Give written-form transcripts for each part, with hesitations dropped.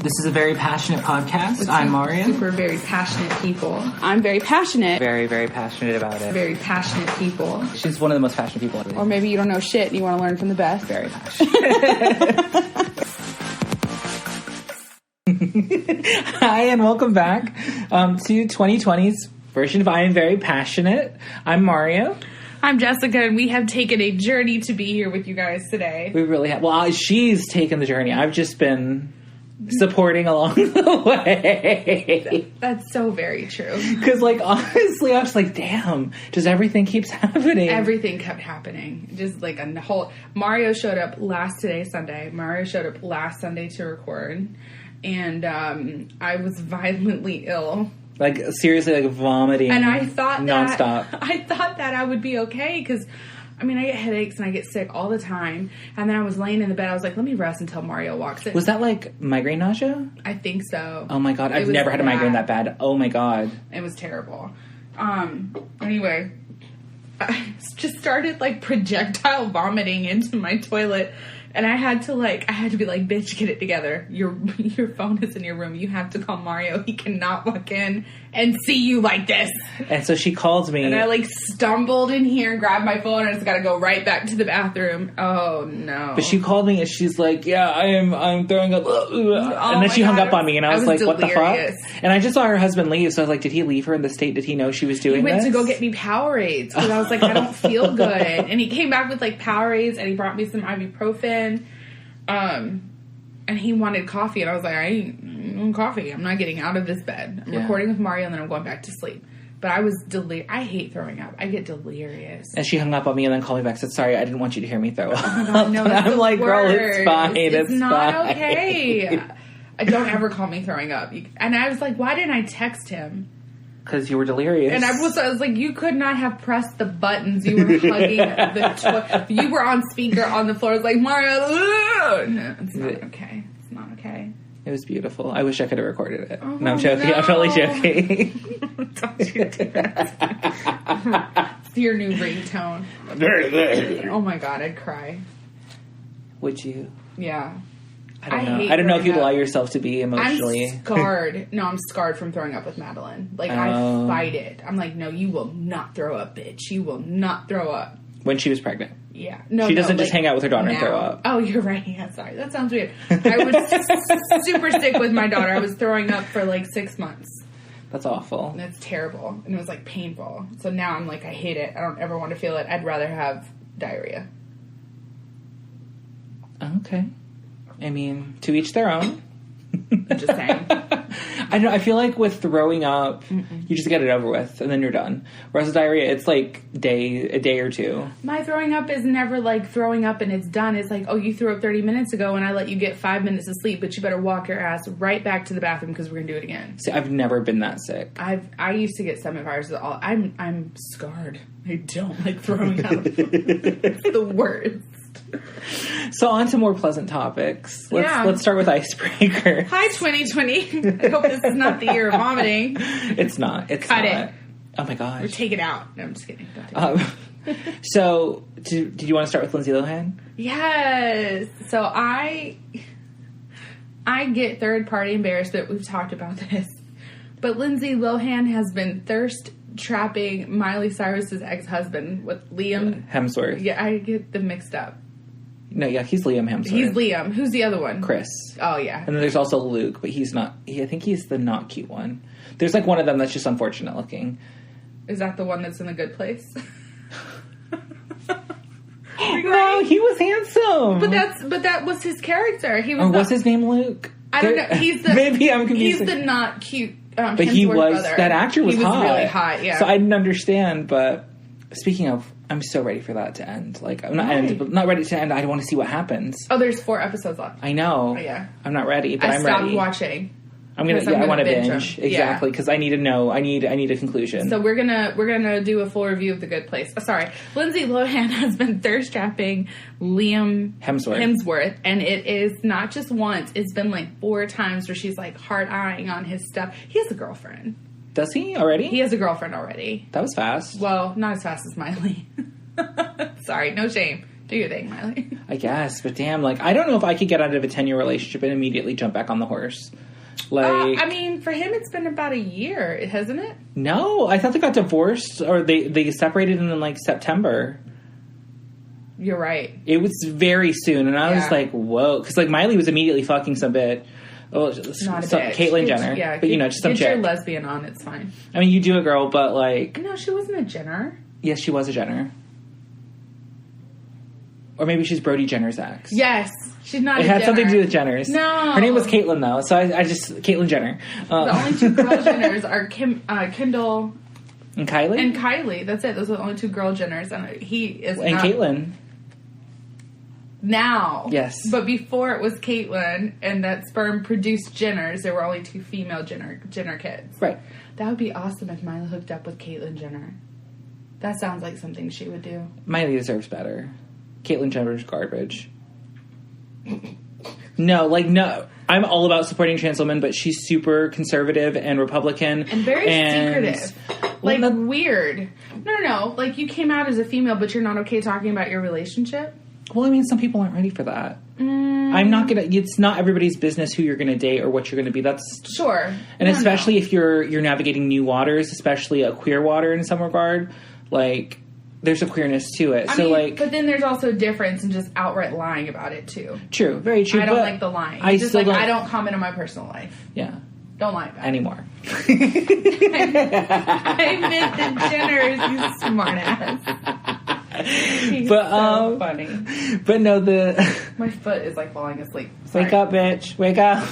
This is a very passionate podcast. I'm Mario. Super very passionate people. I'm very passionate. Very, very passionate about it. Very passionate people. She's one of the most passionate people. Or maybe you don't know shit and you want to learn from the best. Very passionate. Hi, and welcome back to 2020's version of I Am Very Passionate. I'm Mario. I'm Jessica, and we have taken a journey to be here with you guys today. We really have. Well, she's taken the journey. I've just been supporting along the way. That's so very true. Because, like, honestly, I was like, damn, just everything keeps happening. Everything kept happening. Just like a whole... Mario showed up Sunday. Mario showed up last Sunday to record. And I was violently ill. Like, seriously, like, vomiting. And I thought nonstop. I thought that I would be okay, because, I mean, I get headaches and I get sick all the time. And then I was laying in the bed. I was like, let me rest until Mario walks in. Was that, like, migraine nausea? I think so. Oh, my God. I've never had a migraine that bad. Oh, my God. It was terrible. Anyway, I just started, like, projectile vomiting into my toilet. And I had to be like, bitch, get it together. Your phone is in your room. You have to call Mario. He cannot walk in and see you like this. And so she called me. And I, like, stumbled in here, grabbed my phone, and I just got to go right back to the bathroom. Oh, no. But she called me, and she's like, yeah, I'm throwing up. And then she hung up on me, and I was like, delirious. What the fuck? And I just saw her husband leave, so I was like, did he leave her in the state? Did he know she was doing this? He went to go get me Powerades, because I was like, I don't feel good. And he came back with, like, Powerades, and he brought me some ibuprofen. And he wanted coffee, and I was like, I ain't coffee. I'm not getting out of this bed. I'm recording with Mario, and then I'm going back to sleep. But I was I hate throwing up. I get delirious. And she hung up on me and then called me back and said, sorry, I didn't want you to hear me throw up. Oh my God, no, and I'm like, girl, it's fine. It's not fine. okay. Don't ever call me throwing up. And I was like, why didn't I text him? Because you were delirious. And I was like, you could not have pressed the buttons. You were hugging the you were on speaker on the floor. It's like, Mario, no, it's not okay. It's not okay. It was beautiful. I wish I could have recorded it. Oh, no, I'm joking. No. I'm totally joking. Don't you do that. It's your new ringtone. Oh my God, I'd cry. Would you? Yeah. I don't know. I don't know if you'd allow yourself to be emotionally. I'm scarred. No, I'm scarred from throwing up with Madeline. Like, I fight it. I'm like, no, you will not throw up, bitch. You will not throw up. When she was pregnant. Yeah. No, she doesn't just hang out with her daughter and throw up. Oh, you're right. Yeah, sorry. That sounds weird. I was super sick with my daughter. I was throwing up for like 6 months. That's awful. And it's terrible. And it was like painful. So now I'm like, I hate it. I don't ever want to feel it. I'd rather have diarrhea. Okay. I mean, to each their own. I'm just saying. I don't know. I feel like with throwing up, you just get it over with, and then you're done. Whereas with diarrhea, it's like a day or two. My throwing up is never like throwing up and it's done. It's like, oh, you threw up 30 minutes ago, and I let you get 5 minutes of sleep, but you better walk your ass right back to the bathroom because we're gonna do it again. See, I've never been that sick. I used to get stomach viruses. I'm scarred. I don't like throwing up. It's the worst. So on to more pleasant topics. Let's start with icebreaker. Hi, 2020. I hope this is not the year of vomiting. It's not. It's Cut not. it. Oh my gosh. Or take it out. No, I'm just kidding. Don't take it out. So, did you want to start with Lindsay Lohan? Yes. So I get third-party embarrassment. We've talked about this. But Lindsay Lohan has been thirst trapping Miley Cyrus's ex-husband with Liam Hemsworth. Yeah, I get them mixed up. No, yeah, he's Liam Hemsworth. He's Liam. Who's the other one? Chris. Oh, yeah. And then there's also Luke, but he's not... I think he's the not cute one. There's like one of them that's just unfortunate looking. Is that the one that's in The Good Place? No, he was handsome. But that was his character. He was. Or was his name Luke? I don't know. He's the maybe I'm confused. He's the not cute. But Hemsworth he was brother. that actor was hot. Really hot. Yeah. So I didn't understand. But speaking of, I'm so ready for that to end. Like I'm not ready to end. I want to see what happens. Oh, there's 4 episodes left. I know. Oh, yeah. I'm not ready, but I'm ready. I stopped watching. I want to binge exactly because I need to know. I need a conclusion. So we're gonna do a full review of The Good Place. Oh, sorry, Lindsay Lohan has been thirst trapping Liam Hemsworth, and it is not just once. It's been like 4 times where she's like hard eyeing on his stuff. He has a girlfriend. Does he already? He has a girlfriend already. That was fast. Well, not as fast as Miley. Sorry, no shame. Do your thing, Miley. I guess, but damn, like, I don't know if I could get out of a 10-year relationship and immediately jump back on the horse. Like, I mean, for him, it's been about a year, hasn't it? No, I thought they got divorced, or they separated in, like, September. You're right. It was very soon, and I was like, whoa. Because, like, Miley was immediately fucking some bitch. Oh, Not a bitch. Caitlyn Jenner. Yeah, but, just some chick. chick. Get your lesbian on, it's fine. I mean, you do it, girl, but, like... No, she wasn't a Jenner. Yes, she was a Jenner. Or maybe she's Brody Jenner's ex. Yes. She's not It had something to do with Jenners. No. Her name was Caitlyn, though, so I just... Caitlyn Jenner. The only two girl Jenners are Kendall... And Kylie? And Kylie. That's it. Those are the only two girl Jenners. And he is And not... Caitlyn. Now. Yes. But before it was Caitlyn and that sperm produced Jenners, there were only two female Jenner kids. Right. That would be awesome if Miley hooked up with Caitlyn Jenner. That sounds like something she would do. Miley deserves better. Caitlyn Jenner's garbage. No. I'm all about supporting trans women, but she's super conservative and Republican. And very secretive. Like, weird. No. Like, you came out as a female, but you're not okay talking about your relationship? Well, I mean, some people aren't ready for that. I'm not gonna... It's not everybody's business who you're gonna date or what you're gonna be. That's... Sure. And especially if you're navigating new waters, especially a queer water in some regard, like... There's a queerness to it. But then there's also a difference in just outright lying about it, too. True. Very true. I don't like the lying. I don't comment on my personal life. Yeah. Don't lie about anymore. I meant the Jenners, you smartass. He's so funny. But no, my foot is like falling asleep. Sorry. Wake up, bitch. Wake up.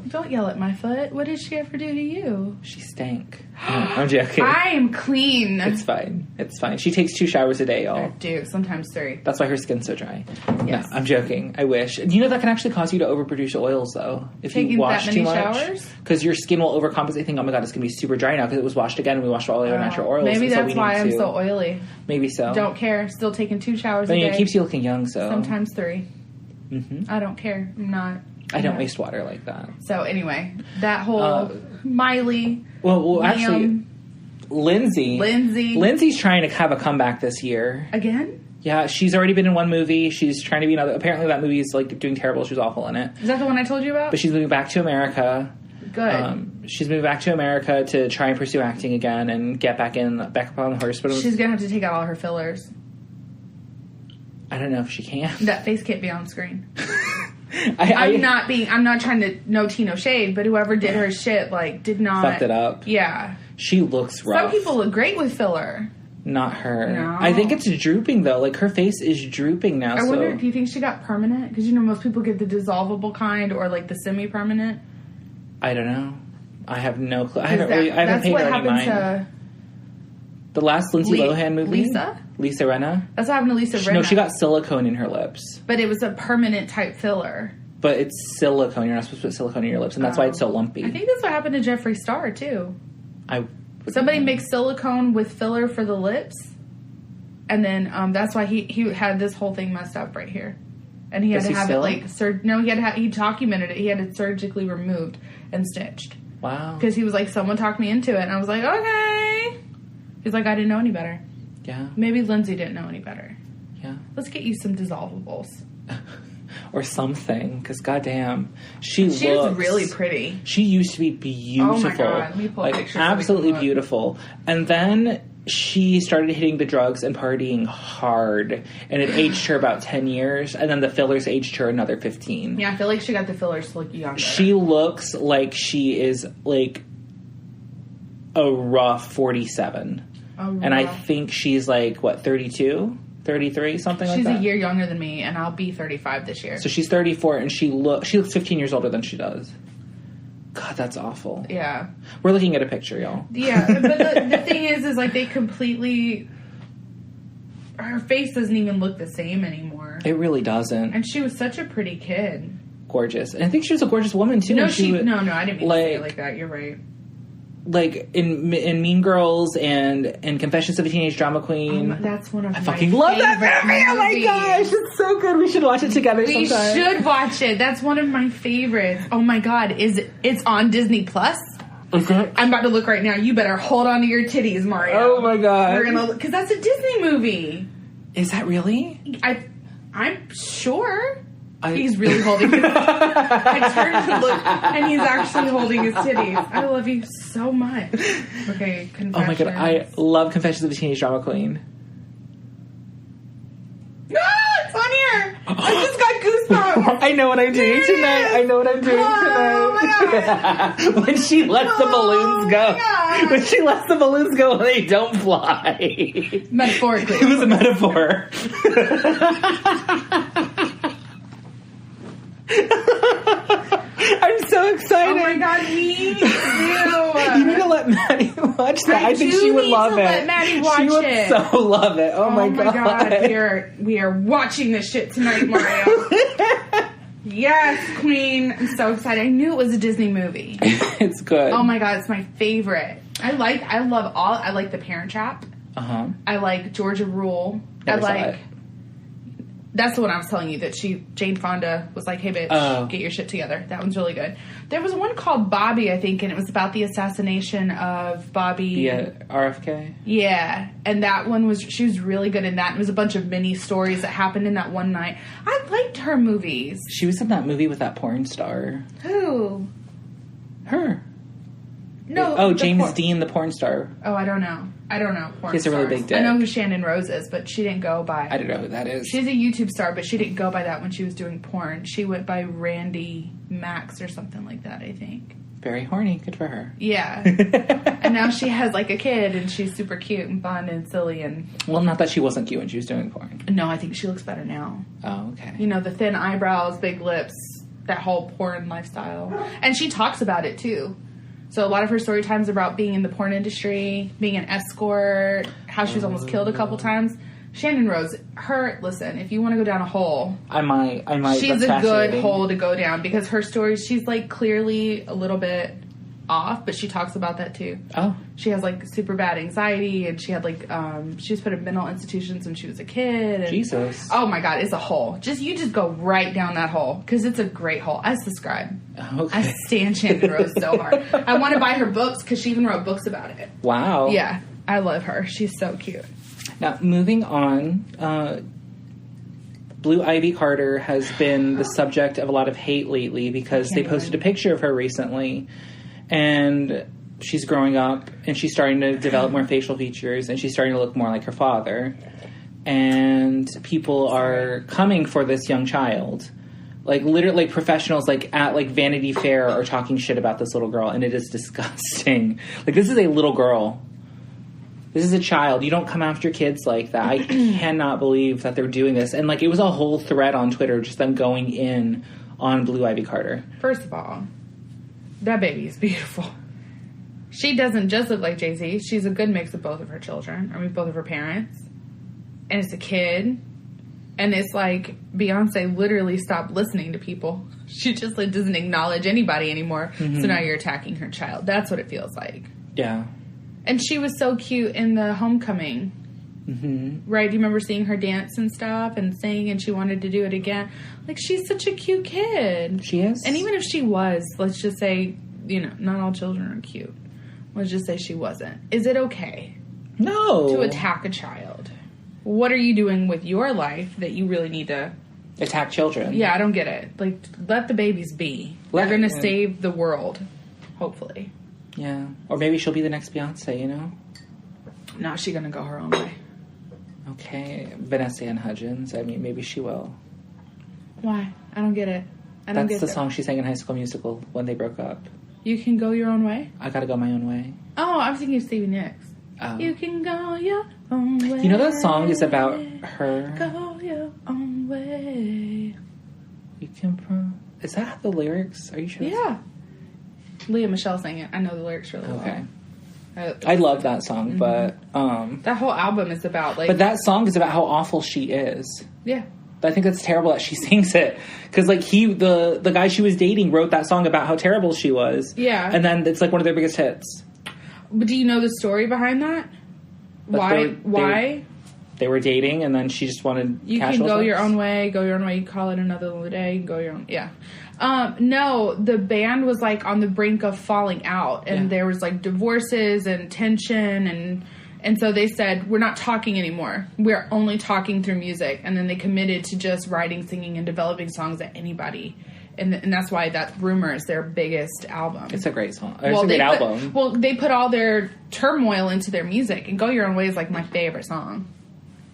Don't yell at my foot. What did she ever do to you? She stank. No, I'm joking. I am clean. It's fine. It's fine. She takes 2 showers a day, y'all. I do. Sometimes 3. That's why her skin's so dry. Yes. No, I'm joking. I wish. You know that can actually cause you to overproduce oils, though. If you wash too much. Because your skin will overcompensate. Think, oh my god, it's going to be super dry now because it was washed again and we washed all the other natural oils. Maybe that's why I'm so oily. Maybe so. Don't care. Still taking 2 showers a day. It keeps you looking young, so. Sometimes 3. Mm-hmm. I don't care. I'm not. I don't waste water like that. So anyway, that whole Miley. Well, actually, Lindsay. Lindsay's trying to have a comeback this year. Again? Yeah, she's already been in one movie. She's trying to be another. Apparently, that movie is like doing terrible. She was awful in it. Is that the one I told you about? But she's moving back to America. Good. She's moving back to America to try and pursue acting again and get back up on the horse. But she's gonna have to take out all her fillers. I don't know if she can. That face can't be on screen. I'm not trying to no tea, no shade, but whoever did her shit, like, did not... Fucked it up. Yeah. She looks rough. Some people look great with filler. Not her. No. I think it's drooping, though. Like, her face is drooping now, I wonder, do you think she got permanent? Because, most people get the dissolvable kind or, like, the semi-permanent. I don't know. I have no clue. I haven't paid her any mind. To the last Lindsay Lohan movie? Lisa Rinna? That's what happened to Lisa Rinna. No, she got silicone in her lips. But it was a permanent type filler. But it's silicone. You're not supposed to put silicone in your lips, and that's why it's so lumpy. I think that's what happened to Jeffree Star, too. Somebody mixed silicone with filler for the lips, and then that's why he had this whole thing messed up right here. And he had to have it, like, he documented it. He had it surgically removed and stitched. Wow. Because he was like, someone talked me into it, and I was like, okay. He's like, I didn't know any better. Yeah. Maybe Lindsay didn't know any better. Yeah. Let's get you some dissolvables. Or something, because goddamn, she's really pretty. She used to be beautiful. Oh my god, let me pull pictures. Absolutely beautiful. And then she started hitting the drugs and partying hard, and it aged her about 10 years, and then the fillers aged her another 15. Yeah, I feel like she got the fillers to look younger. She looks like she is like a rough 47. And I think she's like, what, 32? 33, something like that? She's a year younger than me, and I'll be 35 this year. So she's 34, and she looks 15 years older than she does. God, that's awful. Yeah. We're looking at a picture, y'all. Yeah, but the thing is like they completely... Her face doesn't even look the same anymore. It really doesn't. And she was such a pretty kid. Gorgeous. And I think she was a gorgeous woman, too. No, I didn't mean to say it like that. You're right. Like in Mean Girls and Confessions of a Teenage Drama Queen. That's one of my fucking love that movie. Oh my gosh, it's so good. We should watch it together sometime. We should watch it. That's one of my favorites. Oh my god, it's on Disney Plus? Is it? I'm about to look right now. You better hold on to your titties, Mario. Oh my god. We're gonna, because that's a Disney movie. Is that really? I'm sure. He's really holding his I turned to look, and he's actually holding his titties. I love you so much. Okay, Confessions. Oh my god, I love Confessions of a Teenage Drama Queen. It's on here! I just got goosebumps! I know what I'm doing tonight. I know what I'm doing tonight. Oh my god! When she lets the balloons go. My god. When she lets the balloons go and they don't fly. Metaphorically. It was a metaphor. I'm so excited. Oh my god, me too. You need to let Maddie watch that. I think she would love it. Let Maddie watch she would it. so love it. Oh my god. We are watching this shit tonight, Mario. Yes, Queen. I'm so excited. I knew it was a Disney movie. It's good. Oh my god, it's my favorite. I like The Parent Trap. Uh-huh. I like Georgia Rule. Never saw it. That's the one I was telling you that Jane Fonda was like, hey bitch, get your shit together. That one's really good. There was one called Bobby, I think, and it was about the assassination of Bobby. Yeah, RFK? Yeah. And that one she was really good in that. It was a bunch of mini stories that happened in that one night. I liked her movies. She was in that movie with that porn star. Who? Her. No. James Dean, the porn star. Oh, I don't know. Porn He's a really big dick. I know who Shannon Rose is, but she didn't go by. I don't know who that is. She's a YouTube star, but she didn't go by that when she was doing porn. She went by Randy Max or something like that, I think. Very horny. Good for her. Yeah. And now she has like a kid, and she's super cute and fun and silly and... Well, not that she wasn't cute when she was doing porn. No, I think she looks better now. Oh, okay. You know, the thin eyebrows, big lips, that whole porn lifestyle. And she talks about it, too. So a lot of her story times about being in the porn industry, being an escort, how she was almost killed a couple times. Shannon Rose, listen, if you want to go down a hole... I might. She's a good hole to go down because her story, she's like clearly a little bit off, but she talks about that too. Oh. She has like super bad anxiety and she had like, she was put in mental institutions when she was a kid. And, Jesus. Oh my God, it's a hole. You just go right down that hole because it's a great hole. I subscribe. Okay. I stand Shannon Rose so hard. I want to buy her books because she even wrote books about it. Wow. Yeah, I love her. She's so cute. Now, moving on, Blue Ivy Carter has been the subject of a lot of hate lately because they posted a picture of her recently, and she's growing up, and she's starting to develop more facial features, and she's starting to look more like her father, and people are coming for this young child. Like, literally, like, professionals, like, at, like, Vanity Fair are talking shit about this little girl, and it is disgusting. Like, this is a little girl. This is a child. You don't come after kids like that. I cannot believe that they're doing this. And, like, it was a whole thread on Twitter, just them going in on Blue Ivy Carter. First of all, that baby is beautiful. She doesn't just look like Jay-Z. She's a good mix of both of her children. I mean, both of her parents. And it's a kid. And it's like Beyonce literally stopped listening to people. She just like doesn't acknowledge anybody anymore. Mm-hmm. So now you're attacking her child. That's what it feels like. Yeah. And she was so cute in the homecoming. Mm-hmm. Right? Do you remember seeing her dance and stuff and sing and she wanted to do it again? Like, she's such a cute kid. She is. And even if she was, let's just say, you know, not all children are cute. Let's just say she wasn't. Is it okay? No. To attack a child? What are you doing with your life that you really need to... Attack children. Yeah, I don't get it. Like, let the babies be. They're going to save the world. Hopefully. Yeah. Or maybe she'll be the next Beyonce, you know? No, she's going to go her own way. Okay. Vanessa Ann Hudgens. I mean, maybe she will. Why? I don't get it. That's the song she sang in High School Musical when they broke up. You can go your own way? I gotta go my own way. Oh, I was thinking of Stevie Nicks. Oh. You can go your own way. You know that song is about her? Go your own way. You can... Is that the lyrics? Are you sure? Yeah. Leah Michelle sang it. I know the lyrics really well. Okay. I love that song, but... that whole album is about, like... But that song is about how awful she is. Yeah. But I think that's terrible that she sings it. Because, like, the guy she was dating wrote that song about how terrible she was. Yeah. And then it's, like, one of their biggest hits. But do you know the story behind that? But Why? They were dating, and then she just wanted You casual can go sex. your own way, go your own way. You call it another day, go your own... Yeah. No, the band was, like, on the brink of falling out. And there was, like, divorces and tension and And so they said, we're not talking anymore. We're only talking through music. And then they committed to just writing, singing, and developing songs that anybody. And that's why that Rumor is their biggest album. It's a great song. It's a great album. Well, they put all their turmoil into their music. And Go Your Own Way is like my favorite song.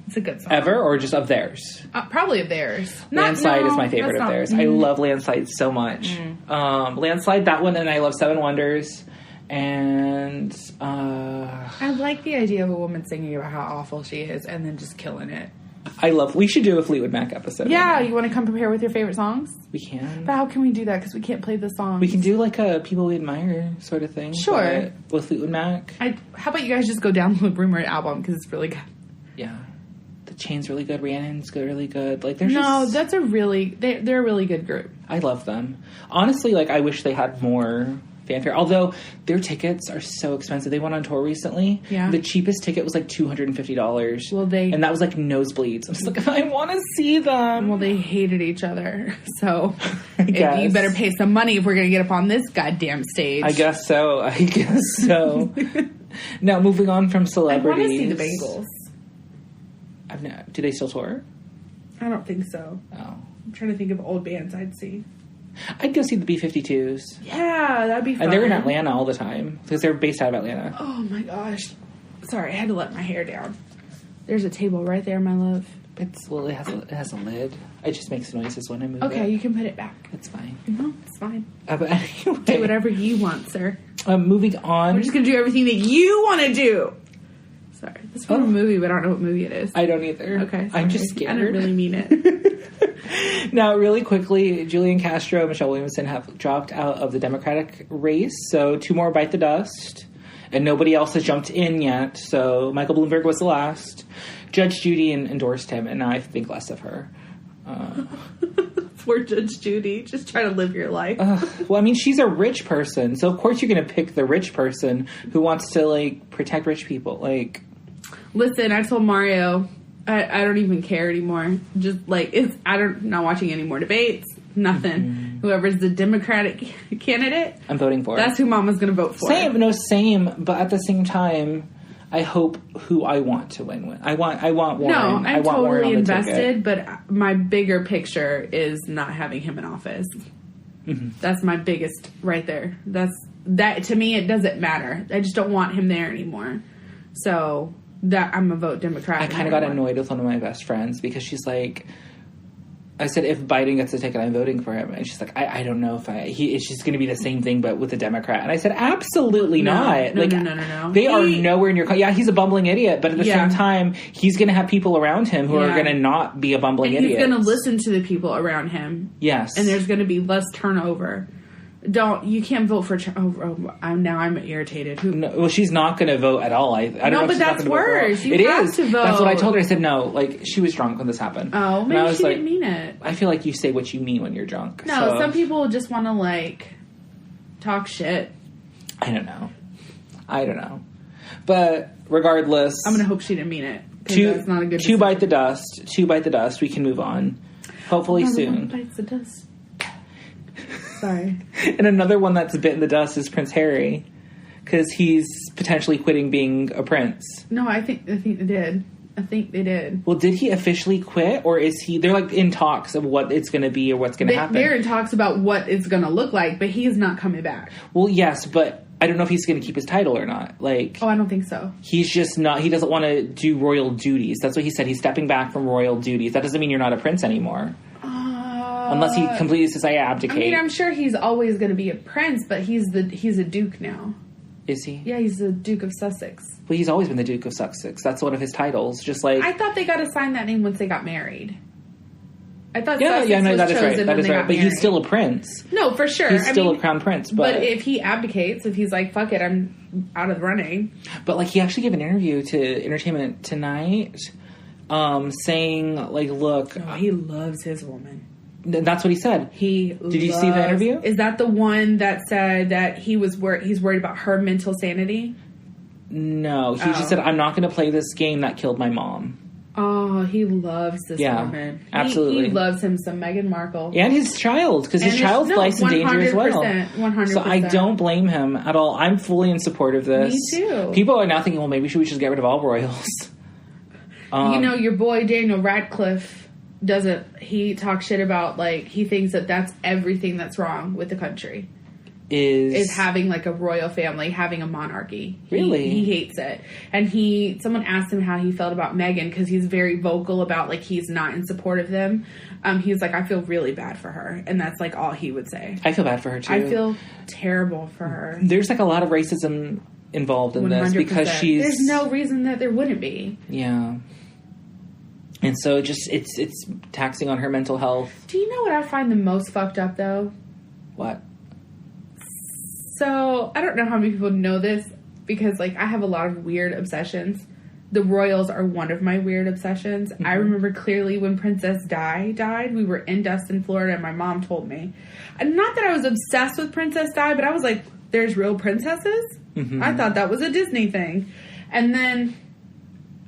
It's a good song. Ever or just of theirs? Probably of theirs. Landslide is my favorite of theirs. I love Landslide so much. Landslide, that one, and I love Seven Wonders. And I like the idea of a woman singing about how awful she is and then just killing it. We should do a Fleetwood Mac episode. Yeah, you want to come prepare with your favorite songs? We can. But how can we do that? Because we can't play the songs. We can do like a people we admire sort of thing. Sure. With Fleetwood Mac. How about you guys just go download the Rumor album because it's really good. Yeah. The Chain's really good. Rhiannon's good, really good. Like, that's a really... They're a really good group. I love them. Honestly, like, I wish they had more fanfare. Although, their tickets are so expensive. They went on tour recently. Yeah. The cheapest ticket was like $250. Well, and that was like nosebleeds. I'm just like, I want to see them. Well, they hated each other. So, you better pay some money if we're going to get up on this goddamn stage. I guess so. Now, moving on from celebrities. I want to see the Bengals. Do they still tour? I don't think so. Oh. I'm trying to think of old bands I'd see. I'd go see the B-52s. Yeah, that'd be fun. And they're in Atlanta all the time. Because they're based out of Atlanta. Oh my gosh. Sorry, I had to let my hair down. There's a table right there, my love. It has a lid. It just makes noises when I move it. Okay, you can put it back. It's fine. No, it's fine. But anyway. Do whatever you want, sir. Moving on. We're just going to do everything that you want to do. Sorry. This is from a movie, but I don't know what movie it is. I don't either. Okay. I'm just scared. I didn't really mean it. Now, really quickly, Julian Castro and Michelle Williamson have dropped out of the Democratic race. So 2 more bite the dust. And nobody else has jumped in yet. So Michael Bloomberg was the last. Judge Judy endorsed him, and now I think less of her. Poor Judge Judy. Just try to live your life. Well, I mean, she's a rich person. So, of course, you're going to pick the rich person who wants to, like, protect rich people. Like... Listen, I told Mario, I don't even care anymore. Just like not watching any more debates. Nothing. Mm-hmm. Whoever's the Democratic candidate, I'm voting for. That's who Mama's going to vote for. Same. But at the same time, I hope who I want to win. I want Warren. No, I'm totally invested. Ticket. But my bigger picture is not having him in office. Mm-hmm. That's my biggest right there. That to me, it doesn't matter. I just don't want him there anymore. So. That I'm a vote Democrat. I kind of got annoyed with one of my best friends because she's like, I said, if Biden gets the ticket, I'm voting for him. And she's like, I don't know if it's just going to be the same thing, but with a Democrat. And I said, absolutely not. No. They are nowhere near. Yeah, he's a bumbling idiot, but at the same time, he's going to have people around him who are going to not be a bumbling idiot. He's going to listen to the people around him. Yes. And there's going to be less turnover. You can't vote for... I'm irritated. No, she's not going to vote at all. I don't know. But that's worse. You have to vote. That's what I told her. I said no. Like, she was drunk when this happened. Oh, maybe she didn't mean it. I feel like you say what you mean when you're drunk. No, some people just want to, like, talk shit. I don't know. But regardless... I'm going to hope she didn't mean it. That's not a good decision. 2 bite the dust. We can move on. Hopefully soon. 1 bites the dust. Sorry. And another one that's bitten the dust is Prince Harry, because he's potentially quitting being a prince. No, I think they did. I think they did. Well, did he officially quit, or is he? They're like in talks of what it's going to be or what's going to happen. They're in talks about what it's going to look like, but he's not coming back. Well, yes, but I don't know if he's going to keep his title or not. Like, I don't think so. He's just not. He doesn't want to do royal duties. That's what he said. He's stepping back from royal duties. That doesn't mean you're not a prince anymore. Unless he completely says, I abdicate. I mean, I'm sure he's always going to be a prince, but he's a duke now. Is he? Yeah, he's the Duke of Sussex. Well, he's always been the Duke of Sussex. That's one of his titles. Just like... I thought they got assigned that name once they got married. I thought Sussex was that is right. That is right. But he's still a prince. No, for sure. He's still a crown prince. But if he abdicates, if he's like, fuck it, I'm out of the running. But like, he actually gave an interview to Entertainment Tonight, saying like, look... Oh, he loves his woman. That's what he said. Did you see the interview? Is that the one that said that he's worried about her mental sanity? No, he just said, I'm not going to play this game that killed my mom. Oh, he loves this woman. Absolutely. He loves him some Meghan Markle. And his child, because his child's life's in danger as well. 100%. So I don't blame him at all. I'm fully in support of this. Me too. People are now thinking, well, maybe we should just get rid of all royals. Your boy Daniel Radcliffe he talks shit about, like, he thinks that that's everything that's wrong with the country. Is having, like, a royal family, having a monarchy. Really? He hates it. And someone asked him how he felt about Meghan, because he's very vocal about, like, he's not in support of them. He was like, I feel really bad for her. And that's, like, all he would say. I feel bad for her, too. I feel terrible for her. There's, like, a lot of racism involved in 100%. This, because There's no reason that there wouldn't be. Yeah. And so it's taxing on her mental health. Do you know what I find the most fucked up, though? What? So, I don't know how many people know this, because, like, I have a lot of weird obsessions. The royals are one of my weird obsessions. Mm-hmm. I remember clearly when Princess Di died. We were in Destin, Florida, and my mom told me. And not that I was obsessed with Princess Di, but I was like, there's real princesses? Mm-hmm. I thought that was a Disney thing. And then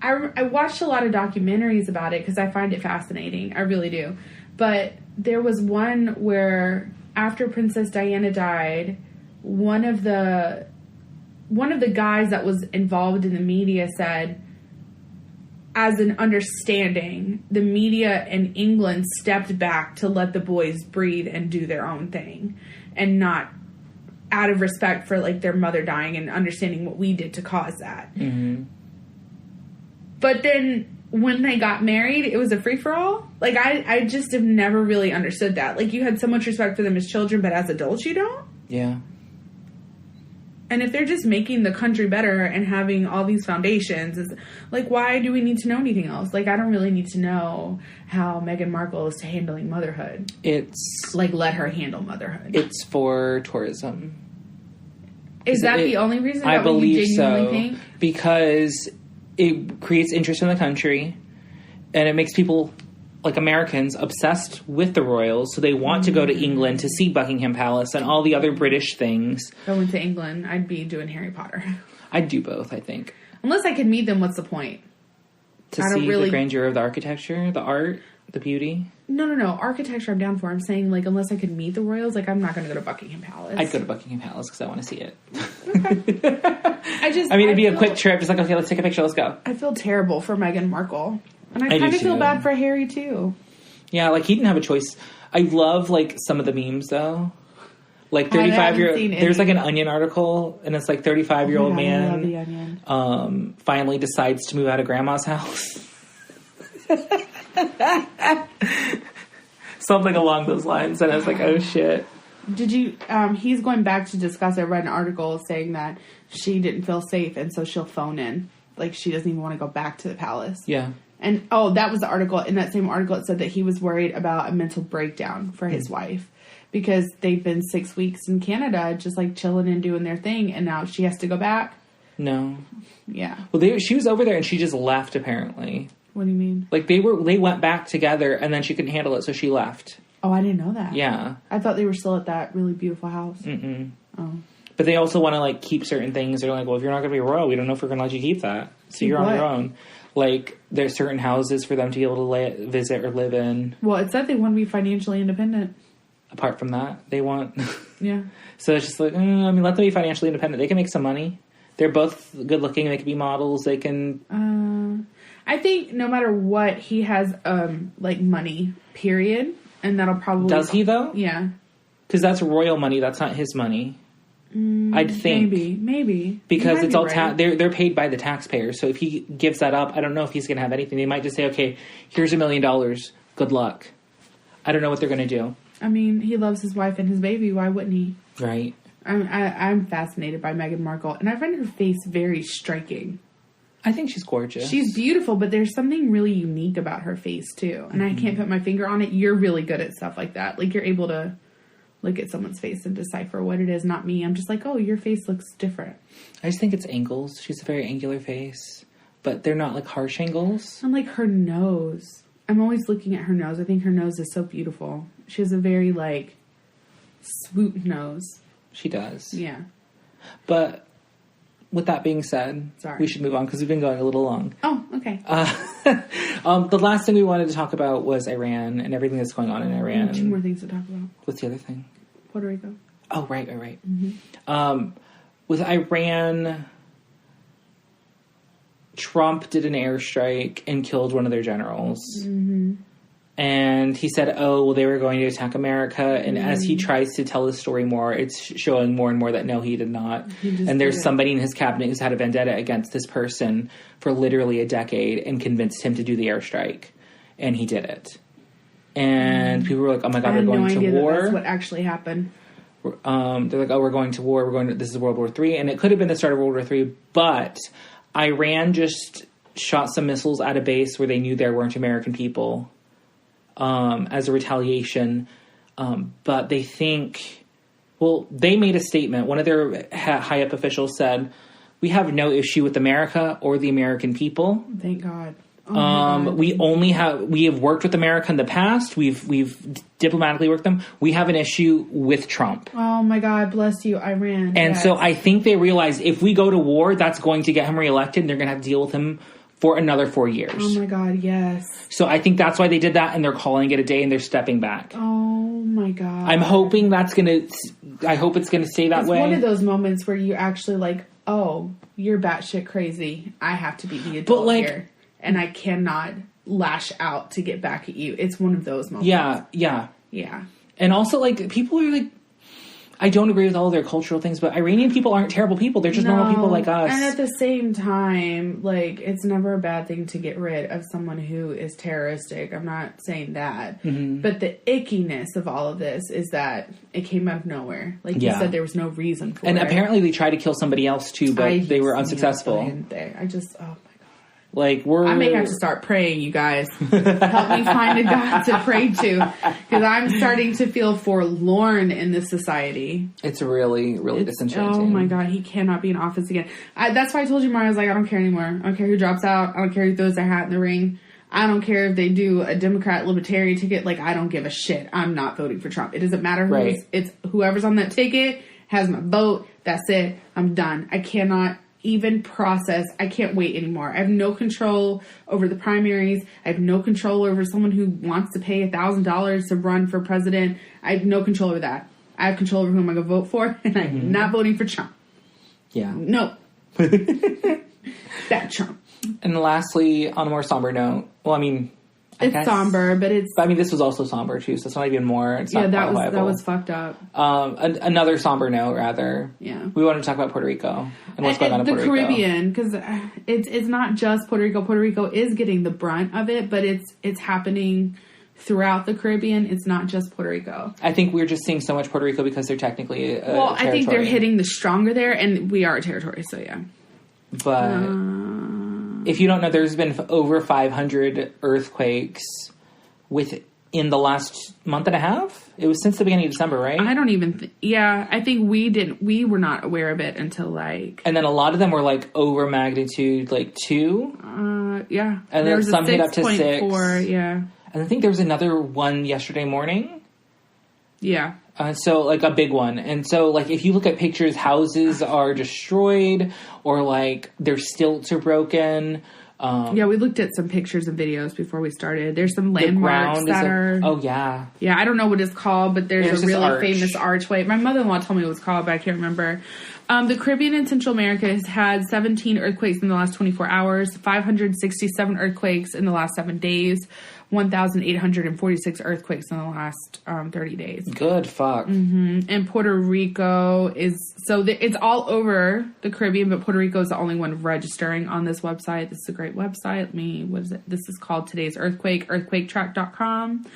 I watched a lot of documentaries about it because I find it fascinating. I really do. But there was one where after Princess Diana died, one of the guys that was involved in the media said, as an understanding, the media in England stepped back to let the boys breathe and do their own thing, and not out of respect for, like, their mother dying and understanding what we did to cause that. Mm-hmm. But then when they got married, it was a free-for-all. Like, I just have never really understood that. Like, you had so much respect for them as children, but as adults you don't? Yeah. And if they're just making the country better and having all these foundations, it's like, why do we need to know anything else? Like, I don't really need to know how Meghan Markle is handling motherhood. It's... Like, let her handle motherhood. It's for tourism. Is that the only reason? I believe so. Think? Because it creates interest in the country, and it makes people, like Americans, obsessed with the royals, so they want to go to England to see Buckingham Palace and all the other British things. If I went to England, I'd be doing Harry Potter. I'd do both, I think. Unless I could meet them, what's the point? To see the grandeur of the architecture, the art, the beauty? No. Architecture I'm down for. I'm saying, like, unless I could meet the royals, like, I'm not going to go to Buckingham Palace. I'd go to Buckingham Palace because I want to see it. Okay. It'd be a quick trip. Just like, okay, let's take a picture. Let's go. I feel terrible for Meghan Markle. And I kind of feel bad for Harry, too. Yeah, like, he didn't have a choice. I love, like, some of the memes, though. Like, 35-year-old... There's, like, an Onion article, and it's, like, 35-year-old man... I love the Onion. Finally decides to move out of Grandma's house. Something along those lines. And I was like, oh, shit. Did you... he's going back to discuss... I read an article saying that she didn't feel safe, and so she'll phone in. Like, she doesn't even want to go back to the palace. Yeah. And, that was the article. In that same article, it said that he was worried about a mental breakdown for his wife. Because they've been 6 weeks in Canada, just, like, chilling and doing their thing. And now she has to go back. No. Yeah. Well, she was over there, and she just left, apparently. What do you mean? Like, they went back together, and then she couldn't handle it, so she left. Oh, I didn't know that. Yeah. I thought they were still at that really beautiful house. Mm-mm. Oh. But they also want to, like, keep certain things. They're like, well, if you're not going to be royal, we don't know if we're going to let you keep that. So you're on your own. Like, there's certain houses for them to be able to visit or live in. Well, it said they want to be financially independent. Apart from that, they want... Yeah. So it's just like, let them be financially independent. They can make some money. They're both good looking. They can be models. They can... I think no matter what, he has, like, money, period. And that'll probably... Does he, though? Yeah. Because that's royal money. That's not his money. I'd think. Maybe. Because it's all... They're paid by the taxpayers. So if he gives that up, I don't know if he's going to have anything. They might just say, okay, here's $1 million. Good luck. I don't know what they're going to do. I mean, he loves his wife and his baby. Why wouldn't he? Right. I'm fascinated by Meghan Markle. And I find her face very striking. I think she's gorgeous. She's beautiful, but there's something really unique about her face, too. And I can't put my finger on it. You're really good at stuff like that. Like, you're able to look at someone's face and decipher what it is, not me. I'm just like, oh, your face looks different. I just think it's angles. She's a very angular face. But they're not, like, harsh angles. And, like, her nose. I'm always looking at her nose. I think her nose is so beautiful. She has a very, like, swoop nose. She does. Yeah. But with that being said, Sorry. we should move on because we've been going a little long. Oh, okay. The last thing we wanted to talk about was Iran and everything that's going on in Iran. 2 more things to talk about. What's the other thing? Puerto Rico. Oh, right. With Iran, Trump did an airstrike and killed one of their generals. Mm-hmm. And he said, oh, well, they were going to attack America. And as he tries to tell the story more, it's showing more and more that no, he did not. And there's somebody in his cabinet who's had a vendetta against this person for literally a decade and convinced him to do the airstrike. And he did it. And people were like, oh my God, we're going to war. That's what actually happened. They're like, oh, we're going to war. This is World War III. And it could have been the start of World War III. But Iran just shot some missiles at a base where they knew there weren't American people. As a retaliation, but they think, well, they made a statement. One of their high-up officials said, we have no issue with America or the American people. Thank God. Oh we have worked with America in the past. We've diplomatically worked them. We have an issue with Trump. Oh my God, bless you, Iran. And so I think they realize if we go to war, that's going to get him reelected and they're going to have to deal with him for another 4 years. Oh my God, yes. So I think that's why they did that, and they're calling it a day, and they're stepping back. Oh my God. I'm hoping I hope it's gonna stay that way. It's one of those moments where you actually like, oh, you're batshit crazy. I have to be the adult here, and I cannot lash out to get back at you. It's one of those moments. Yeah. And also, like, people are like, I don't agree with all of their cultural things, but Iranian people aren't terrible people. They're just normal people like us. And at the same time, like, it's never a bad thing to get rid of someone who is terroristic. I'm not saying that. Mm-hmm. But the ickiness of all of this is that it came out of nowhere. Like you said, there was no reason for it. And apparently they tried to kill somebody else too, but they were unsuccessful. Oh my God. Like, I may have to start praying, you guys. Help me find a God to pray to. Because I'm starting to feel forlorn in this society. It's really, really disenchanting. Oh my God, he cannot be in office again. That's why I told you, Mario, I was like, I don't care anymore. I don't care who drops out. I don't care who throws their hat in the ring. I don't care if they do a Democrat Libertarian ticket. Like, I don't give a shit. I'm not voting for Trump. It doesn't matter who it's whoever's on that ticket has my vote. That's it. I'm done. I cannot even process. I can't wait anymore. I have no control over the primaries. I have no control over someone who wants to pay $1,000 to run for president. I have no control over that. I have control over who I'm going to vote for, and I'm not voting for Trump. Yeah. No. That Trump. And lastly, on a more somber note, well, I mean, it's somber, but it's... But I mean, this was also somber, too, so it's not even more... It's not that was fucked up. Another somber note, rather. Yeah. We wanted to talk about Puerto Rico and what's going on in Puerto Rico. The Caribbean, because it's not just Puerto Rico. Puerto Rico is getting the brunt of it, but it's happening throughout the Caribbean. It's not just Puerto Rico. I think we're just seeing so much Puerto Rico because they're technically a territory. I think they're hitting the stronger there, and we are a territory, so yeah. But... if you don't know, there's been over 500 earthquakes within the last month and a half. It was since the beginning of December, right? I don't even... I think we were not aware of it until, like... And then a lot of them were, like, over magnitude, like, 2. Yeah. And then some hit up to 6. 6.4, yeah. And I think there was another one yesterday morning. Yeah. So, like, a big one. And so, like, if you look at pictures, houses are destroyed or, like, their stilts are broken. Yeah, we looked at some pictures and videos before we started. There's some landmarks that are... Oh, yeah. Yeah, I don't know what it's called, but there's a really famous archway. My mother-in-law told me what it was called, but I can't remember. The Caribbean and Central America has had 17 earthquakes in the last 24 hours, 567 earthquakes in the last 7 days, 1,846 earthquakes in the last 30 days. Good fuck. Mm-hmm. And Puerto Rico is... So it's all over the Caribbean, but Puerto Rico is the only one registering on this website. This is a great website. What is it? This is called Today's Earthquake, earthquaketrack.com.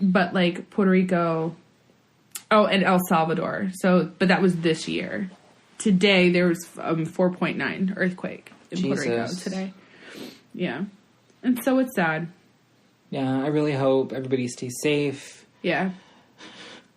But, like, Puerto Rico... Oh, and El Salvador. But that was this year. Today, there was 4.9 earthquake in Puerto Rico today. Yeah. And so it's sad. Yeah, I really hope everybody stays safe. Yeah.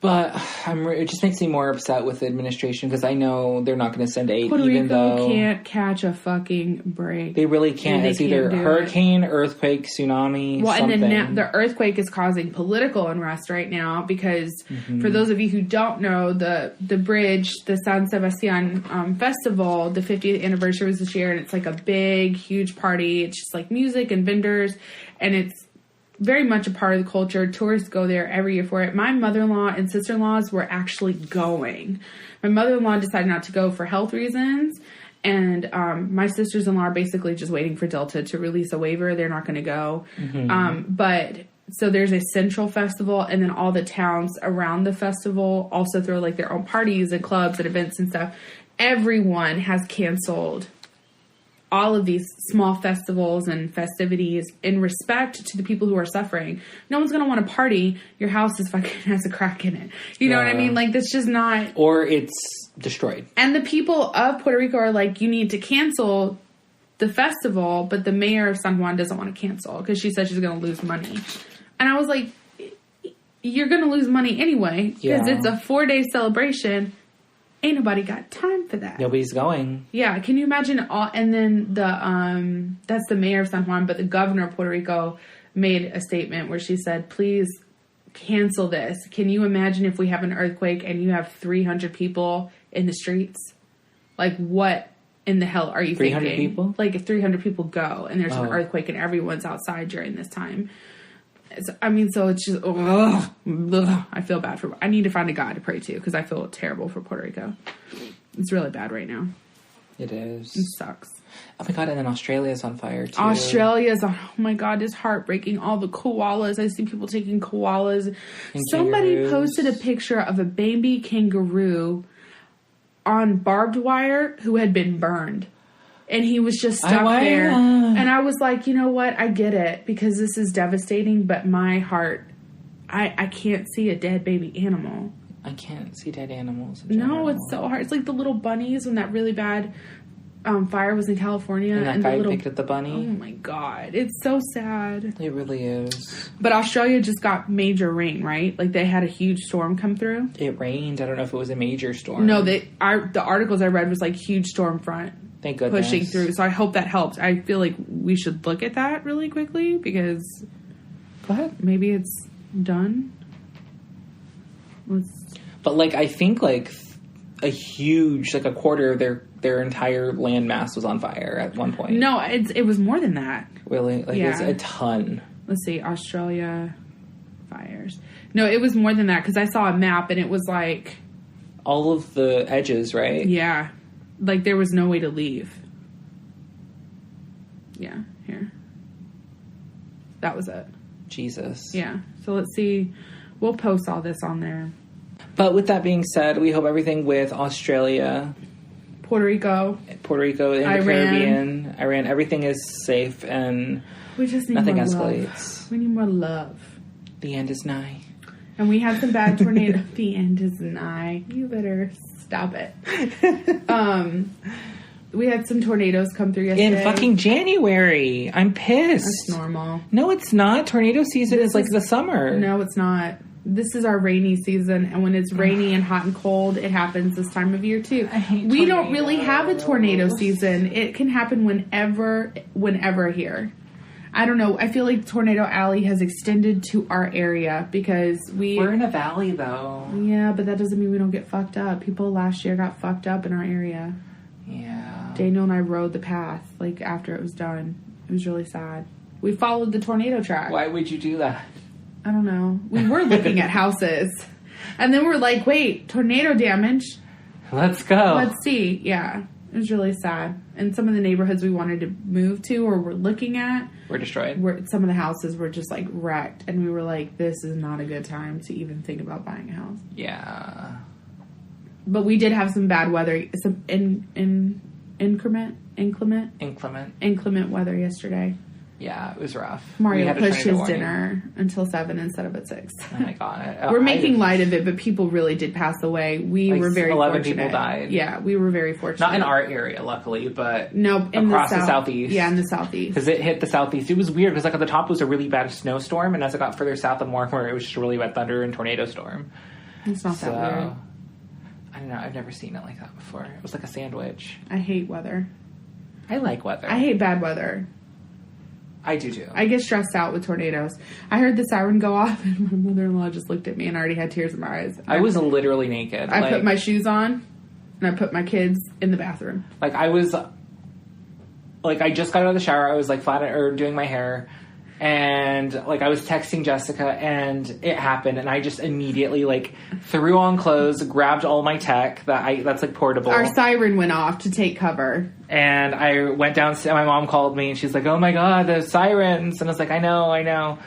But it just makes me more upset with the administration because I know they're not going to send aid, Puerto even Rico though can't catch a fucking break. they really can't. They It's either can't do hurricane, earthquake, tsunami, well, something. and then the earthquake is causing political unrest right now because for those of you who don't know, the bridge, the San Sebastian festival, the 50th anniversary was this year, and it's like a big, huge party. It's just like music and vendors, and it's very much a part of the culture. Tourists go there every year for it. My mother-in-law and sister-in-laws were actually going. My mother-in-law decided not to go for health reasons, and my sisters-in-law are basically just waiting for Delta to release a waiver. They're not going to go. But so there's a central festival, and then all the towns around the festival also throw like their own parties and clubs and events and stuff. Everyone has canceled all of these small festivals and festivities in respect to the people who are suffering. No one's going to want to party. Your house is fucking has a crack in it. You know what I mean? Like, that's just not... Or it's destroyed. And the people of Puerto Rico are like, you need to cancel the festival, but the mayor of San Juan doesn't want to cancel because she said she's going to lose money. And I was like, you're going to lose money anyway because it's a 4-day celebration. Ain't nobody got time for that. Nobody's going. Yeah, can you imagine all... And then that's the mayor of San Juan, but the governor of Puerto Rico made a statement where she said, please cancel this. Can you imagine if we have an earthquake and you have 300 people in the streets? Like, what in the hell are you 300 thinking? 300 people? Like, if 300 people go and there's an earthquake and everyone's outside during this time... So it's just, I feel bad for, I need to find a God to pray to because I feel terrible for Puerto Rico. It's really bad right now. It is. It sucks. Oh my God, and then Australia's on fire too. Australia's on, oh my God, it's heartbreaking. All the koalas. I see people taking koalas. And somebody kangaroos. posted a picture of a baby kangaroo on barbed wire who had been burned. And he was just stuck there. And I was like, you know what? I get it. Because this is devastating. But my heart... I can't see a dead baby animal. I can't see dead animals. No, it's so hard. It's like the little bunnies when that really bad fire was in California. And that guy the little, picked up the bunny. Oh my God. It's so sad. It really is. But Australia just got major rain, right? Like they had a huge storm come through. It rained. I don't know if it was a major storm. No, the articles I read was like huge storm front. Thank goodness. Pushing through. So I hope that helps. I feel like we should look at that really quickly because Go ahead. Maybe it's done. But like I think like a huge, like a quarter of their entire landmass was on fire at one point. No, it was more than that. Really? Like Yeah. it's a ton. Let's see, Australia fires. No, it was more than that because I saw a map and it was like All of the edges, right? yeah, like there was no way to leave. Yeah, here. That was it. Jesus. Yeah. So let's see. We'll post all this on there. But with that being said, we hope everything with Australia, Puerto Rico, and the Iran. Caribbean, Iran, everything is safe and we just need nothing more escalates. love. We need more love. The end is nigh. And we had some bad tornadoes. The end is nigh. You better stop it. We had some tornadoes come through yesterday. In fucking January. I'm pissed. That's normal. No, it's not. Tornado season is like the summer. No, it's not. This is our rainy season, and when it's rainy and hot and cold, it happens this time of year too. I hate We don't tornadoes. really have a tornado season. It can happen whenever here. I don't know. I feel like Tornado Alley has extended to our area because We're in a valley, though. Yeah, but that doesn't mean we don't get fucked up. People last year got fucked up in our area. Yeah. Daniel and I rode the path, like, after it was done. It was really sad. We followed the tornado track. Why would you do that? I don't know. We were looking at houses. And then we're like, wait, tornado damage. Let's go. Let's see. Yeah. It was really sad. And some of the neighborhoods we wanted to move to or were looking at, We're destroyed. some of the houses were just, like, wrecked. And we were like, this is not a good time to even think about buying a house. Yeah. But we did have some bad weather, some inclement weather yesterday. Yeah, it was rough. Mario We had a pushed tornado his warning. dinner until 7 instead of at 6. Oh my god. We're making light of it, but people really did pass away. We Like were very 11 fortunate. people died. Yeah, we were very fortunate. Not in our area, luckily, but no, in across the the southeast. Yeah, in the southeast. Because it hit the southeast. It was weird because like at the top was a really bad snowstorm, and as it got further south and more, where it was just a really bad thunder and tornado storm. It's not that weird. I don't know. I've never seen it like that before. It was like a sandwich. I hate weather. I like weather. I hate bad weather. I do too. I get stressed out with tornadoes. I heard the siren go off, and my mother-in-law just looked at me and already had tears in my eyes. I was literally naked. I put my shoes on, and I put my kids in the bathroom. Like, I just got out of the shower. I was, like, doing my hair. And, like, I was texting Jessica, and it happened. And I just immediately, like, threw on clothes, grabbed all my tech that's, like, portable. Our siren went off to take cover. And I went downstairs. My mom called me, and she's like, oh, my God, the sirens. And I was like, I know.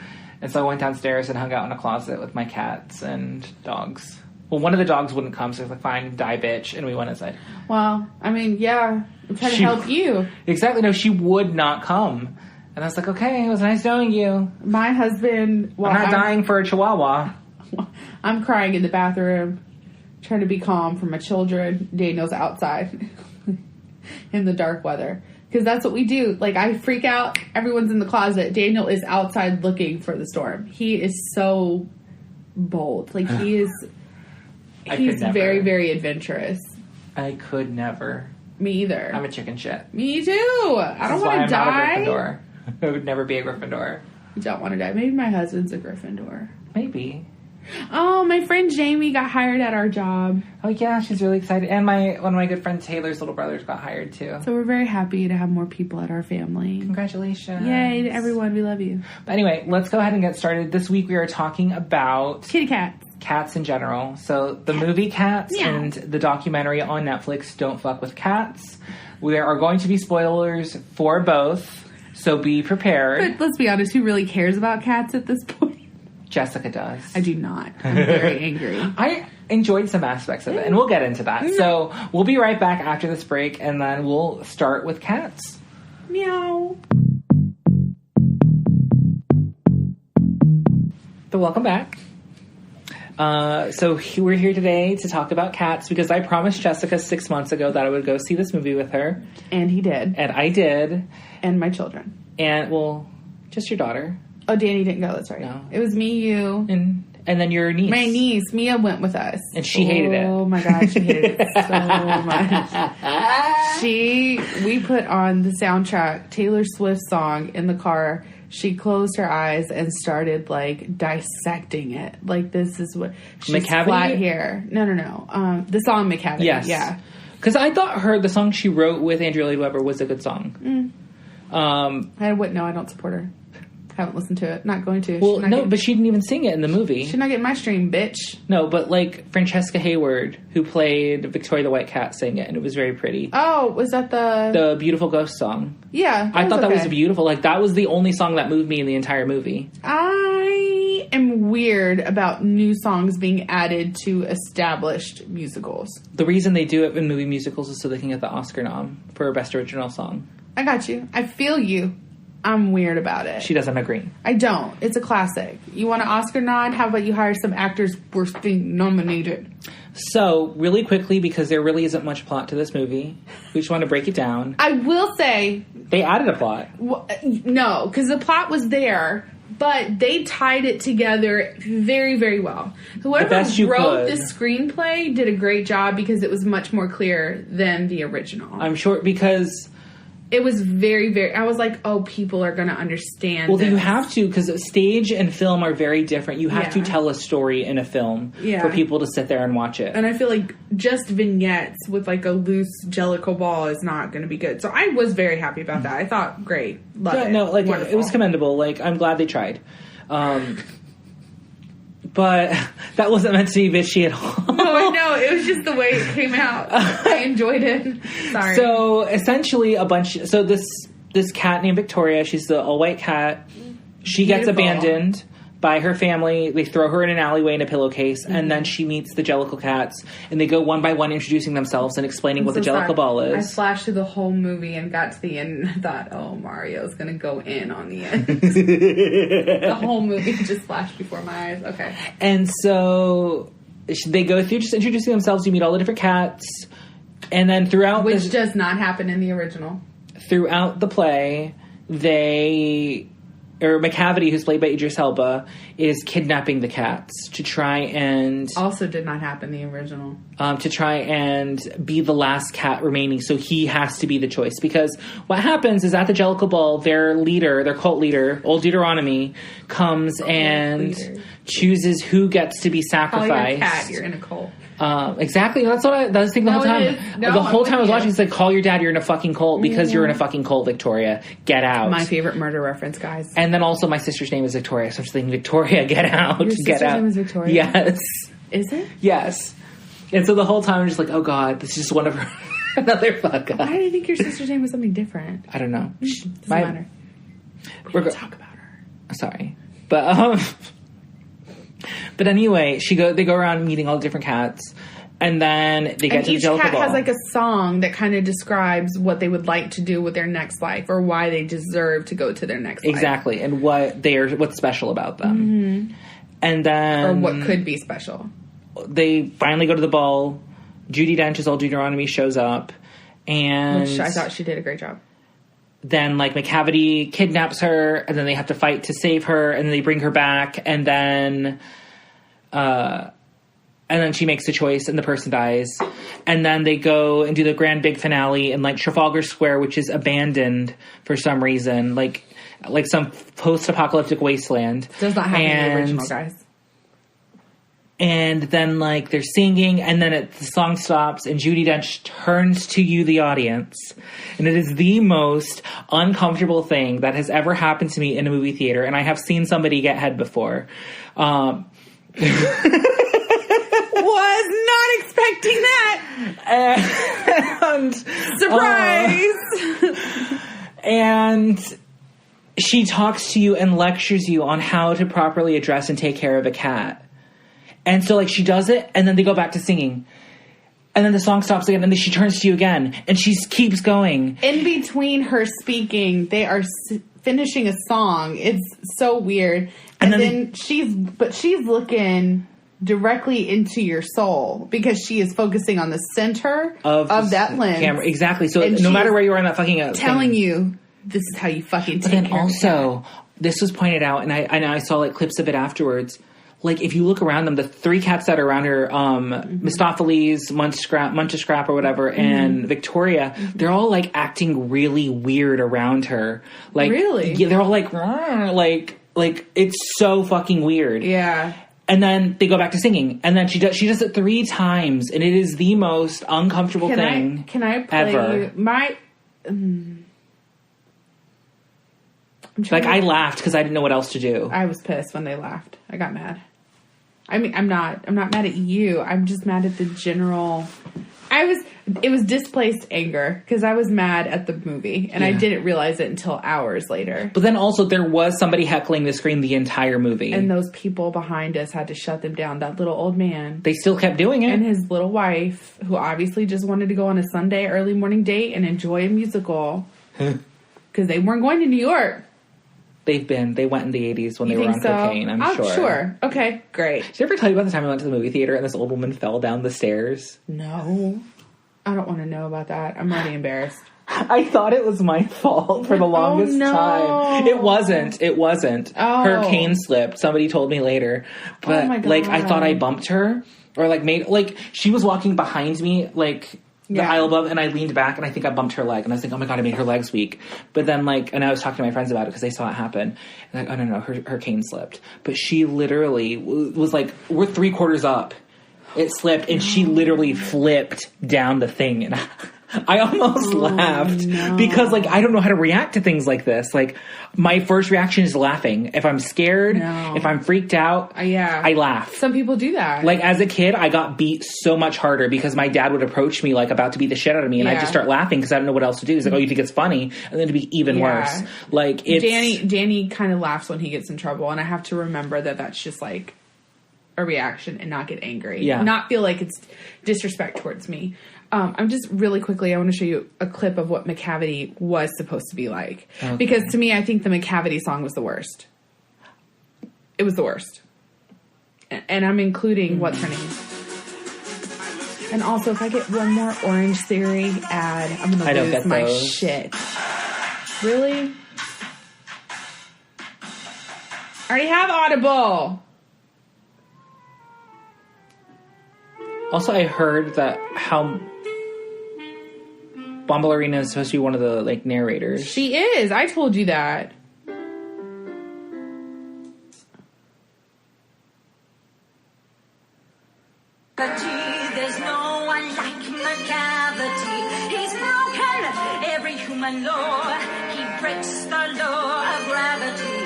And so I went downstairs and hung out in a closet with my cats and dogs. Well, one of the dogs wouldn't come, so I was like, fine, die, bitch. And we went inside. Well, I mean, yeah. I'm trying to help you. Exactly. No, she would not come. And I was like, okay, it was nice knowing you. My husband... I'm not dying for a chihuahua. I'm crying in the bathroom, trying to be calm for my children. Daniel's outside in the dark weather. Because that's what we do. Like, I freak out. Everyone's in the closet. Daniel is outside looking for the storm. He is so bold. Like, he's very, very adventurous. I could never. Me either. I'm a chicken shit. Me too. I don't want to die. Not a Gryffindor. I would never be a Gryffindor. I don't want to die. Maybe my husband's a Gryffindor. Maybe. Oh, my friend Jamie got hired at our job. Oh, yeah, she's really excited. And one of my good friends, Taylor's little brothers, got hired, too. So we're very happy to have more people at our family. Congratulations. Yay to everyone. We love you. But anyway, let's go ahead and get started. This week we are talking about... kitty cats. Cats in general. So the movie Cats and the documentary on Netflix, Don't Fuck with Cats. There are going to be spoilers for both, so be prepared. But let's be honest, who really cares about cats at this point? Jessica does. I do not. I'm very angry. I enjoyed some aspects of it, and we'll get into that. So we'll be right back after this break, and then we'll start with Cats. Meow. So welcome back. So we're here today to talk about Cats because I promised Jessica 6 months ago that I would go see this movie with her. And he did. And I did. And my children. And, well, just your daughter. Oh, Danny didn't go. That's right. No. It was me, you. And then your niece. My niece, Mia, went with us. And she hated it. Oh, my God. She hated it so much. We put on the soundtrack, Taylor Swift's song in the car. She closed her eyes and started, like, dissecting it. Like, this is what... She's McCavity? flat here. No. The song McCavity. Yes. Yeah. Because I thought the song she wrote with Andrea Lloyd Webber was a good song. I wouldn't know. I don't support her. Haven't listened to it. Not going to. Well, no, but she didn't even sing it in the movie. She's not getting my stream, bitch. No, but, like, Francesca Hayward, who played Victoria the White Cat, sang it, and it was very pretty. Oh, was that the Beautiful Ghost song? Yeah. I thought that was beautiful. Like, that was the only song that moved me in the entire movie. I am weird about new songs being added to established musicals. The reason they do it in movie musicals is so they can get the Oscar nom for Best Original Song. I got you. I feel you. I'm weird about it. She doesn't agree. I don't. It's a classic. You want an Oscar nod? How about you hire some actors worth being nominated? So, really quickly, because there really isn't much plot to this movie, we just want to break it down. I will say... They added a plot. No, because the plot was there, but they tied it together very, very well. Whoever wrote the screenplay did a great job because it was much more clear than the original. I'm sure, because... It was very, very... I was like, oh, people are going to understand Well, you have to, because stage and film are very different. You have to tell a story in a film for people to sit there and watch it. And I feel like just vignettes with, like, a loose Jellicle ball is not going to be good. So I was very happy about that. I thought, great. Love it. No, like, wonderful. It was commendable. Like, I'm glad they tried. But that wasn't meant to be bitchy at all. No, I know. It was just the way it came out. I enjoyed it. Sorry. So, essentially, So, this cat named Victoria, she's the all-white cat. She gets abandoned by her family. They throw her in an alleyway in a pillowcase, and then she meets the Jellicle cats, and they go one by one introducing themselves and explaining what the Jellicle ball is. I flashed through the whole movie and got to the end, and I thought, oh, Mario's going to go in on the end. The whole movie just flashed before my eyes. Okay. And so they go through just introducing themselves. You meet all the different cats, and then throughout... Which does not happen in the original. Throughout the play, they or McCavity, who's played by Idris Elba, is kidnapping the cats to try and... Also did not happen, the original. To try and be the last cat remaining, so he has to be the choice. Because what happens is at the Jellicle Ball, their cult leader, Old Deuteronomy, comes and chooses who gets to be sacrificed. Call your cat, you're in a cult. Exactly. That's what I was thinking the whole time. The whole time I was watching, it's like, call your dad, you're in a fucking cult because you're in a fucking cult, Victoria. Get out. My favorite murder reference, guys. And then also my sister's name is Victoria, so I'm just thinking, Victoria, get out. Your sister's name is Victoria? Yes. Is it? Yes. And so the whole time I'm just like, oh god, this is just one of her another fuck up. Why do you think your sister's name was something different? I don't know. Doesn't matter. We're going to talk about her. Sorry. But anyway, they go around meeting all the different cats, and then they get to the Jellicle Ball. Each cat has like a song that kind of describes what they would like to do with their next life, or why they deserve to go to their next life. Exactly, and what's special about them. Mm-hmm. And then... Or what could be special. They finally go to the ball. Judi Dench's Old Deuteronomy shows up, and... Which I thought she did a great job. Then, like, McCavity kidnaps her, and then they have to fight to save her, and then they bring her back, and then she makes the choice, and the person dies. And then they go and do the grand big finale in, like, Trafalgar Square, which is abandoned for some reason, like some post-apocalyptic wasteland. Does not happen in the original, guys. And then, like, they're singing, and then the song stops, and Judi Dench turns to you, the audience. And it is the most uncomfortable thing that has ever happened to me in a movie theater, and I have seen somebody get head before. Was not expecting that! And... Surprise! And... she talks to you and lectures you on how to properly address and take care of a cat. And so, like, she does it, and then they go back to singing. And then the song stops again, and then she turns to you again, and she keeps going. In between her speaking, they are finishing a song. It's so weird. And then she's looking directly into your soul, because she is focusing on the center of that lens. Camera. Exactly. So no matter where you are in that fucking telling you, this is how you fucking take care of it. And also, this was pointed out, and I saw, like, clips of it afterwards. Like, if you look around them, the three cats that are around her, Mistopheles, Munchscrap or whatever, and Victoria, they're all, like, acting really weird around her. Like, really? Yeah, they're all like, it's so fucking weird. Yeah. And then they go back to singing, and then she does it 3 times, and it is the most uncomfortable thing Can I play ever. You? My... I laughed because I didn't know what else to do. I was pissed when they laughed. I got mad. I mean, I'm not mad at you. I'm just mad at the general. It was displaced anger because I was mad at the movie and I didn't realize it until hours later. But then also there was somebody heckling the screen the entire movie. And those people behind us had to shut them down. That little old man. They still kept doing it. And his little wife, who obviously just wanted to go on a Sunday early morning date and enjoy a musical because they weren't going to New York. They went in the 80s when they were on cocaine, I'm sure. Sure. Okay, great. Did I ever tell you about the time I went to the movie theater and this old woman fell down the stairs? No. I don't want to know about that. I'm already embarrassed. I thought it was my fault for the longest time. It wasn't. Oh. Her cane slipped. Somebody told me later. But, like, I thought I bumped her. Or, like, she was walking behind me, like... the aisle above, and I leaned back, and I think I bumped her leg, and I was like, oh my god, I made her legs weak. But then, like, and I was talking to my friends about it, because they saw it happen, and like, oh no, her cane slipped. But she literally was like, we're 3/4 up. It slipped, and she literally flipped down the thing, and I almost laughed, because, like, I don't know how to react to things like this. Like, my first reaction is laughing. If I'm scared, if I'm freaked out, I laugh. Some people do that. Like, as a kid, I got beat so much harder because my dad would approach me, like, about to beat the shit out of me, and I'd just start laughing because I don't know what else to do. He's like, oh, you think it's funny? And then it'd be even worse. Like, it's... Danny kind of laughs when he gets in trouble, and I have to remember that that's just, like, a reaction and not get angry. Not feel like it's disrespect towards me. I'm just really quickly, I want to show you a clip of what McCavity was supposed to be like. Okay. Because to me, I think the McCavity song was the worst. It was the worst. And I'm including what's her name. And also, if I get one more Orange Theory ad, I'm going to lose my shit. Really? already have Audible. Also, I heard that how Bombalurina is supposed to be one of the, like, narrators. She is. I told you that. There's no one like McCavity. He's broken every human law. He breaks the law of gravity.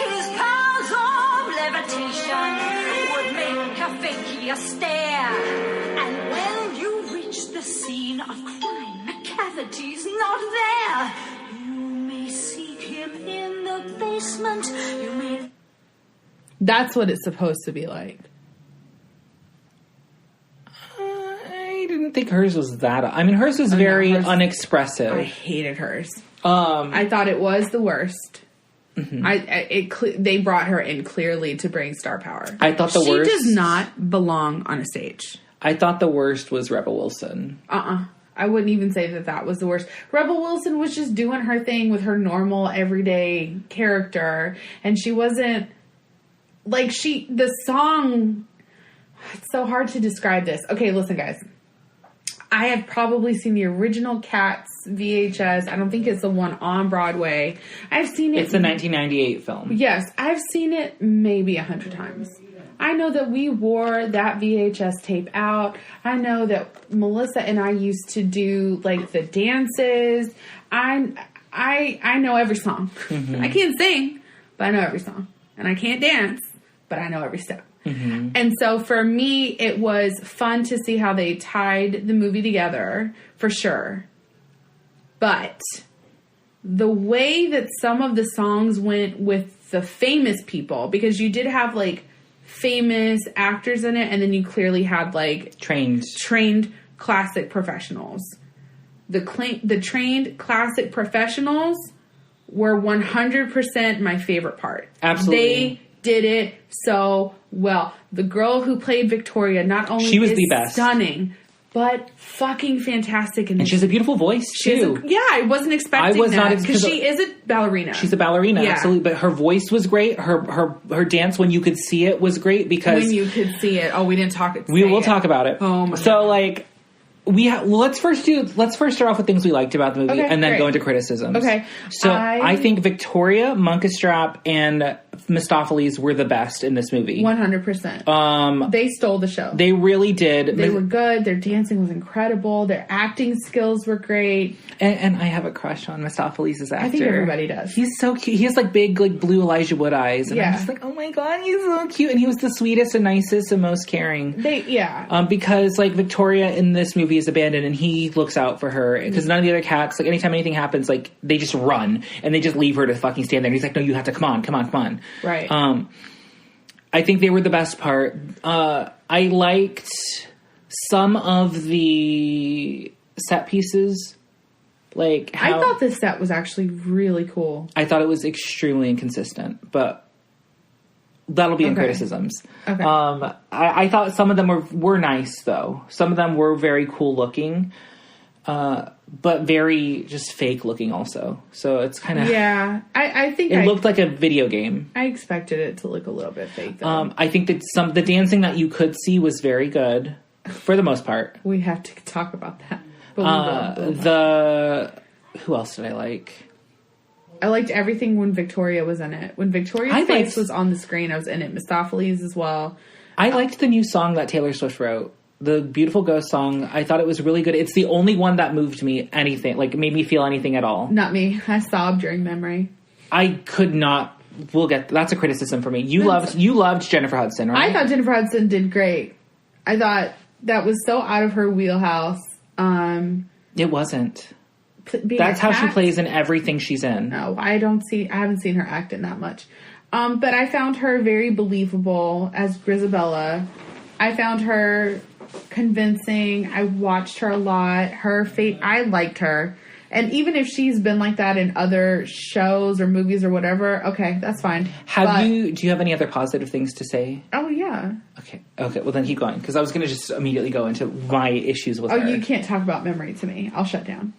His powers of levitation would make a fakey stare. And when you reach the scene of crime, McCavity's not there. You may seek him in the basement. You may... That's what it's supposed to be like. I didn't think hers was that... I mean, hers was very unexpressive. I hated hers. Um, I thought it was the worst. Mm-hmm. They brought her in clearly to bring star power. I thought the worst... She does not belong on a stage. I thought the worst was Rebel Wilson. I wouldn't even say that was the worst. Rebel Wilson was just doing her thing with her normal, everyday character. And she wasn't... Like, the song... It's so hard to describe this. Okay, listen, guys. I have probably seen the original Cats VHS. I don't think it's the one on Broadway. I've seen it... It's the 1998 film. Yes, I've seen it maybe 100 times. I know that we wore that VHS tape out. I know that Melissa and I used to do, like, the dances. I know every song. Mm-hmm. I can't sing, but I know every song. And I can't dance, but I know every step. Mm-hmm. And so for me, it was fun to see how they tied the movie together, for sure. But the way that some of the songs went with the famous people, because you did have, like, famous actors in it, and then you clearly had, like... Trained classic professionals. The trained classic professionals were 100% my favorite part. Absolutely. They did it so well. The girl who played Victoria not only she was is the best. Stunning, but fucking fantastic. And she has a beautiful voice, too. I wasn't expecting that. Because she is a ballerina. She's a ballerina, absolutely. But her voice was great. Her dance, when you could see it, was great because... When you could see it. Oh, we didn't talk it. We will talk about it. Oh, my So, God. like... let's first start off with things we liked about the movie, and then go into criticisms. Okay. So I think Victoria, Munkustrap, and Mistopheles were the best in this movie. 100%. They stole the show. They really did. They were good. Their dancing was incredible. Their acting skills were great. And I have a crush on Mistopheles' actor. I think everybody does. He's so cute. He has like big, like blue Elijah Wood eyes, and I'm just like, oh my god, he's so cute. And he was the sweetest and nicest and most caring. Because like Victoria in this movie is abandoned, and he looks out for her because none of the other cats, like anytime anything happens, like they just run and they just leave her to fucking stand there. And he's like, no, you have to come on. Right. I think they were the best part. I liked some of the set pieces. Like I thought this set was actually really cool. I thought it was extremely inconsistent, but that'll be in criticisms. Okay. I thought some of them were nice, though. Some of them were very cool looking, but very just fake looking also. So it's kind of... Yeah. I think it looked like a video game. I expected it to look a little bit fake, though. I think that the dancing that you could see was very good, for the most part. We have to talk about that. Who else did I like? I liked everything when Victoria was in it. When Victoria's face was on the screen, I was in it. Mistopheles as well. I liked the new song that Taylor Swift wrote. The Beautiful Ghost song. I thought it was really good. It's the only one that moved me anything, like made me feel anything at all. Not me. I sobbed during Memory. I could not. That's a criticism for me. You loved Jennifer Hudson, right? I thought Jennifer Hudson did great. I thought that was so out of her wheelhouse. It wasn't. That's how she plays in everything she's in. No, I haven't seen her act in that much. But I found her very believable as Grisabella. I found her convincing. I watched her a lot. I liked her. And even if she's been like that in other shows or movies or whatever, okay, that's fine. Do you have any other positive things to say? Oh, yeah. Okay, well then keep going. Because I was going to just immediately go into my issues with her. Oh, you can't talk about Memory to me. I'll shut down.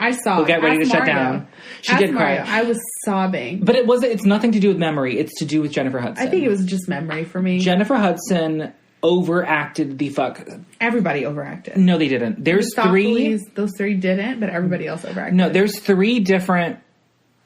I saw We'll get ready to Ask shut Mario. down. She Ask did Mario. cry. I was sobbing. But it's nothing to do with memory. It's to do with Jennifer Hudson. I think it was just memory for me. Jennifer Hudson overacted the fuck. Everybody overacted. No, they didn't. There's three. Those three didn't, but everybody else overacted. No, there's three different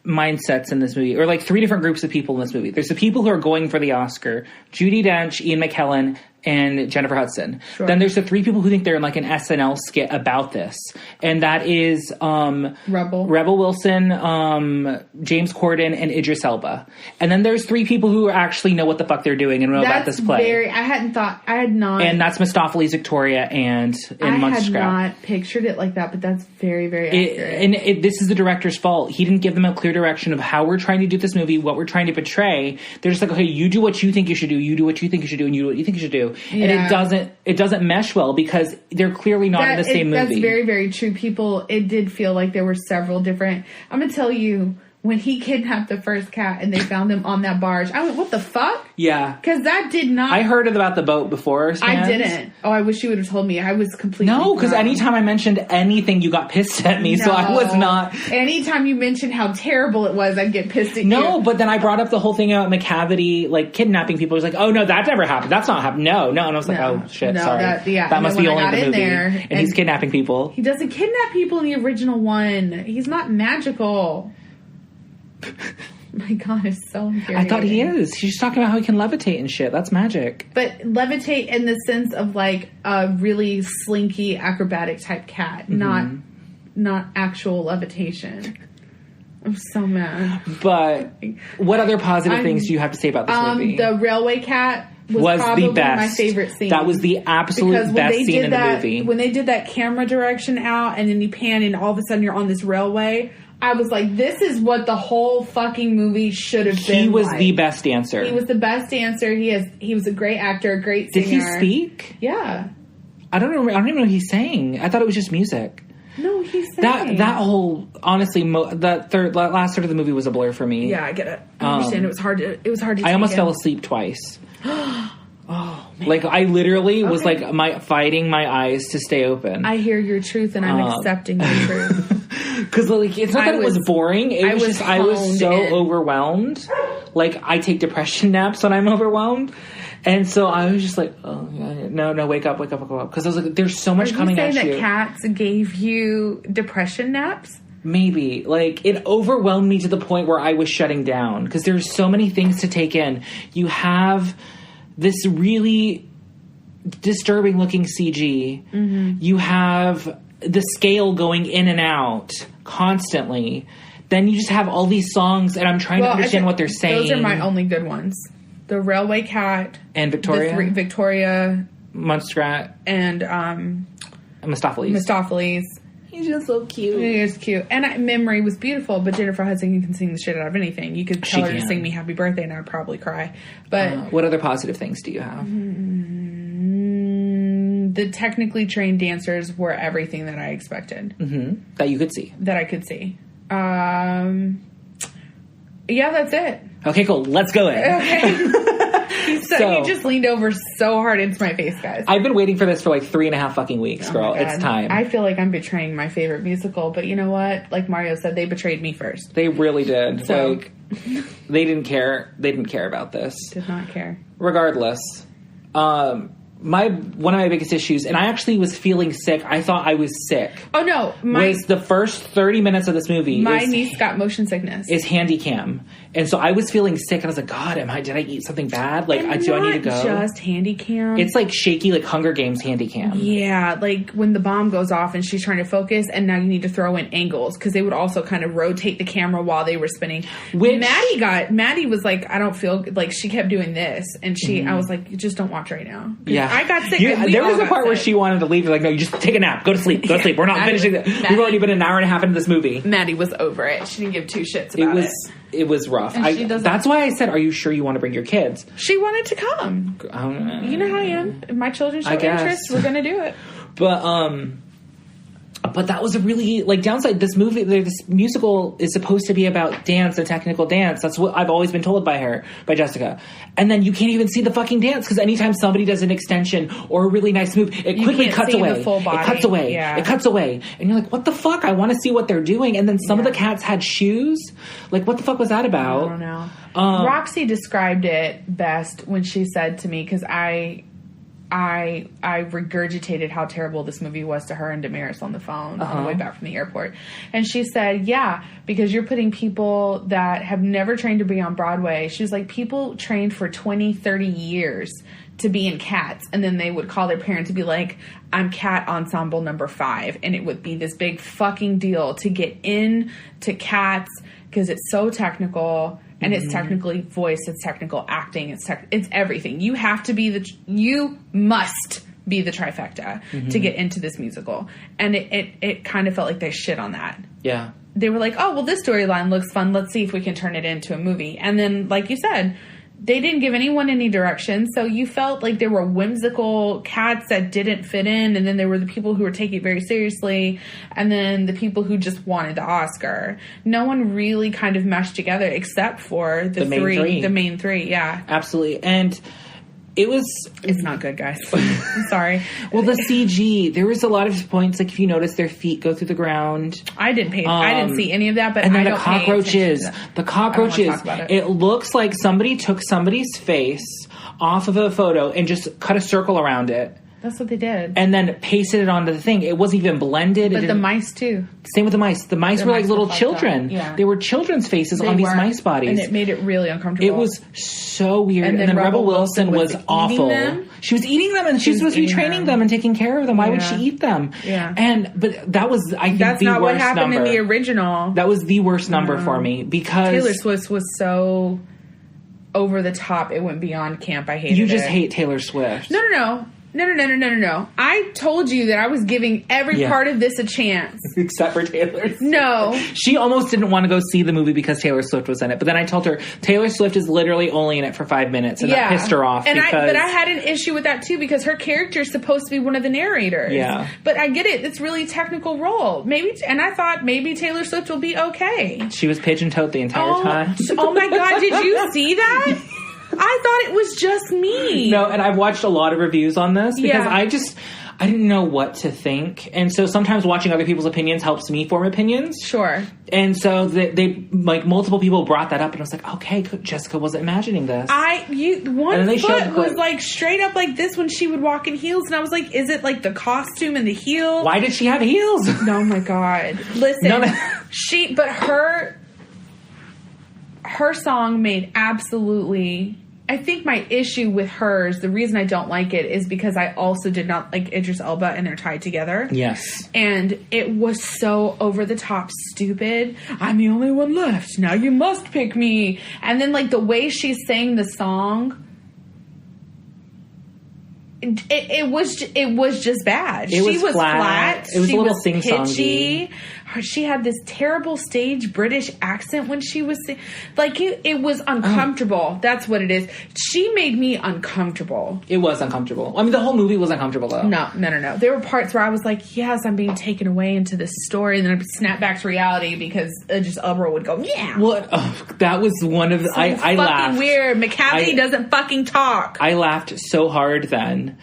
mindsets in this movie, or like three different groups of people in this movie. There's the people who are going for the Oscar: Judi Dench, Ian McKellen, and Jennifer Hudson. Sure. Then there's the three people who think they're in like an SNL skit about this, and that is Rebel Wilson, James Corden, and Idris Elba. And then there's three people who actually know what the fuck they're doing and know about this play. I had not. And that's Mistopheles, Victoria, and Monster Scrap. I had not pictured it like that, but that's very, very accurate. This is the director's fault. He didn't give them a clear direction of how we're trying to do this movie, what we're trying to portray. They're just like, okay, you do what you think you should do, you do what you think you should do, and you do what you think you should do. And it doesn't mesh well because they're clearly not in the same movie. That's very, very true. It did feel like there were several different... I'm going to tell you, when he kidnapped the first cat and they found him on that barge, I went, what the fuck? Yeah. Because that did not... I heard about the boat before. I didn't. Oh, I wish you would have told me. I was completely... No, because anytime I mentioned anything, you got pissed at me, so I was not... Anytime you mentioned how terrible it was, I'd get pissed at you. No, but then I brought up the whole thing about McCavity, like, kidnapping people. It was like, oh, no, that never happened. That's not happened. No. And I was like, oh, shit, sorry. That must be only in the movie. And he's kidnapping people. He doesn't kidnap people in the original one. He's not magical. My God, it's so infuriating. I thought he is. He's just talking about how he can levitate and shit. That's magic. But levitate in the sense of like a really slinky, acrobatic type cat, not actual levitation. I'm so mad. But what other positive things do you have to say about this movie? The railway cat was probably the best. My favorite scene. That was the absolute best scene in the movie. When they did that camera direction out and then you pan and all of a sudden you're on this railway, I was like, this is what the whole fucking movie should have been. He was the best dancer. He was the best dancer. He was a great actor, a great singer. Did he speak? Yeah. I don't even know what he's saying. I thought it was just music. No, he's saying that whole honestly last third of the movie was a blur for me. Yeah, I get it. I understand. It was hard to. I almost fell asleep twice. Oh, man. Like I literally was like fighting my eyes to stay open. I hear your truth and I'm accepting your truth. Because like it's not that it was boring. I was so overwhelmed. Like I take depression naps when I'm overwhelmed, and so I was just like, oh no, wake up. Because I was like, there's so much coming at you. Are you saying that cats gave you depression naps? Maybe. Like it overwhelmed me to the point where I was shutting down because there's so many things to take in. You have this really disturbing looking CG. Mm-hmm. You have the scale going in and out constantly. Then you just have all these songs and I'm trying to understand what they're saying. Those are my only good ones. The Railway Cat. And Victoria. Victoria. Munstrat. And Mistopheles. He's just so cute. He is cute. And Memory was beautiful, but Jennifer Hudson can sing the shit out of anything. You could tell her to sing me Happy Birthday and I would probably cry. But what other positive things do you have? The technically trained dancers were everything that I expected. Mm-hmm. That you could see. That I could see. Yeah, that's it. Okay, cool. Let's go in. Okay. He just leaned over so hard into my face, guys. I've been waiting for this for like 3.5 fucking weeks, girl. It's time. I feel like I'm betraying my favorite musical, but you know what? Like Mario said, they betrayed me first. They really did. So, like, they didn't care. They didn't care about this. Did not care. Regardless, one of my biggest issues, and I actually was feeling sick. I thought I was sick. Oh no! Was the first 30 minutes of this movie? My niece got motion sickness. Is handy cam, and so I was feeling sick, and I was like, God, did I eat something bad? Like, do I need to go? Just handy cam. It's like shaky, like Hunger Games handy cam. Yeah, like when the bomb goes off and she's trying to focus, and now you need to throw in angles because they would also kind of rotate the camera while they were spinning. Which Maddie was like, I don't feel like she kept doing this, and I was like, you just don't watch right now. Yeah, I got sick. There was a part where she wanted to leave. You're like, no, you just take a nap. Go to sleep. Go to sleep. We're not finishing it. We've already been an hour and a half into this movie. Maddie was over it. She didn't give two shits about it. It was rough. That's why I said, are you sure you want to bring your kids? She wanted to come. You know how I am. If my children show interest, we're going to do it. But But that was a really, like, downside. This musical is supposed to be about dance and technical dance. That's what I've always been told by Jessica. And then you can't even see the fucking dance, because anytime somebody does an extension or a really nice move, it quickly cuts away. The full body. It cuts away. Yeah. It cuts away. And you're like, what the fuck? I want to see what they're doing. And then some of the cats had shoes. Like, what the fuck was that about? I don't know. Roxy described it best when she said to me, because I regurgitated how terrible this movie was to her and Damaris on the phone on the way back from the airport. And she said, yeah, because you're putting people that have never trained to be on Broadway. She was like, people trained for 20, 30 years to be in Cats. And then they would call their parents to be like, I'm Cat Ensemble number 5. And it would be this big fucking deal to get into Cats because it's so technical. And it's technically voice, it's technical acting, it's everything. You have to be you must be the trifecta to get into this musical. And it kind of felt like they shit on that. Yeah. They were like, oh, well, this storyline looks fun. Let's see if we can turn it into a movie. And then, like you said, they didn't give anyone any direction. So you felt like there were whimsical cats that didn't fit in. And then there were the people who were taking it very seriously. And then the people who just wanted the Oscar. No one really kind of meshed together except for the main three. Yeah. Absolutely. And it's not good, guys. I'm sorry. Well, the CG, there was a lot of points, like if you notice their feet go through the ground. I didn't see any of that, but and then the cockroaches, it. It looks like somebody took somebody's face off of a photo and just cut a circle around it. That's what they did. And then pasted it onto the thing. It wasn't even blended. But the mice, too. Same with the mice. The mice were like little children. Yeah. They were children's faces on these mice bodies. And it made it really uncomfortable. It was so weird. And then Rebel Wilson was awful. She was eating them, and she was supposed to be training them and taking care of them. Why would she eat them? Yeah. But that was, I think, that's the worst number. That's not what happened in the original. That was the worst number for me, because Taylor Swift was so over the top. It went beyond camp. I hated it. You just hate Taylor Swift. No. I told you that I was giving every part of this a chance. Except for Taylor. No. She almost didn't want to go see the movie because Taylor Swift was in it. But then I told her, Taylor Swift is literally only in it for 5 minutes. And that pissed her off. But I had an issue with that, too, because her character is supposed to be one of the narrators. Yeah. But I get it. It's really a technical role. And I thought maybe Taylor Swift will be okay. She was pigeon-toed the entire time. Oh, my God. Did you see that? I thought it was just me. No, and I've watched a lot of reviews on this because I didn't know what to think. And so sometimes watching other people's opinions helps me form opinions. Sure. And so they like, multiple people brought that up, and I was like, okay, Jessica wasn't imagining this. One foot was like straight up like this when she would walk in heels, and I was like, is it like the costume and the heel? Why did she have heels? Oh my God. Listen, her song made absolutely... I think my issue with hers, the reason I don't like it, is because I also did not like Idris Elba, and they're tied together. Yes. And it was so over-the-top stupid. I'm the only one left. Now you must pick me. And then, like, the way she sang the song... It was just bad. She was flat. It was a little sing-songy. She had this terrible stage British accent when she was like, it was uncomfortable. That's what it is. She made me uncomfortable. It was uncomfortable. I mean, the whole movie was uncomfortable, though. No. There were parts where I was like, yes, I'm being taken away into this story, and then I'd snap back to reality because just Elbro would go, yeah. Well, that was one of the... I laughed. Fucking weird. McCavity doesn't fucking talk. I laughed so hard then.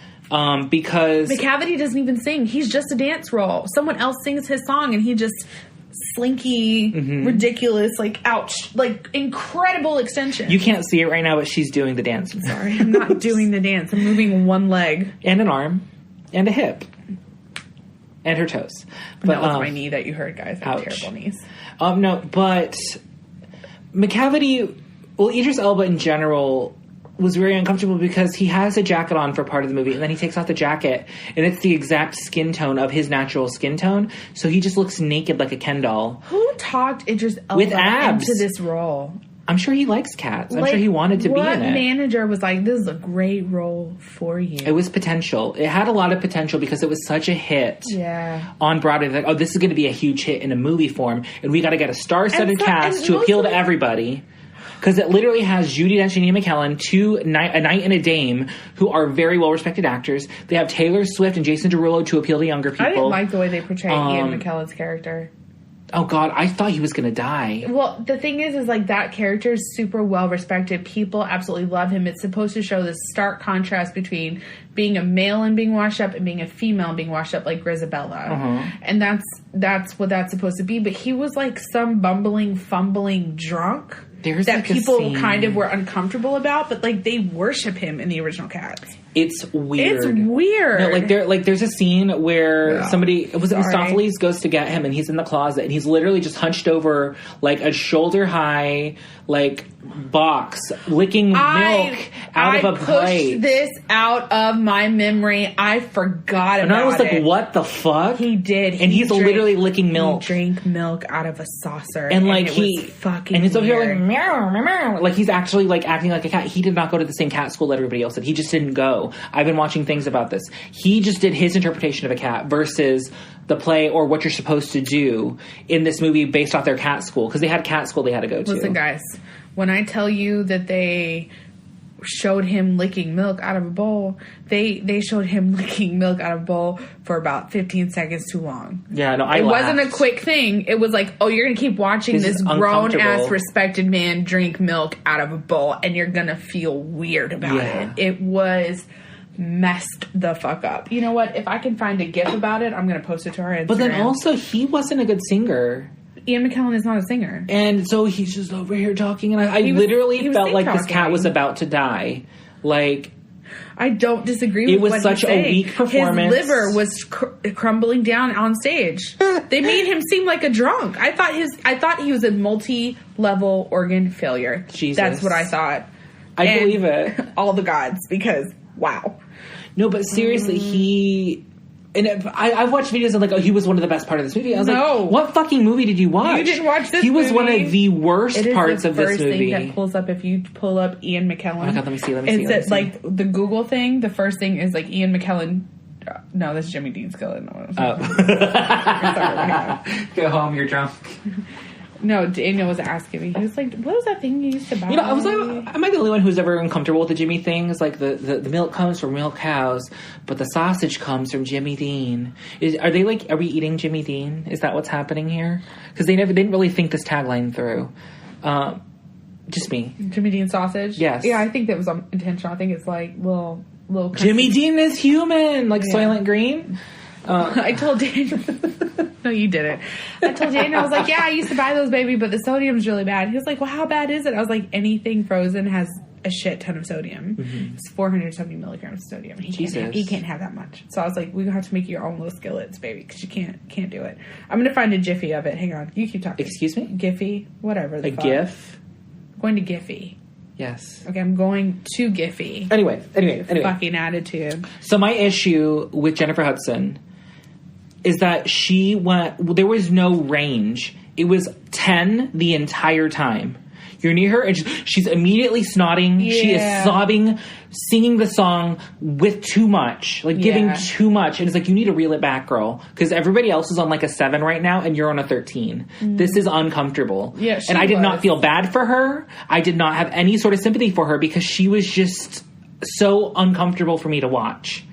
Because McCavity doesn't even sing. He's just a dance role. Someone else sings his song, and he just slinky, ridiculous, like, ouch, like, incredible extension. You can't see it right now, but she's doing the dance. Sorry, I'm not doing the dance. I'm moving one leg. And an arm. And a hip. And her toes. But, that was my knee that you heard, guys. I have terrible knees. No, but McCavity, well, Idris Elba in general... was very uncomfortable because he has a jacket on for part of the movie, and then he takes off the jacket, and it's the exact skin tone of his natural skin tone, so he just looks naked like a Ken doll. Who talked Idris Elba with abs into this role? I'm sure he likes cats. I'm sure he wanted to be in it. What manager was like, this is a great role for you? It was potential. It had a lot of potential because it was such a hit on Broadway. Like, oh, this is going to be a huge hit in a movie form, and we got to get a star-studded cast to appeal to everybody. because it literally has Judi Dench and Ian McKellen, a knight and a dame, who are very well-respected actors. They have Taylor Swift and Jason Derulo to appeal to younger people. I didn't like the way they portrayed Ian McKellen's character. Oh, God, I thought he was going to die. Well, the thing is like, that character is super well-respected. People absolutely love him. It's supposed to show this stark contrast between being a male and being washed up and being a female and being washed up like Grisabella. And that's what that's supposed to be. But he was like some bumbling, fumbling drunk There's that like people kind of were uncomfortable about. But, like, they worship him in the original Cats. It's weird. It's weird. No, there's a scene where Mistopheles goes to get him, and he's in the closet, and he's literally just hunched over like a shoulder high box, licking milk out of a plate. I pushed this out of my memory. I forgot about it. And I was like, what the fuck? He did. And he's literally licking milk. He drank milk out of a saucer. And like it was fucking and he's over here weird. like meow, meow, meow. Like he's actually like acting like a cat. He did not go to the same cat school that everybody else did. He just didn't go. I've been watching things about this. He just did his interpretation of a cat versus the play or what you're supposed to do in this movie based off their cat school. Because they had cat school they had to go to. Listen, guys. When I tell you that they showed him licking milk out of a bowl, they showed him licking milk out of a bowl for about 15 seconds too long. Yeah, no, I It laughed. wasn't a quick thing. It was like, oh, you're going to keep watching this grown-ass respected man drink milk out of a bowl, and you're going to feel weird about it. It was messed the fuck up. You know what? If I can find a GIF about it, I'm going to post it to our Instagram. But then also, he wasn't a good singer. Ian McKellen is not a singer. And so he's just over here talking, and I literally felt like this cat was about to die. Like, I don't disagree with what he's saying. It was such a weak performance. His liver was crumbling down on stage. They made him seem like a drunk. I thought he was a multi-level organ failure. Jesus. That's what I thought. I believe it. All the gods, because, wow. No, but seriously, he... And I've watched videos of like, oh, he was one of the best part of this movie. I was like, what fucking movie did you watch? You didn't watch this He was movie. one of the worst parts of this movie. It is the first thing that pulls up if you pull up Ian McKellen. Oh my God, let me see. It's like the Google thing. The first thing is like Ian McKellen. No, that's Jimmy Dean Skillet. No, Go home, you're drunk. No, Daniel was asking me. He was like, what was that thing you used to buy? You know, I was like, am I the only one who's ever uncomfortable with the Jimmy thing? It's like the milk comes from milk cows, but the sausage comes from Jimmy Dean. Are we eating Jimmy Dean? Is that what's happening here? Because they didn't really think this tagline through. Just me. Jimmy Dean sausage? Yes. Yeah, I think that was intentional. I think it's like little Jimmy Dean is human, like Soylent Green. I told Daniel. No, you didn't. I told Daniel, I was like, yeah, I used to buy those, baby, but the sodium's really bad. He was like, well, how bad is it? I was like, anything frozen has a shit ton of sodium. Mm-hmm. It's 470 milligrams of sodium. He can't have that much. So I was like, we're going to have to make your own little skillets, baby, because you can't do it. I'm going to find a Jiffy of it. Hang on. You keep talking. Excuse me? Giphy? Whatever. A GIF? I'm going to Giphy. Yes. Okay, I'm going to Giphy. Anyway. Fucking attitude. So my issue with Jennifer Hudson is that there was no range. It was 10 the entire time. You're near her and she's immediately snotting. Yeah. She is sobbing, singing the song with too much, giving too much. And it's like, you need to reel it back, girl. Because everybody else is on like a 7 right now and you're on a 13. Mm. This is uncomfortable. Yeah, and I did not feel bad for her. I did not have any sort of sympathy for her because she was just so uncomfortable for me to watch.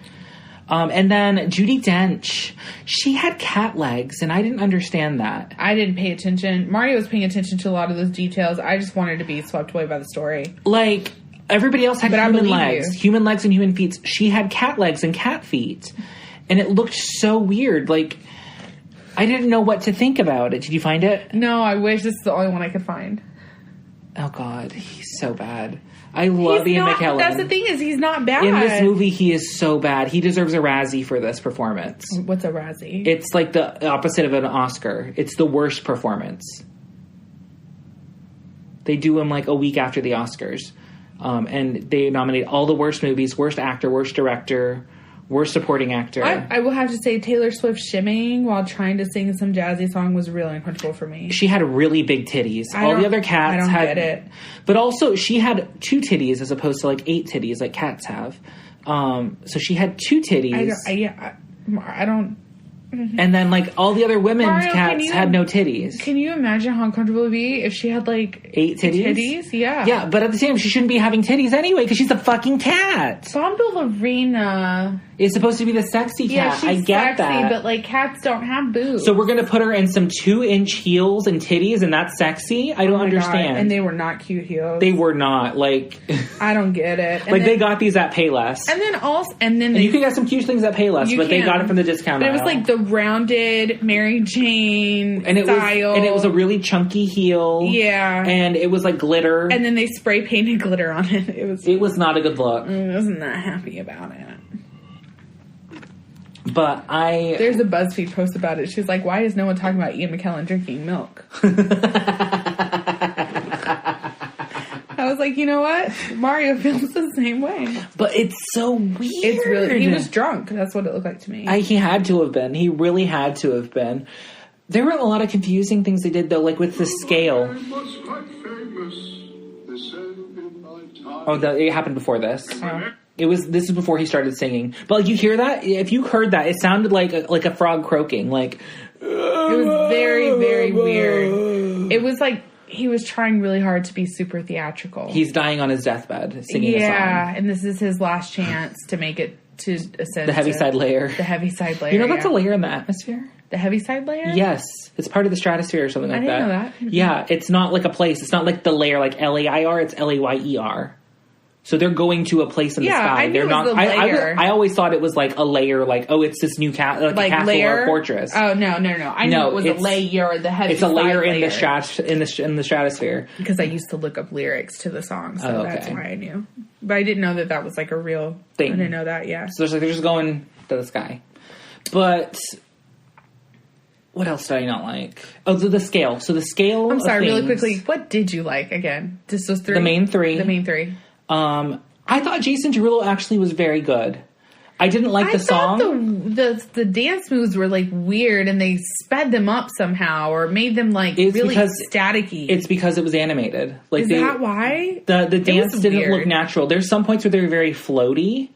And then Judi Dench, she had cat legs, and I didn't understand that. I didn't pay attention. Mario was paying attention to a lot of those details. I just wanted to be swept away by the story. Like, everybody else had human legs. Human legs and human feet. She had cat legs and cat feet. And it looked so weird. Like, I didn't know what to think about it. Did you find it? No, I wish this is the only one I could find. Oh, God. He's so bad. I love Ian McKellen. That's the thing is he's not bad. In this movie, he is so bad. He deserves a Razzie for this performance. What's a Razzie? It's like the opposite of an Oscar. It's the worst performance. They do him like a week after the Oscars. And they nominate all the worst movies, worst actor, worst director, worst supporting actor. I will have to say Taylor Swift shimmying while trying to sing some jazzy song was really uncomfortable for me. She had really big titties. All the other cats had... get it. But also, she had 2 titties as opposed to like 8 titties like cats have. So she had 2 titties. And then, like, all the other women's Mario, cats had no titties. Can you imagine how uncomfortable it would be if she had, like... 8 titties? Yeah. Yeah, but at the same time, she shouldn't be having titties anyway, because she's a fucking cat. Bombalurina. It's supposed to be the sexy cat. Yeah, she's I get sexy, that. but, like, cats don't have boobs. So we're going to put her in some 2-inch heels and titties, and that's sexy? I don't understand. God. And they were not cute heels. They were not. Like... I don't get it. And like, they got these at Payless. And then also... And then you can get some cute things at Payless, but they got it from the discount aisle. But it was, like, the rounded Mary Jane style. And it was a really chunky heel. Yeah. And it was, like, glitter. And then they spray painted glitter on it. It was not a good look. I wasn't that happy about it. But There's a BuzzFeed post about it. She's like, why is no one talking about Ian McKellen drinking milk? I was like, you know what? Mario feels the same way. But it's so weird. It's really... He was drunk. That's what it looked like to me. He had to have been. He really had to have been. There were a lot of confusing things they did, though, like with the scale. It happened before this. This is before he started singing. But, like, you hear that? If you heard that, it sounded like a frog croaking. Like... It was very, very weird. It was like... He was trying really hard to be super theatrical. He's dying on his deathbed singing a song. Yeah, and this is his last chance to make it to ascend the Heaviside layer. The Heaviside layer. You know that's a layer in the atmosphere? The Heaviside layer? Yes. It's part of the stratosphere or something like that. I didn't know that. Yeah, it's not like a place. It's not like the layer like L-A-I-R. It's L-A-Y-E-R. So they're going to a place in the sky. I knew they're not. it was a layer. I always thought it was like a layer, like it's this new like a castle layer? or a fortress. Oh no! I knew it was a layer. The Heaviside. It's a layer in the in the stratosphere. Because I used to look up lyrics to the song, so that's why I knew. But I didn't know that was like a real thing. I didn't know that. Yeah. So they're just going to the sky, but. What else did I not like? Oh, the scale. So the scale. I'm sorry, of really quickly. What did you like again? Just those 3. The main 3. The main 3. I thought Jason Derulo actually was very good. I didn't like the song. The dance moves were like weird, and they sped them up somehow, or made them like really staticky. It's because it was animated. Like Is that why? The dance didn't look natural. There's some points where they were very floaty,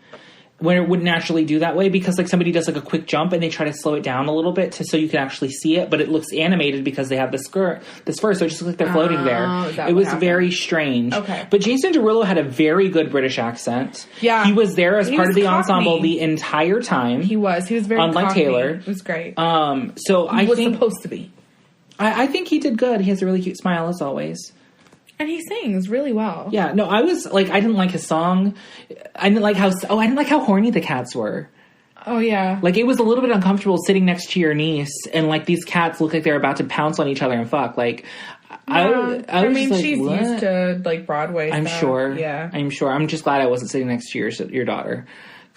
where it wouldn't naturally do that way, because like somebody does like a quick jump and they try to slow it down a little bit so you can actually see it, but it looks animated because they have this fur, so it just looks like they're floating there. It was very strange. Okay. But Jason Derulo had a very good British accent. Yeah. He was there as part of the ensemble the entire time. He was very unlike Cockney. Taylor. It was great. So he was supposed to be. I think he did good. He has a really cute smile as always. And he sings really well. Yeah, no, I was like, I didn't like his song. I didn't like how horny the cats were. Oh yeah, like it was a little bit uncomfortable sitting next to your niece, and like these cats look like they're about to pounce on each other and fuck. Like, I mean, like, she's used to like Broadway. I'm stuff. sure. Yeah, I'm sure. I'm just glad I wasn't sitting next to your daughter.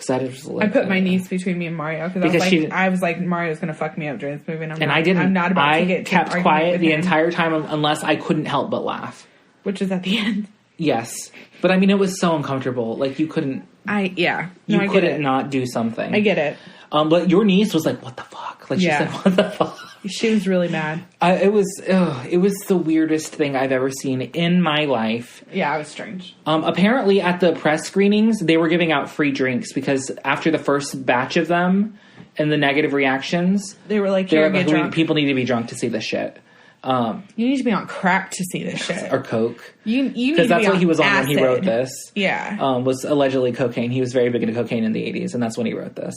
I put my niece between me and Mario because I was like Mario's gonna fuck me up during this movie, and I'm not about to get kept quiet the entire time unless I couldn't help but laugh. Which is at the end. Yes. But I mean, it was so uncomfortable. Like, you couldn't... You couldn't not do something. I get it. But your niece was like, what the fuck? Like, she said, what the fuck? She was really mad. It was the weirdest thing I've ever seen in my life. Yeah, it was strange. Apparently, at the press screenings, they were giving out free drinks because after the first batch of them and the negative reactions... They were like, get drunk. People need to be drunk to see this shit. You need to be on crack to see this shit. Or coke. You need to be because that's what he was on acid. when he wrote this. Yeah. Was allegedly cocaine. He was very big into cocaine in the 80s, and that's when he wrote this.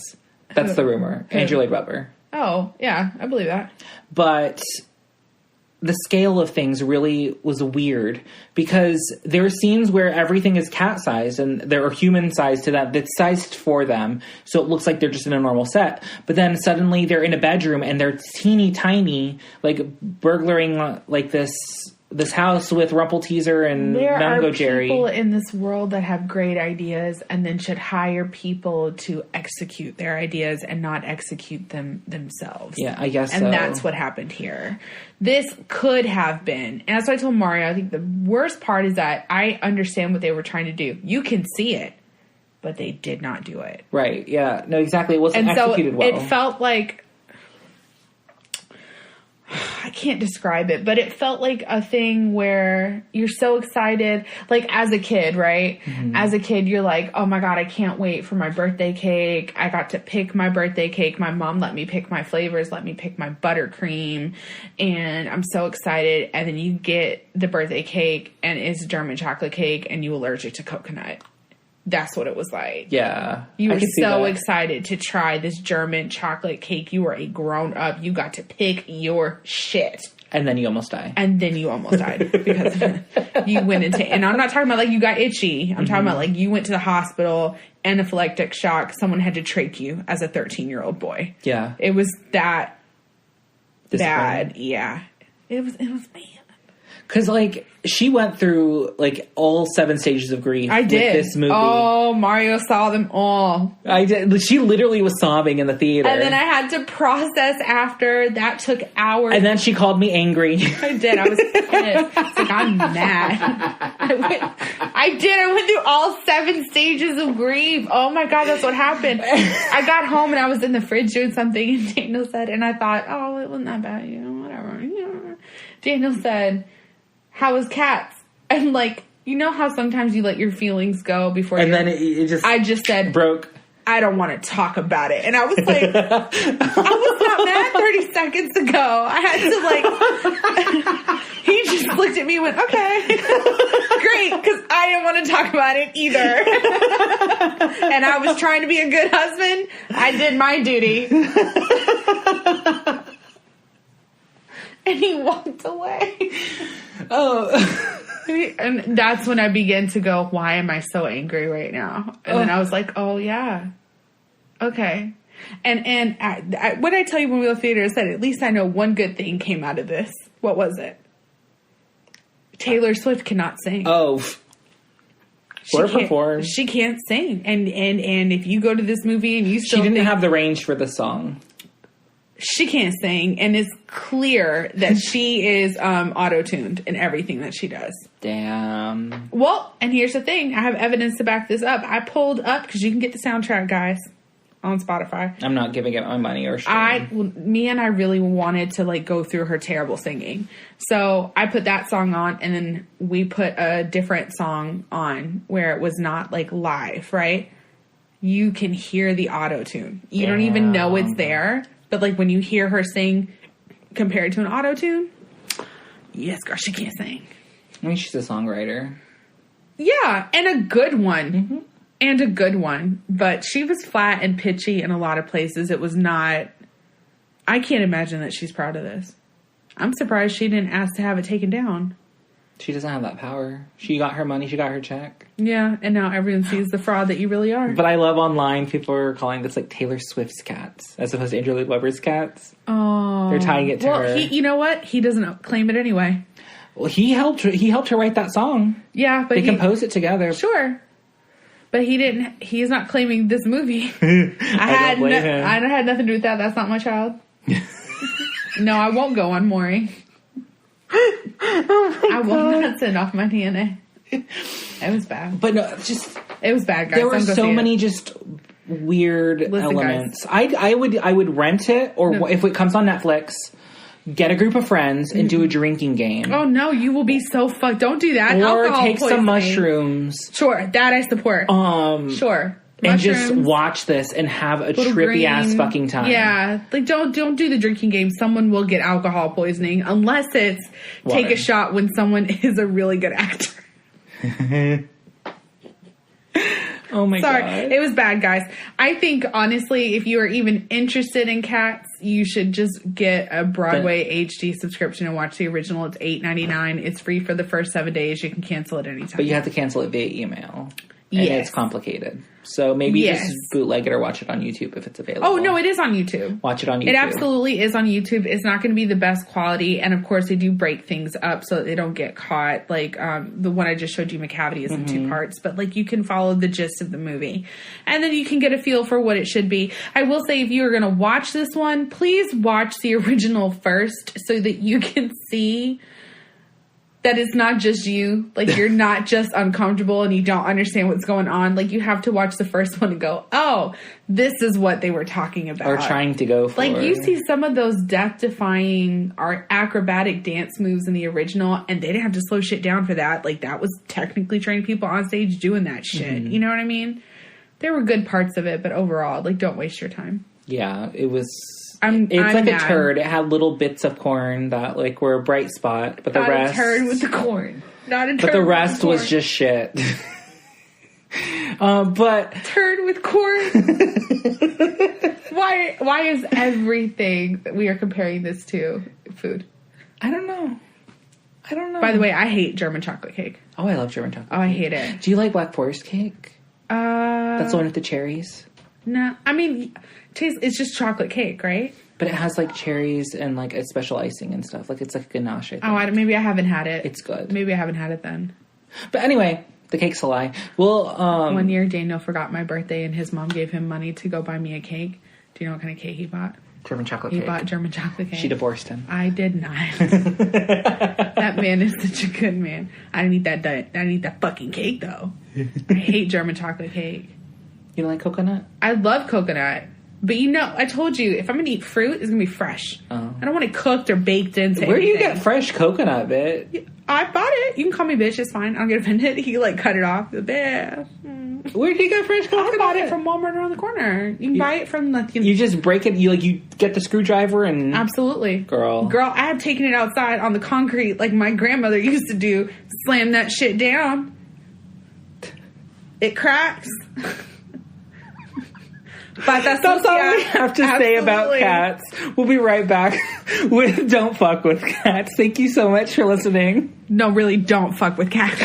That's the rumor. Andrew Lloyd Webber. Oh, yeah. I believe that. But the scale of things really was weird because there are scenes where everything is cat-sized and there are human-sized to that that's sized for them. So it looks like they're just in a normal set. But then suddenly they're in a bedroom and they're teeny tiny, like burglaring like this house with Rumpelteazer and Mungo Jerry. There are people in this world that have great ideas and then should hire people to execute their ideas and not execute them themselves. Yeah, I guess and that's what happened here. This could have been, and that's what I told Mario, I think the worst part is that I understand what they were trying to do. You can see it, but they did not do it. Right, yeah. No, exactly. It wasn't executed well. It felt like... can't describe it, but it felt like a thing where you're so excited, like as a kid, right? Mm-hmm. As a kid, you're like, oh my God, I can't wait for my birthday cake. I got to pick my birthday cake. My mom let me pick my flavors, let me pick my buttercream, and I'm so excited. And then you get the birthday cake and it's German chocolate cake and you're allergic to coconut. That's what it was like. Yeah. You were so excited to try this German chocolate cake. You were a grown up. You got to pick your shit. And then you almost died. Because you went into, and I'm not talking about like you got itchy. I'm talking about like you went to the hospital, anaphylactic shock. Someone had to trach you as a 13-year-old boy. Yeah. It was that bad. Yeah. It was bad. Because, like, she went through, like, all 7 stages of grief with this movie. Oh, Mario saw them all. I did. She literally was sobbing in the theater. And then I had to process after. That took hours. And then she called me angry. I did. I was pissed. It's like, I'm mad. I went through all 7 stages of grief. Oh, my God, that's what happened. I got home, and I was in the fridge doing something, and Daniel said, and I thought, oh, it wasn't that bad, whatever. Daniel said, how was Cats? And like, you know how sometimes you let your feelings go before and then it just I just said broke. I don't want to talk about it. And I was like, I was not mad 30 seconds ago. I had to like he just looked at me and went, okay. Great, because I didn't want to talk about it either. And I was trying to be a good husband. I did my duty. And he walked away. Oh. And that's when I began to go, why am I so angry right now? And then I was like, oh, yeah. Okay. And what I tell you when we left theater is that at least I know one good thing came out of this. What was it? Taylor Swift cannot sing. Oh. She can't sing. And if you go to this movie and you still She didn't have the range for the song. She can't sing, and it's clear that she is auto-tuned in everything that she does. Damn. Well, and here's the thing. I have evidence to back this up. I pulled up, because you can get the soundtrack, guys, on Spotify. I'm not giving it my money or Me and I really wanted to, like, go through her terrible singing. So I put that song on, and then we put a different song on where it was not, like, live, right? You can hear the auto-tune. You don't even know it's there. But, like, when you hear her sing compared to an auto-tune, yes, girl, she can't sing. I mean, she's a songwriter. Yeah, and a good one. Mm-hmm. And a good one. But she was flat and pitchy in a lot of places. It was not... I can't imagine that she's proud of this. I'm surprised she didn't ask to have it taken down. She doesn't have that power. She got her money. She got her check. Yeah, and now everyone sees the fraud that you really are. But I love online people are calling this like Taylor Swift's Cats as opposed to Andrew Lloyd Webber's Cats. Oh, they're tying it to her. You know what? He doesn't claim it anyway. Well, he helped her write that song. Yeah, but they composed it together. Sure, but he didn't. He's not claiming this movie. I had nothing to do with that. That's not my child. No, I won't go on Maury. I will not send off my DNA. It was bad. But no, it was bad, guys. There were so many just weird elements. I would rent it, or if it comes on Netflix, get a group of friends and do a drinking game. Oh no, you will be so fucked. Don't do that. Or take some mushrooms. Sure, that I support. Sure. And just watch this and have a trippy ass fucking time. Yeah. Like don't do the drinking game. Someone will get alcohol poisoning unless it's water. Take a shot when someone is a really good actor. Oh my God. Sorry. It was bad, guys. I think honestly, if you are even interested in Cats, you should just get a Broadway HD subscription and watch the original. It's $8.99. It's free for the first 7 days. You can cancel it anytime. But you have to cancel it via email. And it's complicated. So maybe just bootleg it or watch it on YouTube if it's available. Oh, no, it is on YouTube. Watch it on YouTube. It absolutely is on YouTube. It's not going to be the best quality. And, of course, they do break things up so that they don't get caught. Like, the one I just showed you, McCavity, is in 2 parts. But, like, you can follow the gist of the movie. And then you can get a feel for what it should be. I will say, if you are going to watch this one, please watch the original first so that you can see that it's not just you. Like, you're not just uncomfortable and you don't understand what's going on. Like, you have to watch the first one and go, oh, this is what they were talking about. Or trying to go for. Like, you see some of those death-defying or acrobatic dance moves in the original, and they didn't have to slow shit down for that. Like, that was technically trained people on stage doing that shit. You know what I mean? There were good parts of it, but overall, like, don't waste your time. Yeah, it was... I'm like mad. a turd. It had little bits of corn that, like, were a bright spot, but the rest... Not a turd with the corn. Not a turd But the rest with the was corn. just shit. But... Turd with corn? Why is everything that we are comparing this to food? I don't know. By the way, I hate German chocolate cake. Oh, I love German chocolate. Oh, I hate it. Do you like Black Forest cake? That's the one with the cherries. No, I mean, it's just chocolate cake, right? But it has, like, cherries and, like, a special icing and stuff. Like, it's like a ganache, I think. Oh, maybe I haven't had it. It's good. Maybe I haven't had it then. But anyway, the cake's a lie. Well, One year, Daniel forgot my birthday, and his mom gave him money to go buy me a cake. Do you know what kind of cake he bought? German chocolate He cake. bought German chocolate cake. She divorced him. I did not. That man is such a good man. I didn't eat that. I didn't eat that fucking cake, though. I hate German chocolate cake. You don't like coconut? I love coconut. But you know, I told you, if I'm going to eat fruit, it's going to be fresh. Oh. I don't want it cooked or baked into Where do you anything. get fresh coconut, bitch? I bought it. You can call me bitch. It's fine. I don't get offended. He, like, cut it off. Where do you get fresh coconut? I bought it from Walmart around the corner. You can buy it from the... You just break it, you get the screwdriver and... Absolutely. Girl, I have taken it outside on the concrete like my grandmother used to do. Slam that shit down. It cracks. But that's all we have to say about cats. We'll be right back with Don't Fuck With Cats. Thank you so much for listening. No, really, don't fuck with cats.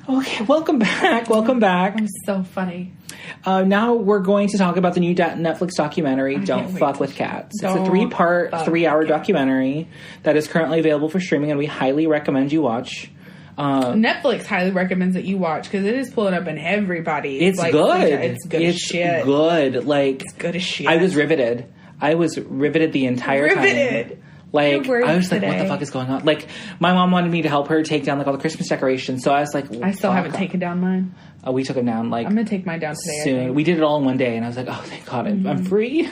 Okay, welcome back. I'm so funny. Now we're going to talk about the new Netflix documentary, Don't Fuck With Cats. It's a 3-part, 3-hour documentary that is currently available for streaming, and we highly recommend you watch. Netflix highly recommends that you watch because it is pulling up in everybody. It's like, good. It's good as shit. Good. Like, it's good as shit. I was riveted. the entire time. Like, I was like, what the fuck is going on? Like, my mom wanted me to help her take down, like, all the Christmas decorations, so I was like, I still haven't taken down mine. We took them down, like... I'm going to take mine down today, soon. I think. We did it all in one day, and I was like, oh, thank God, I'm free.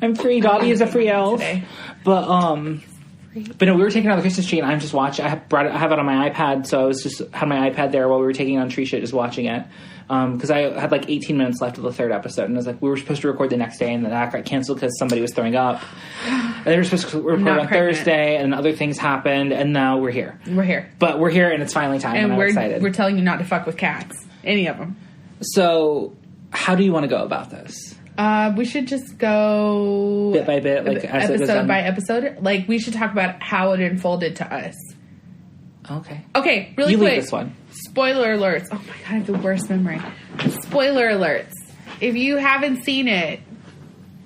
I'm free. Dottie is a free elf. Today. But no, we were taking out the Christmas tree, and I'm just watching. I have it on my iPad, so I was just had my iPad there while we were taking on tree shit, just watching it. Because I had like 18 minutes left of the 3rd episode, and I was like, we were supposed to record the next day, and then that got canceled because somebody was throwing up. And they were supposed to record on Thursday, and other things happened, and now we're here. But we're here, and it's finally time, and I'm excited. We're telling you not to fuck with cats. Any of them. So, how do you want to go about this? We should just go... bit by bit, like as it goes on. Episode by episode. Like, we should talk about how it unfolded to us. Okay, really quick. You lead this one. Spoiler alerts. Oh my God, I have the worst memory. Spoiler alerts. If you haven't seen it...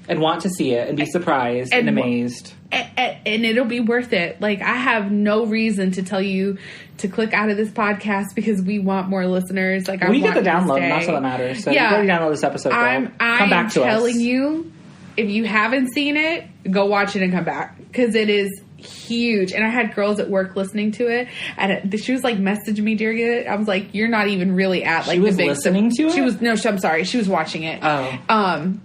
And want to see it and be surprised and amazed. And it'll be worth it. Like, I have no reason to tell you to click out of this podcast because we want more listeners. Like, we get the download, and that's all that matters. So yeah, you've already downloaded this episode, girl. Come back to us. I'm telling you, if you haven't seen it, go watch it and come back. Because it is huge. And I had girls at work listening to it, and she was like messaging me during it. I was like, "You're not even really at like the big." She was listening to it. She was I'm sorry. She was watching it. Oh.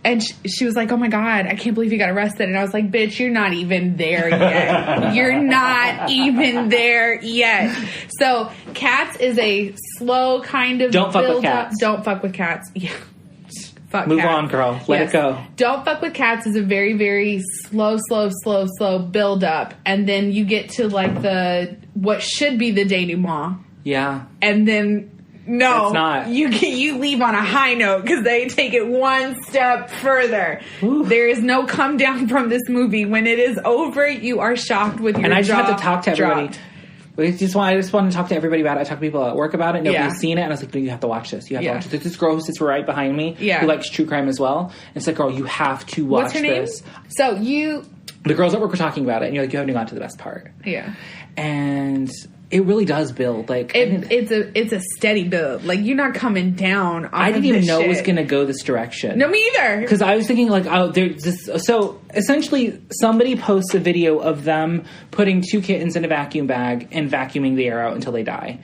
And she was like, "Oh my God, I can't believe you got arrested." And I was like, "Bitch, you're not even there yet. You're not even there yet." So, Cats is a slow kind of Don't fuck with cats. Don't fuck with cats. Yeah. Fuck Move cats. on, girl. Let it go. Don't Fuck With Cats is a very, very slow build up. And then you get to like what should be the denouement. Yeah. And then no, it's not. You leave on a high note because they take it one step further. Ooh. There is no come down from this movie. When it is over, you are shocked with your jaw. And I just have to talk to everybody. Dropped. I just want to talk to everybody about it. I talk to people at work about it. Nobody's seen it. And I was like, no, you have to watch this. You have to watch this. This girl who sits right behind me who likes true crime as well. And it's like, girl, you have to watch What's her name? this. So you... The girls at work were talking about it. And you're like, you haven't even got to the best part. Yeah. And... It really does build. Like it's a steady build. Like, you're not coming down. I didn't even know it was going to go this direction. No, me either. Because I was thinking, like, oh, there's this. So essentially, somebody posts a video of them putting 2 kittens in a vacuum bag and vacuuming the air out until they die.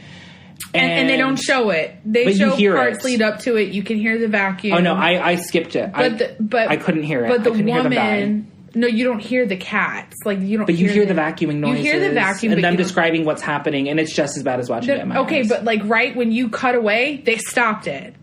And they don't show it. They show parts lead up to it. You can hear the vacuum. Oh no, I skipped it. But I couldn't hear it. But the woman. No, you don't hear the cats. Like, you don't. But you hear the vacuuming noises. You hear the vacuum, and them describing what's happening, and it's just as bad as watching it in my eyes. But like right when you cut away, they stopped it.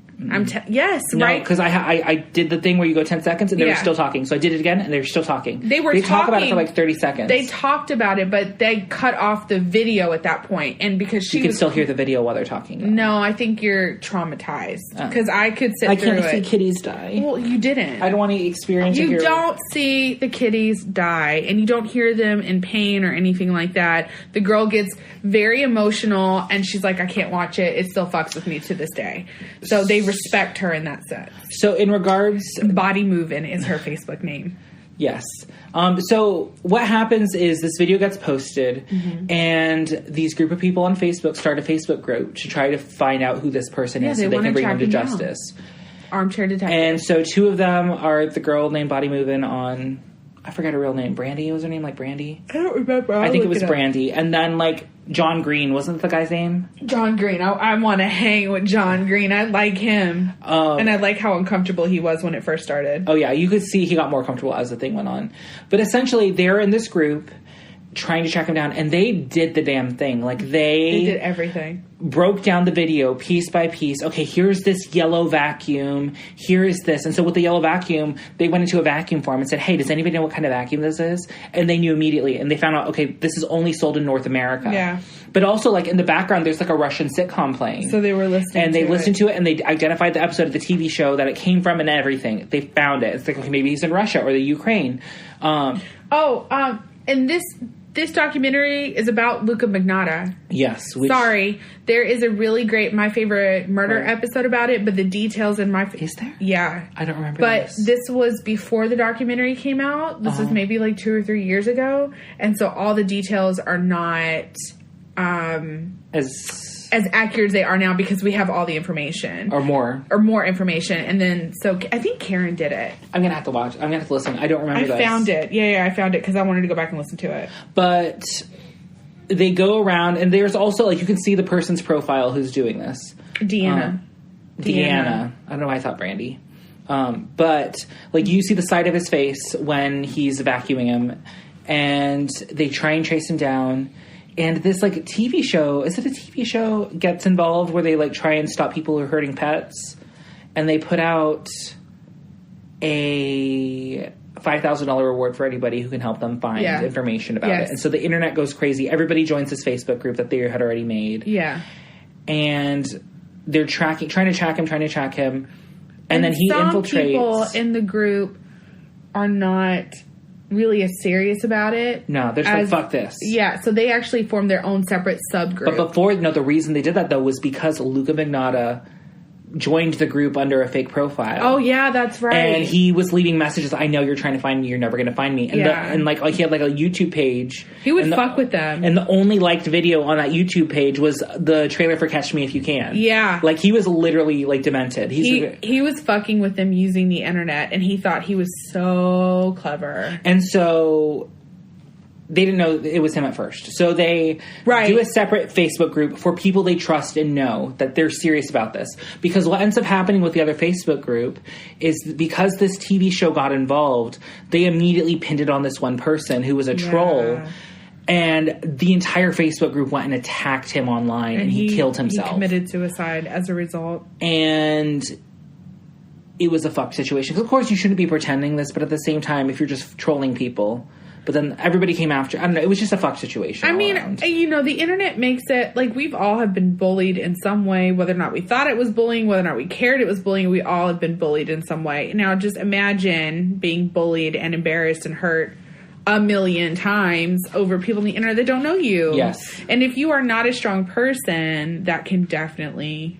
Yes, no, right. Because I did the thing where you go 10 seconds and they were still talking. So I did it again and they were still talking. They talk about it for like 30 seconds. They talked about it, but they cut off the video at that point. And because you can still hear the video while they're talking. Though. No, I think you're traumatized because I could sit through it. I can't see kitties die. Well, you didn't. I don't want to experience. You don't see the kitties die, and you don't hear them in pain or anything like that. The girl gets very emotional, and she's like, "I can't watch it. It still fucks with me to this day." So they respect her in that sense. So in regards... Body Movin' is her Facebook name. Yes. So what happens is this video gets posted and these group of people on Facebook start a Facebook group to try to find out who this person is so they can bring him to justice. Armchair detective. And so 2 of them are the girl named Body Movin' on... I forgot her real name. Brandy was her name? Like Brandy? I don't remember. I think it was Brandy. And then like John Green. Wasn't the guy's name? John Green. I want to hang with John Green. I like him. And I like how uncomfortable he was when it first started. Oh yeah. You could see he got more comfortable as the thing went on. But essentially they're in this group trying to track him down, and they did the damn thing. Like they did everything. Broke down the video piece by piece. Okay, here's this yellow vacuum. Here is this. And so with the yellow vacuum, they went into a vacuum farm and said, hey, does anybody know what kind of vacuum this is? And they knew immediately. And they found out, okay, this is only sold in North America. Yeah. But also, like, in the background, there's, like, a Russian sitcom playing. So they were listening and they listened to it, and they identified the episode of the TV show that it came from and everything. They found it. It's like, okay, maybe he's in Russia or the Ukraine. And this documentary is about Luca Magnotta. Yes. Sorry. There is a really great, my favorite murder episode about it, but the details in my... Is there? Yeah. I don't remember But this was before the documentary came out. This was maybe like 2 or 3 years ago. And so all the details are not as accurate as they are now because we have all the information. Or more information. And then, so I think Karen did it. I'm going to have to watch. I'm going to have to listen. I don't remember I found it. Yeah, I found it because I wanted to go back and listen to it. But they go around, and there's also, like, you can see the person's profile who's doing this. Deanna. I don't know why I thought Brandy. But, like, you see the side of his face when he's vacuuming him, and they try and trace him down. And this, like, TV show, is it a TV show, gets involved where they, like, try and stop people who are hurting pets. And they put out a $5,000 reward for anybody who can help them find information about it. And so the internet goes crazy. Everybody joins this Facebook group that they had already made. Yeah. And they're trying to track him. And then he infiltrates. Some people in the group are not really as serious about it. No, they're just like, fuck this. Yeah, so they actually formed their own separate subgroup. But the reason they did that, though, was because Luca Magnotta joined the group under a fake profile. Oh, yeah, that's right. And he was leaving messages, I know you're trying to find me, you're never going to find me. And, he had, like, a YouTube page. He would fuck with them. And the only liked video on that YouTube page was the trailer for Catch Me If You Can. Yeah. Like, he was literally, like, demented. He was fucking with them using the internet, and he thought he was so clever. And so they didn't know it was him at first. So they do a separate Facebook group for people they trust and know that they're serious about this. Because what ends up happening with the other Facebook group is because this TV show got involved, they immediately pinned it on this one person who was a troll. And the entire Facebook group went and attacked him online, and he killed himself. He committed suicide as a result. And it was a fucked situation. Of course, you shouldn't be pretending this, but at the same time, if you're just trolling people... But then everybody came after. I don't know. It was just a fuck situation. I mean, the internet makes it like we've all have been bullied in some way, whether or not we thought it was bullying, whether or not we cared it was bullying. We all have been bullied in some way. Now, just imagine being bullied and embarrassed and hurt a million times over people on the internet that don't know you. Yes. And if you are not a strong person, that can definitely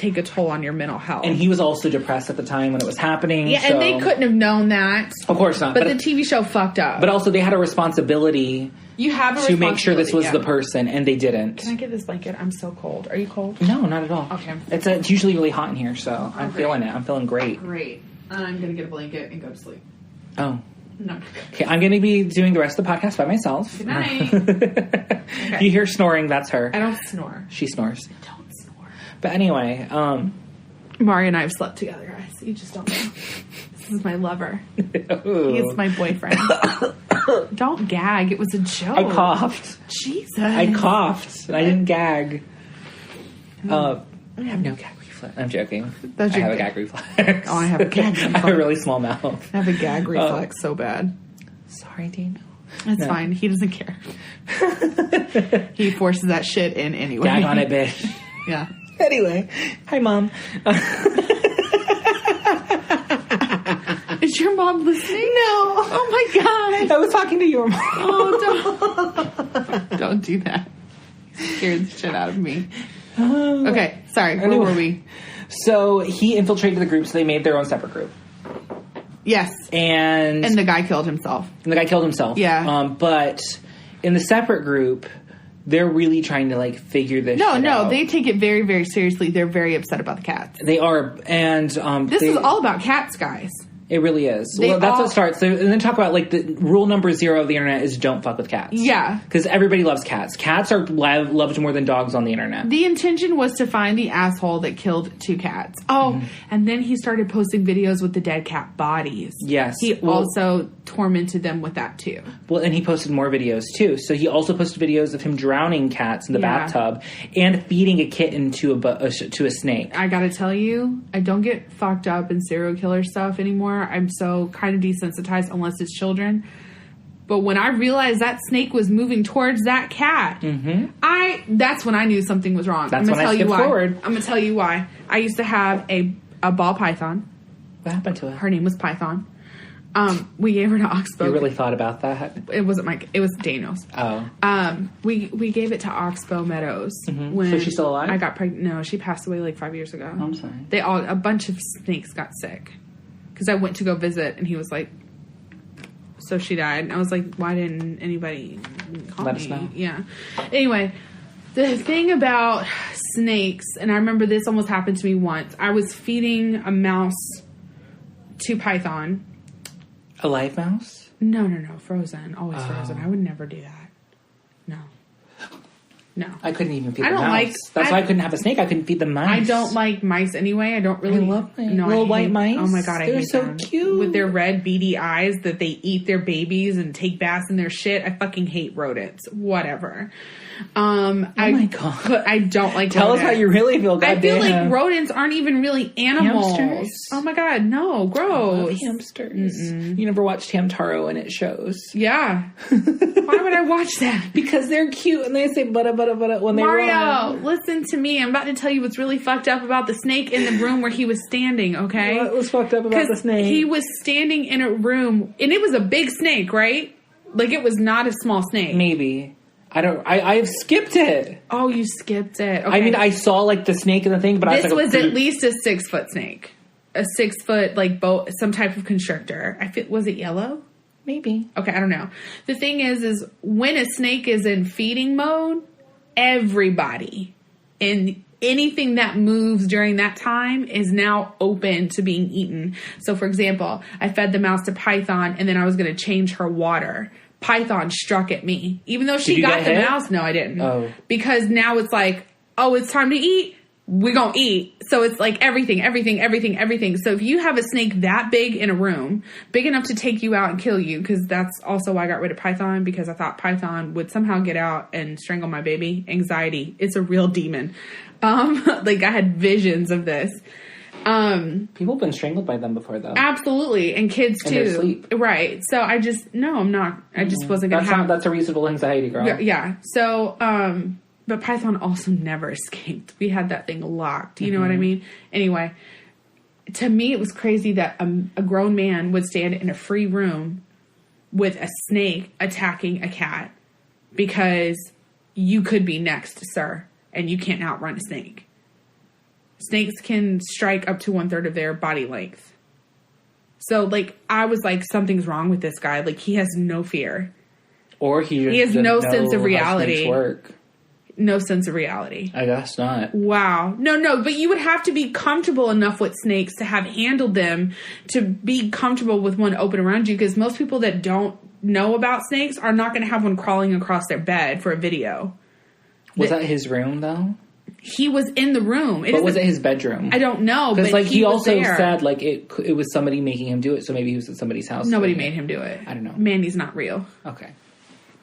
take a toll on your mental health. And he was also depressed at the time when it was happening. Yeah, so. and they couldn't have known that. Of course not. But the TV show fucked up. But also they had a responsibility to make sure this was the person, and they didn't. Can I get this blanket? I'm so cold. Are you cold? No, not at all. Okay. It's usually really hot in here, so I'm feeling it. I'm feeling great. Great. I'm going to get a blanket and go to sleep. Oh. No. Okay, I'm going to be doing the rest of the podcast by myself. Good night. If you hear snoring, that's her. I don't snore. She snores. I don't snore. But anyway, Mario and I have slept together, guys. You just don't know. This is my lover. He's my boyfriend. Don't gag. It was a joke. I coughed. Jesus. I coughed. And I didn't gag. I have no gag reflex. I'm joking. I have a gag reflex. Oh, I have a gag reflex. I have a really small mouth. I have a gag reflex so bad. Sorry, Dino. It's fine. He doesn't care. He forces that shit in anyway. Gag on it, bitch. Yeah. Anyway. Hi, Mom. Is your mom listening? No. Oh, my God. I was talking to your mom. Oh, don't do that. You scared the shit out of me. Okay, sorry. Where were we? So he infiltrated the group, so they made their own separate group. Yes. And the guy killed himself. Yeah. But in the separate group, they're really trying to, like, figure this shit out. No, they take it very, very seriously. They're very upset about the cats. They are, and... this is all about cats, guys. It really is. Well, that's what starts. And then talk about, like, the rule number 0 of the internet is don't fuck with cats. Yeah. Because everybody loves cats. Cats are loved more than dogs on the internet. The intention was to find the asshole that killed 2 cats. Oh, and then he started posting videos with the dead cat bodies. Yes. He also tormented them with that, too. Well, and he posted more videos, too. So he also posted videos of him drowning cats in the bathtub and feeding a kitten to a snake. I gotta tell you, I don't get fucked up in serial killer stuff anymore. I'm so kind of desensitized unless it's children. But when I realized that snake was moving towards that cat, that's when I knew something was wrong. That's when I skipped forward. I'm going to tell you why. I used to have a ball python. What happened to it? Her name was Python. We gave her to Oxbow. You really thought about that? It wasn't Mike. It was Daniel's. Oh. We gave it to Oxbow Meadows. So she's still alive? I got pregnant. No, she passed away like 5 years ago. Oh, I'm sorry. A bunch of snakes got sick. Because I went to go visit, and he was like, so she died. And I was like, why didn't anybody call me? Let us know. Yeah. Anyway, the thing about snakes, and I remember this almost happened to me once. I was feeding a mouse to Python. A live mouse? No. Frozen. Always frozen. I would never do that. No. I couldn't even feed the don't mouse. like- That's why I couldn't have a snake. I couldn't feed the mice. I don't like mice anyway. I don't really... I love mice. No, Little I white hate- mice. Oh my God, I They're hate so them. cute. With their red beady eyes that they eat their babies and take baths in their shit. I fucking hate rodents. Whatever. Oh my God. But I don't like Tell us rodents. how you really feel. I feel goddamn. like rodents aren't even really animals. Hamsters? Oh my God, no. Gross. I love hamsters. You never watched Hamtaro and it shows. Yeah. Why would I watch that? Because they're cute and they say butta butta butta when they Mario, run. listen to me. I'm about to tell you what's really fucked up about the snake in the room where he was standing, okay? What was fucked up about the snake? He was standing in a room, and it was a big snake, right? Like, it was not a small snake. Maybe. I've skipped it. Oh, you skipped it. Okay. I mean, I saw, like, the snake and the thing, but this I was like... was at least a 6-foot snake. A 6-foot, like, some type of constrictor. Was it yellow? Maybe. Okay, I don't know. The thing is when a snake is in feeding mode, everybody and anything that moves during that time is now open to being eaten. So, for example, I fed the mouse to Python, and then I was going to change her water. Python struck at me. Even though she got the mouse. No, I didn't. Oh. Because now it's like, oh, it's time to eat. We're going to eat. So it's like everything. So if you have a snake that big in a room, big enough to take you out and kill you, because that's also why I got rid of Python, because I thought Python would somehow get out and strangle my baby. Anxiety. It's a real demon. Like, I had visions of this. People have been strangled by them before, though. Absolutely. And kids, too. In their sleep. Right. So I just, I'm not. I just wasn't going to have. That's a reasonable anxiety, girl. Yeah. So, but Python also never escaped. We had that thing locked. You know what I mean? Anyway, to me, it was crazy that a grown man would stand in a free room with a snake attacking a cat because you could be next, sir, and you can't outrun a snake. snakes can strike up to 1/3 of their body length. So, like, I was like, something's wrong with this guy. Like, he has no fear. Or he has no sense of how reality. snakes work. No sense of reality. I guess not. Wow. No, but you would have to be comfortable enough with snakes to have handled them, to be comfortable with one open around you, because most people that don't know about snakes are not going to have one crawling across their bed for a video. Was that his room, though? He was in the room. But was it his bedroom? I don't know. Because, like, he also there. said, like, it was somebody making him do it, so maybe he was at somebody's house. Nobody made him do it. I don't know. Manny's not real. Okay.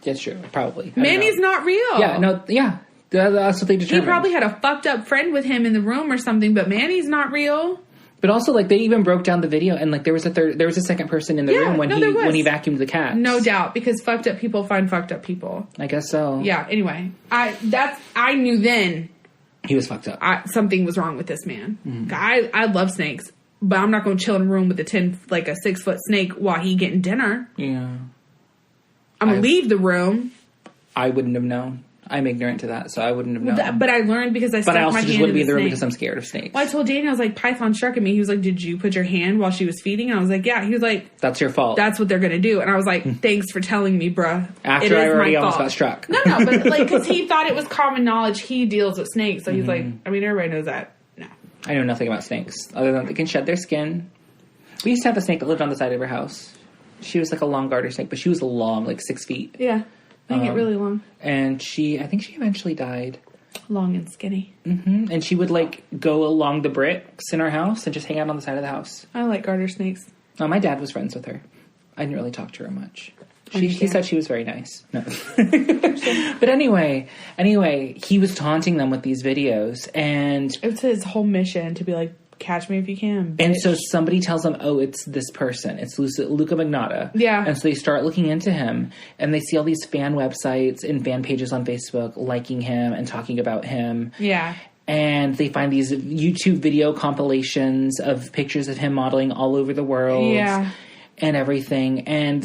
That's true. Probably. Manny's not real. Yeah, no, yeah. That's what they determined. He probably had a fucked up friend with him in the room or something, but Manny's not real. But also, like, they even broke down the video, and, like, there was a second person in the room when he vacuumed the cats. No doubt, because fucked up people find fucked up people. I guess so. Yeah. Anyway, I knew then he was fucked up. Something was wrong with this man. Mm-hmm. I love snakes, but I'm not going to chill in a room with a 6-foot snake while he getting dinner. Yeah. I'm going to leave the room. I wouldn't have known. I'm ignorant to that, so I wouldn't have known. But I learned because I stuck my hand in the snake. But I also just wouldn't be in the room because I'm scared of snakes. Well, I told Daniel, I was like, Python struck at me. He was like, did you put your hand while she was feeding? And I was like, yeah. He was like, that's your fault. That's what they're going to do. And I was like, thanks for telling me, bruh. After I already almost got struck. No, but like, because he thought it was common knowledge he deals with snakes. So he's like, I mean, everybody knows that. No. I know nothing about snakes, other than they can shed their skin. We used to have a snake that lived on the side of our house. She was like a long garter snake, but she was long, like 6 feet. Yeah. They get really long. And I think she eventually died. Long and skinny. Mm-hmm. And she would, like, go along the bricks in our house and just hang out on the side of the house. I like garter snakes. My dad was friends with her. I didn't really talk to her much. He said she was very nice. No. But anyway, he was taunting them with these videos. And it's his whole mission to be like, catch me if you can, bitch. And so somebody tells them, oh, it's this person. It's Luca Magnotta. Yeah. And so they start looking into him, and they see all these fan websites and fan pages on Facebook liking him and talking about him. Yeah. And they find these YouTube video compilations of pictures of him modeling all over the world. Yeah. And everything. And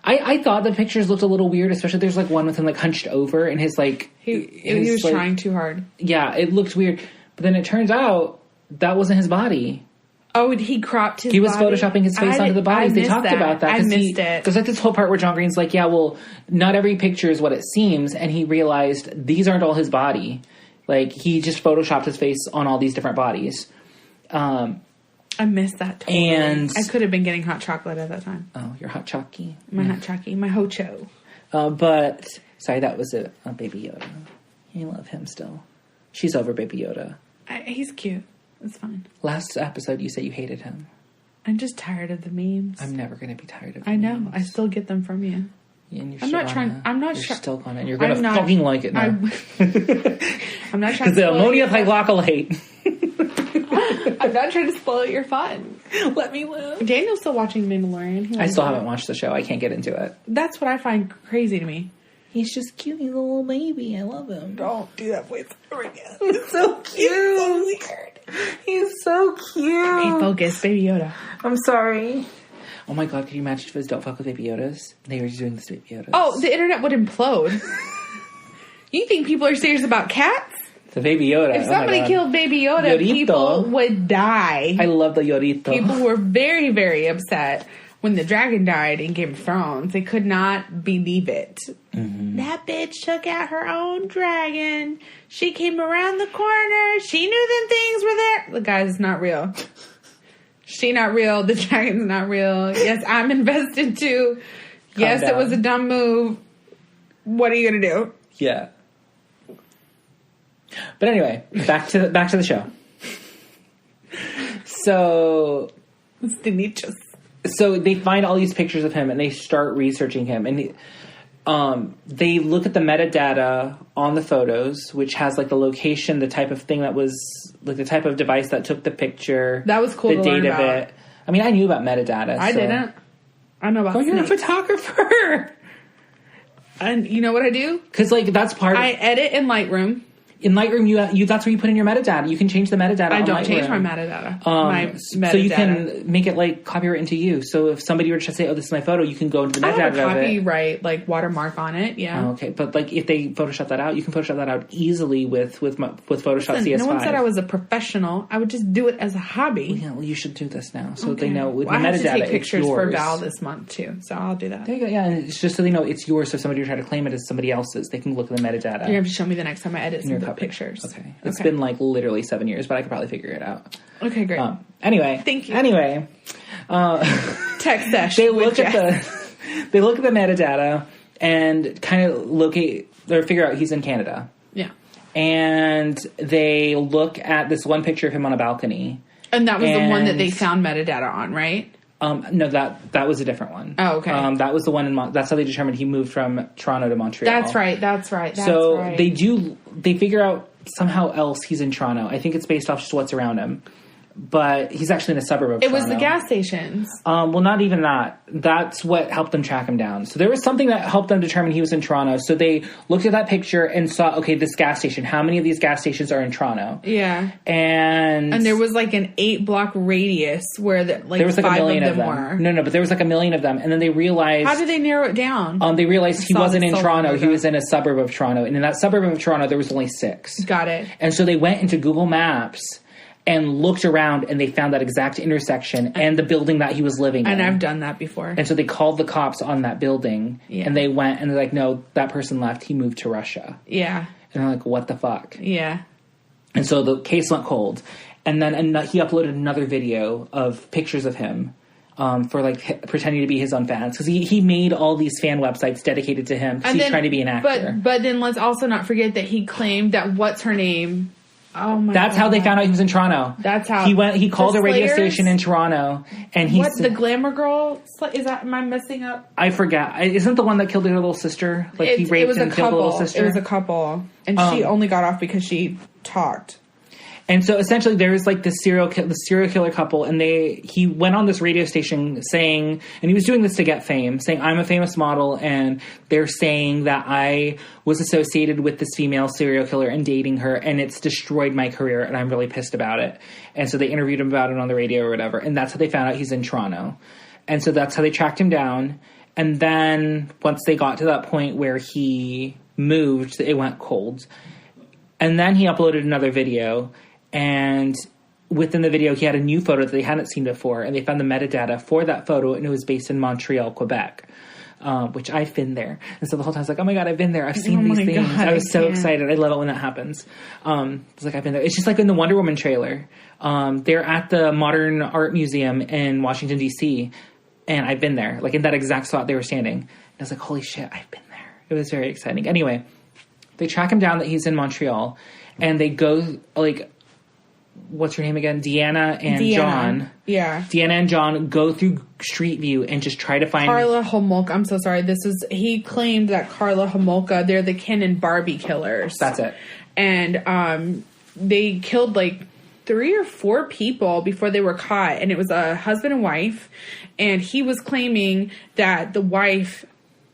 I thought the pictures looked a little weird, especially there's, like, one with him, like, hunched over, and his, like... He was, like, trying too hard. Yeah, it looked weird. But then it turns out that wasn't his body. Oh, he cropped his body? He was photoshopping his face onto the bodies. They talked about that. I missed it. There's, like, this whole part where John Green's like, yeah, well, not every picture is what it seems. And he realized these aren't all his body. Like, he just photoshopped his face on all these different bodies. I missed that totally. And I could have been getting hot chocolate at that time. Oh, your hot chocky. My hot chocky. My hocho. But, sorry, that was a Baby Yoda. You love him still. She's over Baby Yoda. He's cute. It's fine. Last episode, you said you hated him. I'm just tired of the memes. I'm never going to be tired of the memes. I know. I still get them from you. Yeah, and I'm not trying. You're still gonna. You're gonna fucking like it now. I'm not trying. Because the ammonium glycolate. I'm not trying to spoil your fun. Let me live. Daniel's still watching Mandalorian. I still haven't watched the show. I can't get into it. That's what I find crazy to me. He's just cute. He's a little baby. I love him. Don't do that voice again. He's so cute. He's so weird. He's so cute. Hey, focus, Baby Yoda. I'm sorry. Oh my god, could you imagine if it was Don't Fuck With Baby Yodas? They were doing this Baby Yodas. Oh, the internet would implode. You think people are serious about cats? The Baby Yoda. If somebody killed Baby Yoda, Yorito. People would die. I love the Yorito. People were very, very upset when the dragon died in Game of Thrones. They could not believe it. Mm-hmm. That bitch took out her own dragon. She came around the corner. She knew them things were there. The guy's not real. She not real. The dragon's not real. Yes, I'm invested too. Yes, it was a dumb move. What are you gonna do? Yeah. But anyway, back to the show. So they find all these pictures of him and they start researching him, and they look at the metadata on the photos, which has like the location, the type of thing that was like the type of device that took the picture. That was cool. The date of it. I mean, I knew about metadata. I didn't. I know about. Oh, you're a photographer. And you know what I do? Because like that's part. I edit in Lightroom. In Lightroom, you that's where you put in your metadata. You can change the metadata. I don't Lightroom. change my metadata. So you can make it like copyright into you. So if somebody were to say, "Oh, this is my photo," you can go into the metadata. I have a copyright like watermark on it. Yeah. Oh, okay, but like if they Photoshop that out, you can Photoshop that out easily with Photoshop CS5. No one said I was a professional. I would just do it as a hobby. Well, yeah, well, you should do this now, so they know with I the have metadata. to take pictures it's yours. for Val this month too, so I'll do that. There you go. Yeah, and it's just so they know it's yours. So if somebody were trying to claim it as somebody else's, they can look at the metadata. You're gonna have to show me the next time I edit some of the copy. pictures. Okay. It's been like literally 7 years, but I could probably figure it out. Okay, great. Anyway. Thank you. Anyway. Tech sesh. They look at the metadata and kind of locate or figure out he's in Canada. Yeah. And they look at this one picture of him on a balcony. And that was the one that they found metadata on, right? No, that was a different one. Oh, okay. That was the one that's how they determined he moved from Toronto to Montreal. That's right. They figure out somehow else he's in Toronto. I think it's based off just what's around him. But he's actually in a suburb of Toronto. It was the gas stations. Well, not even that. That's what helped them track him down. So there was something that helped them determine he was in Toronto. So they looked at that picture and saw, okay, this gas station. How many of these gas stations are in Toronto? Yeah. And there was like an 8-block radius where there was like 5 million of them were. No, but there was like 1 million of them. And then they realized... How did they narrow it down? They realized he wasn't in Toronto. He was in a suburb of Toronto. And in that suburb of Toronto, there was only 6. Got it. And so they went into Google Maps and looked around, and they found that exact intersection and the building that he was living in. And I've done that before. And so they called the cops on that building, and they went, and they're like, no, that person left. He moved to Russia. Yeah. And they're like, what the fuck? Yeah. And so the case went cold. And then he uploaded another video of pictures of him for, like, pretending to be his own fans. Because he made all these fan websites dedicated to him because he's trying to be an actor. But then let's also not forget that he claimed that what's her name... Oh my That's God. how they found out he was in Toronto. That's how he called a radio station in Toronto, and he the Glamour Girl? Is that? Am I messing up? I forgot. Isn't the one that killed her little sister? Like he raped and killed the little sister. It was a couple, and she only got off because she talked. And so essentially there was like the serial killer couple, and he went on this radio station saying, and he was doing this to get fame, saying, I'm a famous model, and they're saying that I was associated with this female serial killer and dating her, and it's destroyed my career, and I'm really pissed about it. And so they interviewed him about it on the radio or whatever, and that's how they found out he's in Toronto. And so that's how they tracked him down. And then once they got to that point where he moved, it went cold. And then he uploaded another video. And within the video, he had a new photo that they hadn't seen before, and they found the metadata for that photo, and it was based in Montreal, Quebec, which I've been there. And so the whole time I was like, oh my God, I've been there. I've seen these things. God, I was so excited. I love it when that happens. It's like, I've been there. It's just like in the Wonder Woman trailer. They're at the Modern Art Museum in Washington, D.C., and I've been there, like in that exact spot they were standing. And I was like, holy shit, I've been there. It was very exciting. Anyway, they track him down that he's in Montreal, and they go, like... What's her name again? Deanna and John. Yeah. Deanna and John go through Street View and just try to find... Karla Homolka. I'm so sorry. He claimed that Karla Homolka, they're the Ken and Barbie killers. That's it. And they killed like 3 or 4 people before they were caught. And it was a husband and wife. And he was claiming that the wife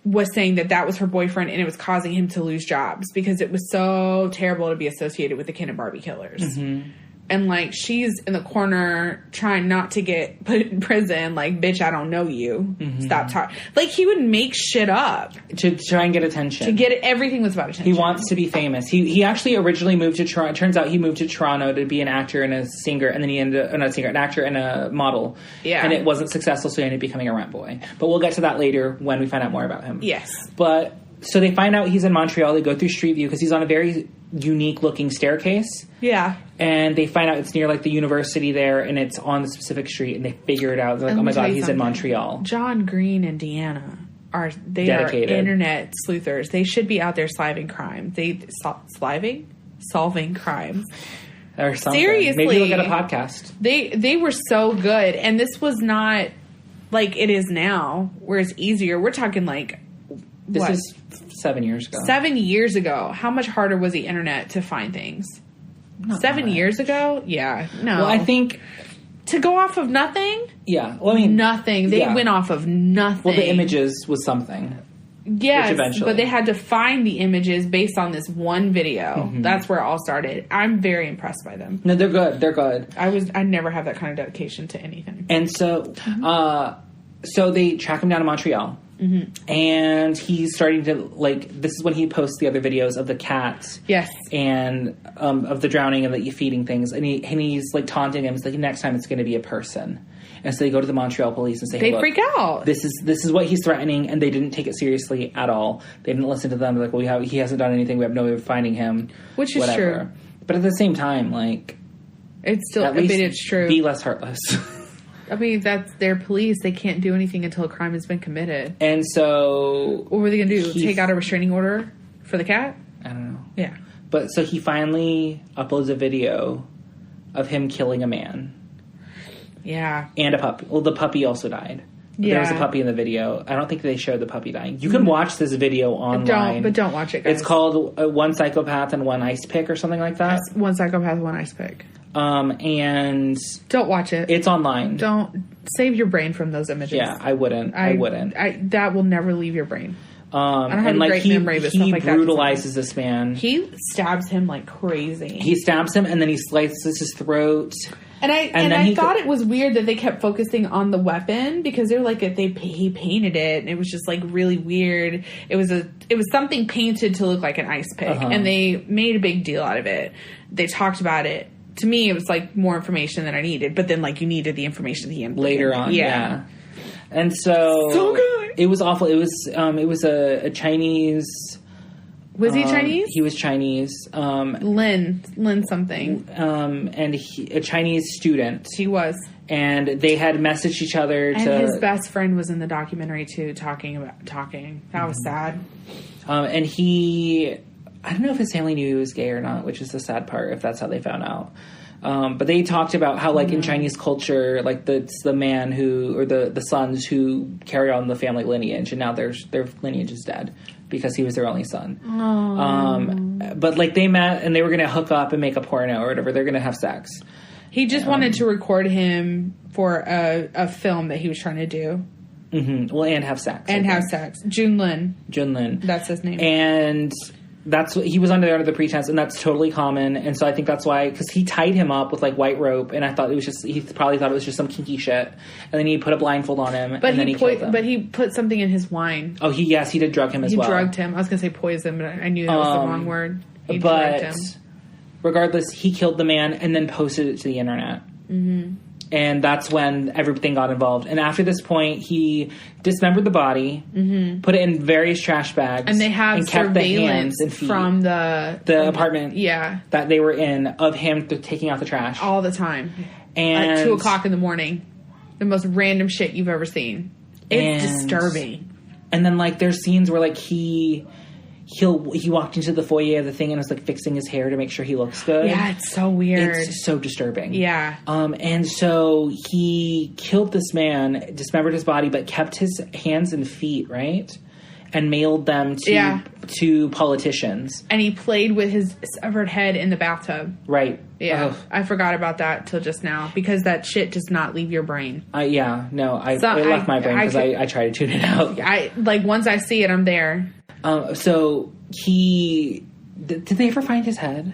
was saying that was her boyfriend, and it was causing him to lose jobs because it was so terrible to be associated with the Ken and Barbie killers. Mm-hmm. And, like, she's in the corner trying not to get put in prison. Like, bitch, I don't know you. Mm-hmm. Stop talking. Like, he would make shit up. To try and get attention. Everything was about attention. He wants to be famous. He actually originally moved to Toronto. It turns out he moved to Toronto to be an actor and a singer. And then he ended up, not a singer, an actor and a model. Yeah. And it wasn't successful, so he ended up becoming a rent boy. But we'll get to that later when we find out more about him. Yes. But, so they find out he's in Montreal. They go through Street View because he's on a very unique-looking staircase. Yeah. And they find out it's near, like, the university there, and it's on the specific street, and they figure it out. They're like, oh, my God, he's in Montreal. John Green and Deanna are dedicated. Internet sleuthers. They should be out there solving crimes. Solving crimes. Or something. Seriously. Maybe they'll get a podcast. They were so good, and this was not like it is now, where it's easier. We're talking, like, This is 7 years ago. 7 years ago. How much harder was the internet to find things? Not 7 years ago? Yeah. No. Well, I think... To go off of nothing? Yeah. Well, I mean... Nothing. They went off of nothing. Well, the images was something. Yes, eventually. but they had to find the images based on this one video. That's where it all started. I'm very impressed by them. No, they're good. They're good. I never have that kind of dedication to anything. And so, so they track him down to Montreal. And he's starting to, like, this is when he posts the other videos of the cat. Yes. And of the drowning and the feeding things. And he's, like, taunting him. He's like, next time it's going to be a person. And so they go to the Montreal police and say, hey, they freak out. This is what he's threatening. And they didn't take it seriously at all. They didn't listen to them. They're like, well, he hasn't done anything. We have no way of finding him. Which is true. But at the same time, like... It's still... I mean, it's true. Be less heartless. I mean, that's their police. They can't do anything until a crime has been committed. And so... What were they going to do? Take out a restraining order for the cat? I don't know. Yeah. But so he finally uploads a video of him killing a man. Yeah. And a puppy. Well, the puppy also died. Yeah. There was a puppy in the video. I don't think they showed the puppy dying. You can watch this video online. But don't watch it, guys. It's called One Psychopath and One Ice Pick or something like that. That's One Psychopath, One Ice Pick. And... Don't watch it. It's online. Don't... Save your brain from those images. Yeah, I wouldn't. That will never leave your brain. I don't have and a great memory, but stuff like that. He brutalizes this man. He stabs him like crazy. He stabs him and then he slices his throat. And I thought it was weird that they kept focusing on the weapon because they're like he painted it and it was just like really weird. It was something painted to look like an ice pick and they made a big deal out of it. They talked about it. To me, it was like more information than I needed, but then like you needed the information at the end later on. Yeah. And so good. It was awful. It was a Chinese. Was he Chinese? He was Chinese. Lin something. And a Chinese student. He was. And they had messaged each other. And his best friend was in the documentary too, talking. That was sad. And he, I don't know if his family knew he was gay or not, which is the sad part. If that's how they found out. But they talked about how, like, in Chinese culture, like, it's the man who, or the sons who carry on the family lineage, and now their lineage is dead because he was their only son. But, like, they met, and they were going to hook up and make a porno or whatever. They're going to have sex. He just wanted to record him for a film that he was trying to do. Mm-hmm. Well, and have sex. And have sex. Junlin. That's his name. And... that's what he was under the pretense, and that's totally common. And so I think that's why, because he tied him up with like white rope, and I thought it was just, he probably thought it was just some kinky shit. And then he put a blindfold on him, and then he killed him. But he put something in his wine. Oh, he did drug him as well. He drugged him. I was gonna say poison, but I knew that was the wrong word. He drugged him. Regardless, he killed the man and then posted it to the internet. Mm-hmm. And that's when everything got involved. And after this point, he dismembered the body, put it in various trash bags, and they have and kept the hands and feet from the apartment that they were in of him taking out the trash all the time. And at 2:00 in the morning, the most random shit you've ever seen. It's disturbing. And then like there's scenes where like he walked into the foyer of the thing and was like fixing his hair to make sure he looks good. Yeah, it's so weird. It's so disturbing. Yeah. And so he killed this man, dismembered his body, but kept his hands and feet, right? And mailed them to politicians. And he played with his severed head in the bathtub. Right. Yeah. Ugh. I forgot about that till just now because that shit does not leave your brain. It left my brain because I try to tune it out. Once I see it, I'm there. So did they ever find his head?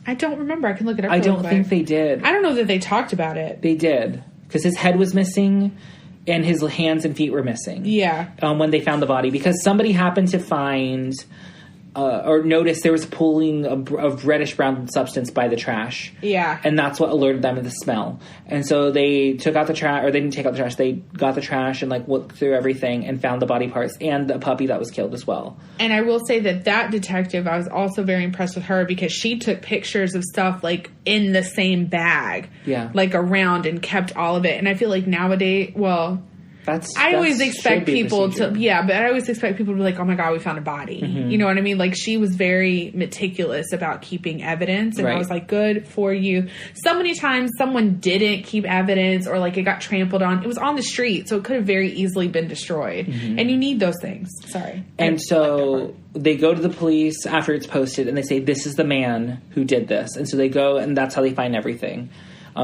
I don't remember. I can look it up. I don't think they did. I don't know that they talked about it. They did because his head was missing and his hands and feet were missing. Yeah. When they found the body, because somebody happened to find or noticed there was a pooling of reddish brown substance by the trash. Yeah. And that's what alerted them to the smell. And so they took out the trash, or they didn't take out the trash. They got the trash and like looked through everything and found the body parts and the puppy that was killed as well. And I will say that detective, I was also very impressed with her because she took pictures of stuff like in the same bag. Yeah. Like around and kept all of it. And I feel like nowadays, I always expect people to be like, oh my God, we found a body. Mm-hmm. You know what I mean? Like she was very meticulous about keeping evidence. And I was like, good for you. So many times someone didn't keep evidence or like it got trampled on. It was on the street. So it could have very easily been destroyed. Mm-hmm. And you need those things. Sorry. And so they go to the police after it's posted and they say, this is the man who did this. And so they go and that's how they find everything.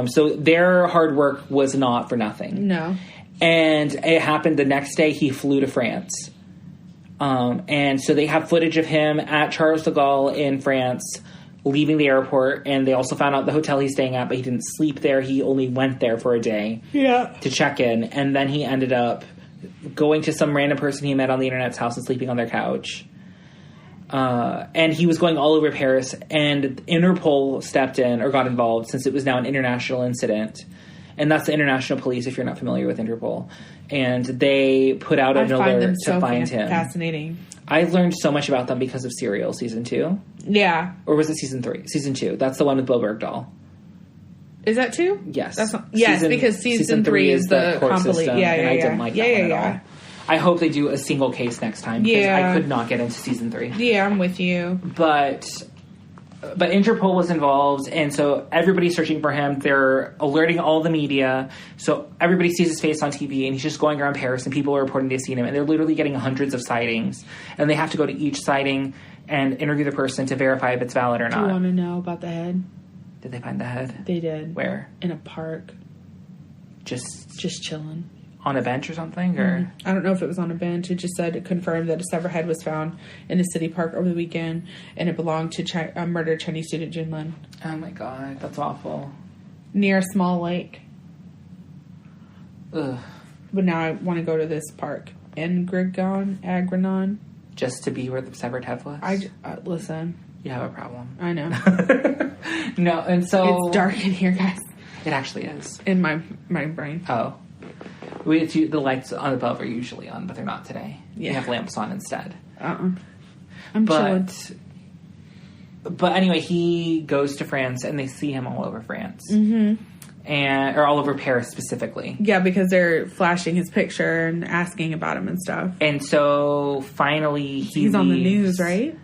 So their hard work was not for nothing. No. And it happened the next day. He flew to France And so they have footage of him at Charles de Gaulle in France, leaving the airport, and they also found out the hotel he's staying at, but he didn't sleep there. He only went there for a day to check in, and then he ended up going to some random person he met on the internet's house and sleeping on their couch. And he was going all over Paris, and Interpol stepped in or got involved since it was now an international incident. And that's the international police, if you're not familiar with Interpol. And they put out an alert to find him. Fascinating. I learned so much about them because of Serial Season 2. Yeah. Or was it Season 3? Season 2. That's the one with Bill Bergdahl. Is that 2? Yes. Yes, because season 3 is the court complete. system, Yeah, and I didn't like that one at all. I hope they do a single case next time, because I could not get into Season 3. Yeah, I'm with you. But Interpol was involved, and so everybody's searching for him. They're alerting all the media, so everybody sees his face on TV, and he's just going around Paris, and people are reporting they've seen him, and they're literally getting hundreds of sightings, and they have to go to each sighting and interview the person to verify if it's valid or not. Do you want to know about the head? Did they find the head? They did. Where? In a park. Just chilling. On a bench or something? Or I don't know if it was on a bench. It just said it confirmed that a severed head was found in a city park over the weekend, and it belonged to a murdered Chinese student, Jinlin. Oh my god, that's awful. Near a small lake. Ugh. But now I want to go to this park. Agrenon. Just to be where the severed head was? Listen. You have a problem. I know. No, and so... It's dark in here, guys. It actually is. In my brain. Oh. The lights on above are usually on, but they're not today. Yeah. We have lamps on instead. I'm chilling. But anyway, he goes to France, and they see him all over France. Mm-hmm. Or all over Paris, specifically. Yeah, because they're flashing his picture and asking about him and stuff. And so, finally, he's on the news, right?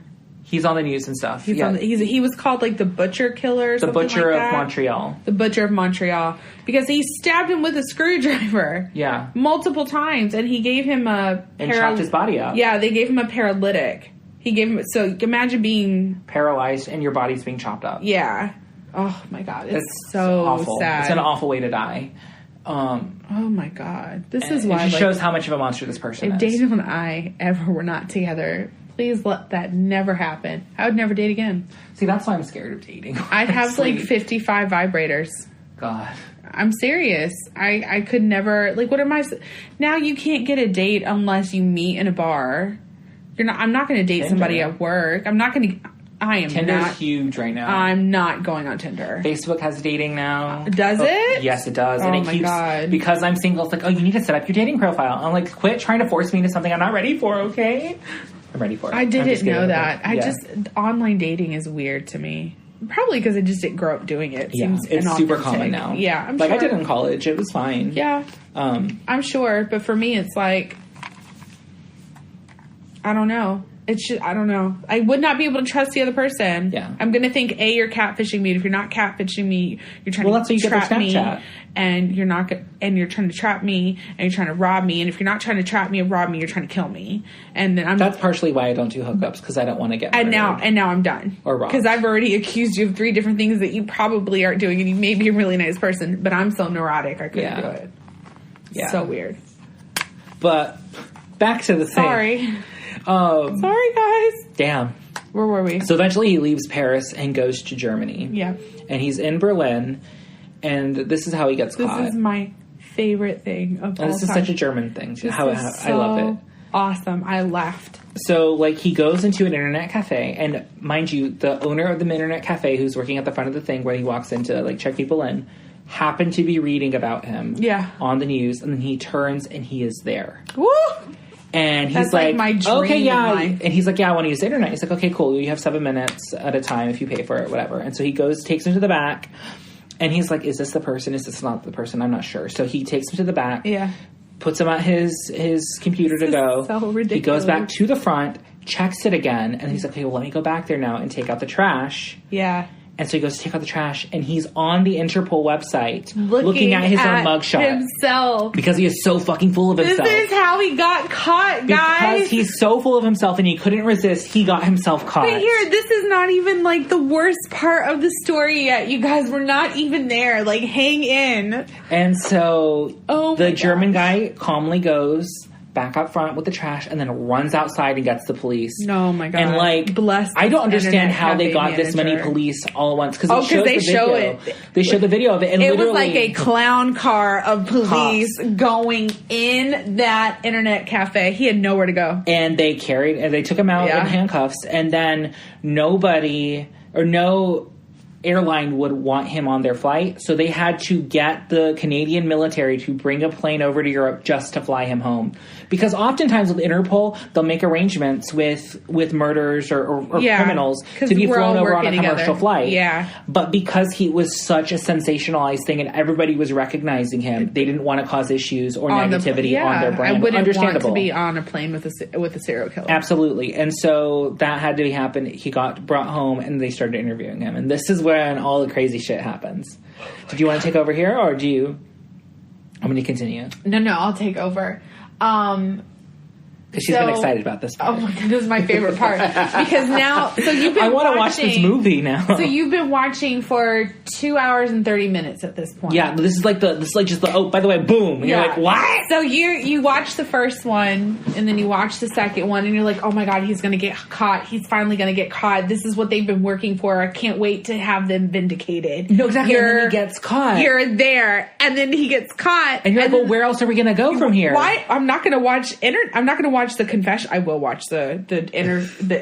He's on the news and stuff. He was called like the Butcher Killer or something like that. The Butcher of Montreal. The Butcher of Montreal. Because he stabbed him with a screwdriver. Yeah. Multiple times. And he gave him and chopped his body up. Yeah, they gave him a paralytic. So imagine being... paralyzed and your body's being chopped up. Yeah. Oh my god. It's so awful. Sad. It's an awful way to die. Oh my god. This is why... It just shows how much of a monster this person is. If Daniel and I ever were not together... Please let that never happen. I would never date again. See, that's why I'm scared of dating. I'd have like 55 vibrators. God. I'm serious. I could never... Like, what am I... Now you can't get a date unless you meet in a bar. I'm not going to date somebody at work. I'm not going to... Tinder's huge right now. I'm not going on Tinder. Facebook has dating now. Does it? Yes, it does. And it keeps, God. Because I'm single, it's like, oh, you need to set up your dating profile. I'm like, quit trying to force me into something I'm not ready for, okay? I'm ready for it. I didn't know that. Online dating is weird to me. Probably because I just didn't grow up doing it. It's super common now. Yeah, I'm sure. I did in college. It was fine. Yeah. I'm sure. But for me, it's like, I don't know. I don't know. I would not be able to trust the other person. Yeah. I'm going to think, A, you're catfishing me. And if you're not catfishing me, you're trying to trap me. And you're not, and you're trying to trap me, and you're trying to rob me. And if you're not trying to trap me and rob me, you're trying to kill me. And then that's partially why I don't do hookups, because I don't want to get murdered. And now I'm done. Or robbed. Because I've already accused you of 3 different things that you probably aren't doing, and you may be a really nice person, but I'm so neurotic I couldn't do it. Yeah. So weird. But back to the thing. Sorry. Sorry, guys. Damn. Where were we? So eventually he leaves Paris and goes to Germany. Yeah. And he's in Berlin, and this is how he gets caught. This is my favorite thing of all time. This is such a German thing. I love it. Awesome. I laughed. So, like, he goes into an internet cafe, and mind you, the owner of the internet cafe, who's working at the front of the thing where he walks in to, like, check people in, happened to be reading about him on the news, and then he turns, and he is there. Woo! And he's like my dream okay, yeah. And he's like, yeah, I want to use the internet. He's like, okay, cool. You have 7 minutes at a time if you pay for it, whatever. And so he takes him to the back, and he's like, is this the person? Is this not the person? I'm not sure. So he takes him to the back, puts him at his computer to go. So ridiculous. He goes back to the front, checks it again, and he's like, okay, well, let me go back there now and take out the trash. Yeah. And so he goes to take out the trash, and he's on the Interpol website looking at his own mugshot. Himself. Because he is so fucking full of himself. This is how he got caught, guys. Because he's so full of himself and he couldn't resist, he got himself caught. But here, this is not even, like, the worst part of the story yet. You guys, we're not even there. Like, hang in. And so the German guy calmly goes back up front with the trash and then runs outside and gets the police. Oh my God. And like, bless. I don't understand how they got manager. this many police all at once. Because they show it. They show the video of it. And it was like a clown car of police going in that internet cafe. He had nowhere to go. And they took him out in handcuffs. And then no airline would want him on their flight, so they had to get the Canadian military to bring a plane over to Europe just to fly him home. Because oftentimes with Interpol, they'll make arrangements with murderers or criminals to be flown over on a commercial flight. Yeah. But because he was such a sensationalized thing and everybody was recognizing him, they didn't want to cause issues or negativity on their brand. I wouldn't want to Understandable. be on a plane with a serial killer. Absolutely. And so that had to happen. He got brought home and they started interviewing him. And this is when all the crazy shit happens. Did you want to take over here or do you... I'm going to continue. No, I'll take over. Because she's been excited about this part. Oh my God, this is my favorite part. Because now, so you've been I want to watch this movie now. So you've been watching for 2 hours and 30 minutes at this point. Yeah, this is like just the, oh, by the way, boom. And you're like, what? So you watch the first one, and then you watch the second one, and you're like, oh my God, he's going to get caught. He's finally going to get caught. This is what they've been working for. I can't wait to have them vindicated. No, exactly. And then he gets caught. You're there, and then he gets caught. And you're like, well, where else are we going to go from here? Why? I'm not going to watch the confession. I will watch the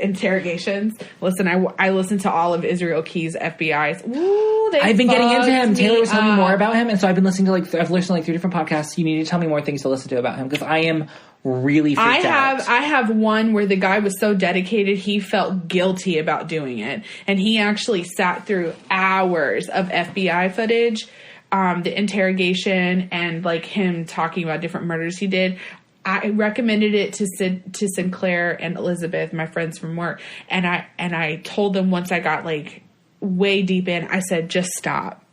interrogations. Listen, I listened to all of Israel Key's FBI's. Ooh, I've been getting into him. Taylor was telling me more about him, and so I've been listening to I've listened to 3 different podcasts. You need to tell me more things to listen to about him because I am really freaked out. I have one where the guy was so dedicated he felt guilty about doing it, and he actually sat through hours of FBI footage, the interrogation, and like him talking about different murders he did. I recommended it to Sinclair and Elizabeth, my friends from work, and I told them once I got like way deep in, I said, just stop,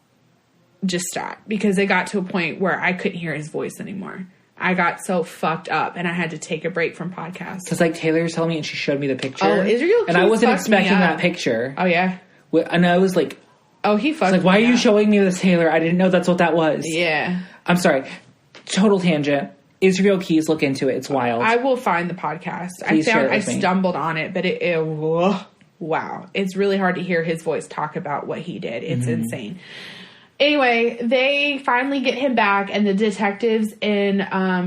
because it got to a point where I couldn't hear his voice anymore. I got so fucked up, and I had to take a break from podcasts. Because like Taylor was telling me, and she showed me the picture. Oh, Israel, and I wasn't expecting that picture. Oh yeah, and I was like, oh, he fucked. Like, why are you showing me this, Taylor? I didn't know that's what that was. Yeah, I'm sorry. Total tangent. Israel Keys, look into it. It's wild. I will find the podcast. Please I stumbled on it, but wow. It's really hard to hear his voice talk about what he did. It's insane. Anyway, they finally get him back, and the detectives in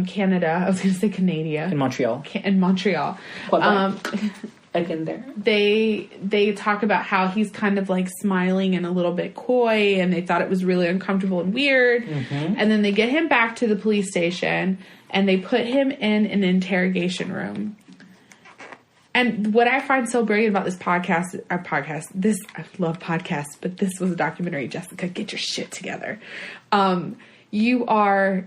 Canada, I was going to say Canada. In Montreal. Again there. They talk about how he's kind of like smiling and a little bit coy, and they thought it was really uncomfortable and weird. And then they get him back to the police station, and they put him in an interrogation room. And what I find so brilliant about this podcast, I love podcasts, but this was a documentary. Jessica, get your shit together. They are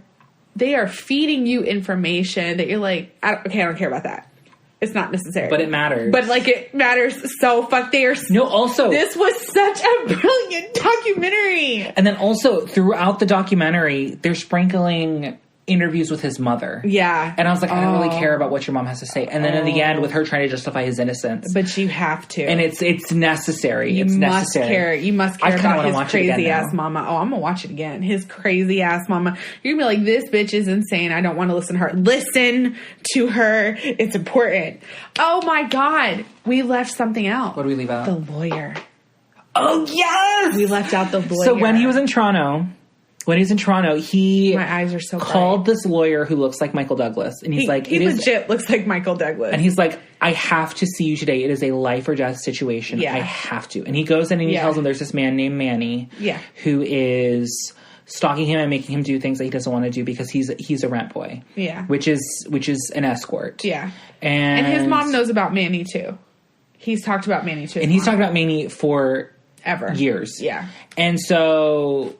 feeding you information that you're like, I don't care about that. It's not necessary. But it matters. But, like, it matters so fuck. Also... This was such a brilliant documentary. And then also, throughout the documentary, they're sprinkling interviews with his mother. Yeah. And I was like, I don't really care about what your mom has to say. And then in the end, with her trying to justify his innocence. But you have to. And it's necessary. You must care about his crazy ass mama. Oh, I'm going to watch it again. His crazy ass mama. You're going to be like, this bitch is insane. I don't want to listen to her. Listen to her. It's important. Oh my God. We left something out. What did we leave out? The lawyer. Oh, yes! We left out the lawyer. So when he was in Toronto, he my eyes are so called this lawyer who looks like Michael Douglas. And he's like... He legit looks like Michael Douglas. And he's like, I have to see you today. It is a life or death situation. Yeah. I have to. And he goes in and he tells him there's this man named Manny who is stalking him and making him do things that he doesn't want to do because he's a rent boy. Yeah. Which is an escort. Yeah. And his mom knows about Manny too. He's talked about Manny too. And he's talked about Manny for... ever. Years. Yeah. And so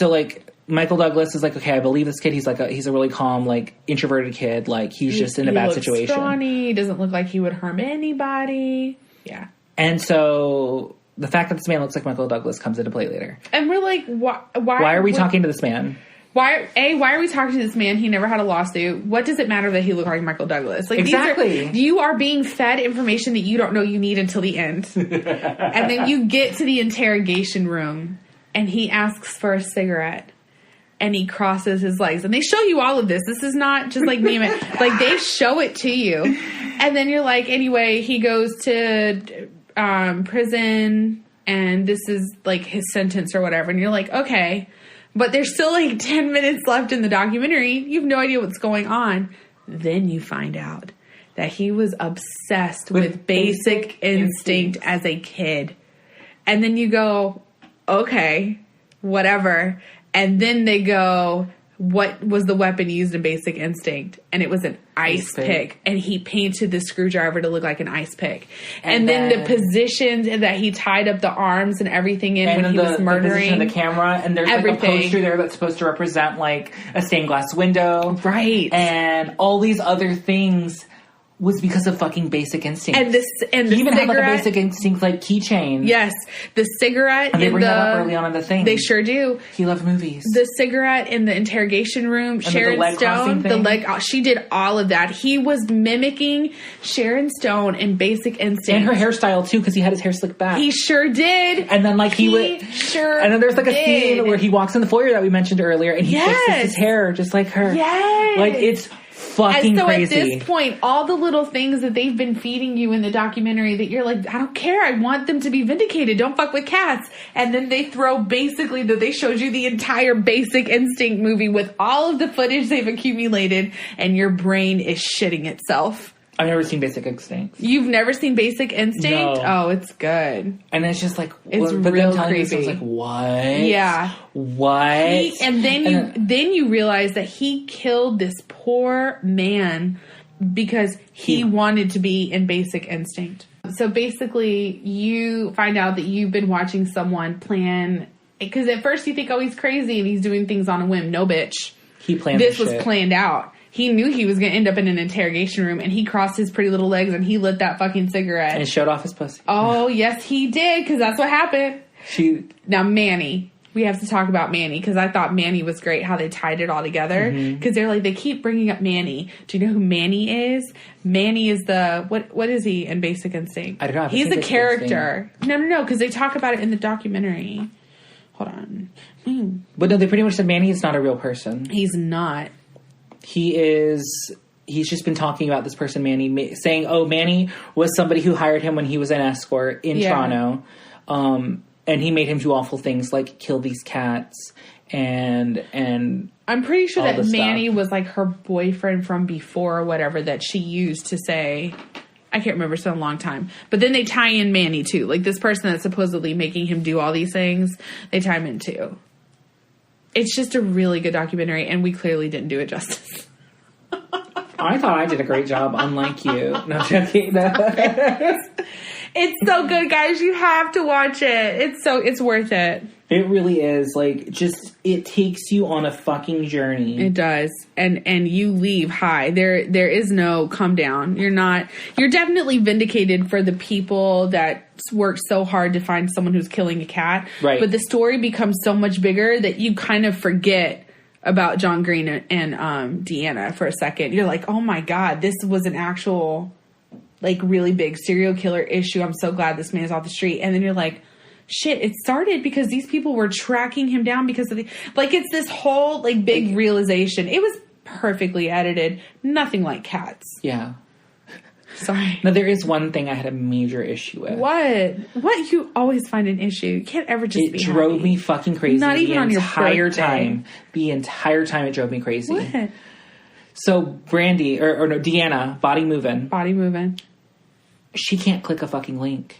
like Michael Douglas is like, okay, I believe this kid. He's a really calm, like introverted kid. Like he's just in a bad situation. Scrawny. He doesn't look like he would harm anybody. Yeah. And so the fact that this man looks like Michael Douglas comes into play later. And we're like, why are we talking to this man? Why are we talking to this man? He never had a lawsuit. What does it matter that he looked like Michael Douglas? Like, exactly. You are being fed information that you don't know you need until the end. And then you get to the interrogation room, and he asks for a cigarette. and he crosses his legs. And they show you all of this. This is not just like me. Like, they show it to you. And then you're like, anyway, he goes to prison, and this is like his sentence or whatever. And you're like, okay. But there's still like 10 minutes left in the documentary. You have no idea what's going on. Then you find out that he was obsessed with Basic Instinct as a kid. And then you go, okay, whatever. And then they go, what was the weapon used in Basic Instinct? And it was an ice pick. And he painted the screwdriver to look like an ice pick. And then the positions that he tied up the arms and everything in when he was murdering. The position of the camera. And there's like a poster there that's supposed to represent like a stained glass window. Right. And all these other things was because of fucking Basic Instinct. And he even had like a Basic Instinct like keychain. Yes, the cigarette. And they bring that up early on in the thing. They sure do. He loved movies. The cigarette in the interrogation room. And Sharon Stone. She did all of that. He was mimicking Sharon Stone in Basic Instinct. And her hairstyle too, because he had his hair slicked back. He sure did. And then like he sure. And then there's like a scene where he walks in the foyer that we mentioned earlier, and he fixes his hair just like her. Yes. Like it's fucking crazy. At this point, all the little things that they've been feeding you in the documentary that you're like, I don't care. I want them to be vindicated. Don't fuck with cats. And then they throw basically that they showed you the entire Basic Instinct movie with all of the footage they've accumulated, and your brain is shitting itself. I've never seen Basic Instinct. You've never seen Basic Instinct? No. Oh, it's good. And it's just like, it's real creepy. I was like, what? Yeah. What? Then you realize that he killed this poor man because he wanted to be in Basic Instinct. So basically, you find out that you've been watching someone plan, because at first you think, oh, he's crazy and he's doing things on a whim. No, bitch. He planned this. This was planned out. He knew he was going to end up in an interrogation room, and he crossed his pretty little legs and he lit that fucking cigarette. And showed off his pussy. Oh, yes, he did, because that's what happened. Now, Manny. We have to talk about Manny, because I thought Manny was great, how they tied it all together. Because they're like, they keep bringing up Manny. Do you know who Manny is? Manny is the, what is he in Basic Instinct? I don't know. He's a character. No, because they talk about it in the documentary. Hold on. But no, they pretty much said Manny is not a real person. He's not. He's just been talking about this person, Manny, saying, oh, Manny was somebody who hired him when he was an escort in Toronto. And he made him do awful things like kill these cats and I'm pretty sure that Manny was like her boyfriend from before or whatever that she used to say. I can't remember, it's been a long time. But then they tie in Manny too. Like this person that's supposedly making him do all these things, they tie him in too. It's just a really good documentary, and we clearly didn't do it justice. I thought I did a great job, unlike you. No, I'm joking. It's so good, guys. You have to watch it. It's worth it. It really is. Like, just, it takes you on a fucking journey. It does. And you leave high. There is no come down. You're definitely vindicated for the people that worked so hard to find someone who's killing a cat. Right. But the story becomes so much bigger that you kind of forget about John Green and Deanna for a second. You're like, oh my God, this was an actual, like, really big serial killer issue. I'm so glad this man is off the street. And then you're like, shit, it started because these people were tracking him down because of it's this whole, like, big realization. It was perfectly edited. Nothing like Cats. Yeah. Sorry. No, there is one thing I had a major issue with. What? You always find an issue. You can't ever just be happy. It drove me fucking crazy. Not even on your birthday. The entire time it drove me crazy. What? So Brandy, or no, Deanna, Body Movin'. She can't click a fucking link.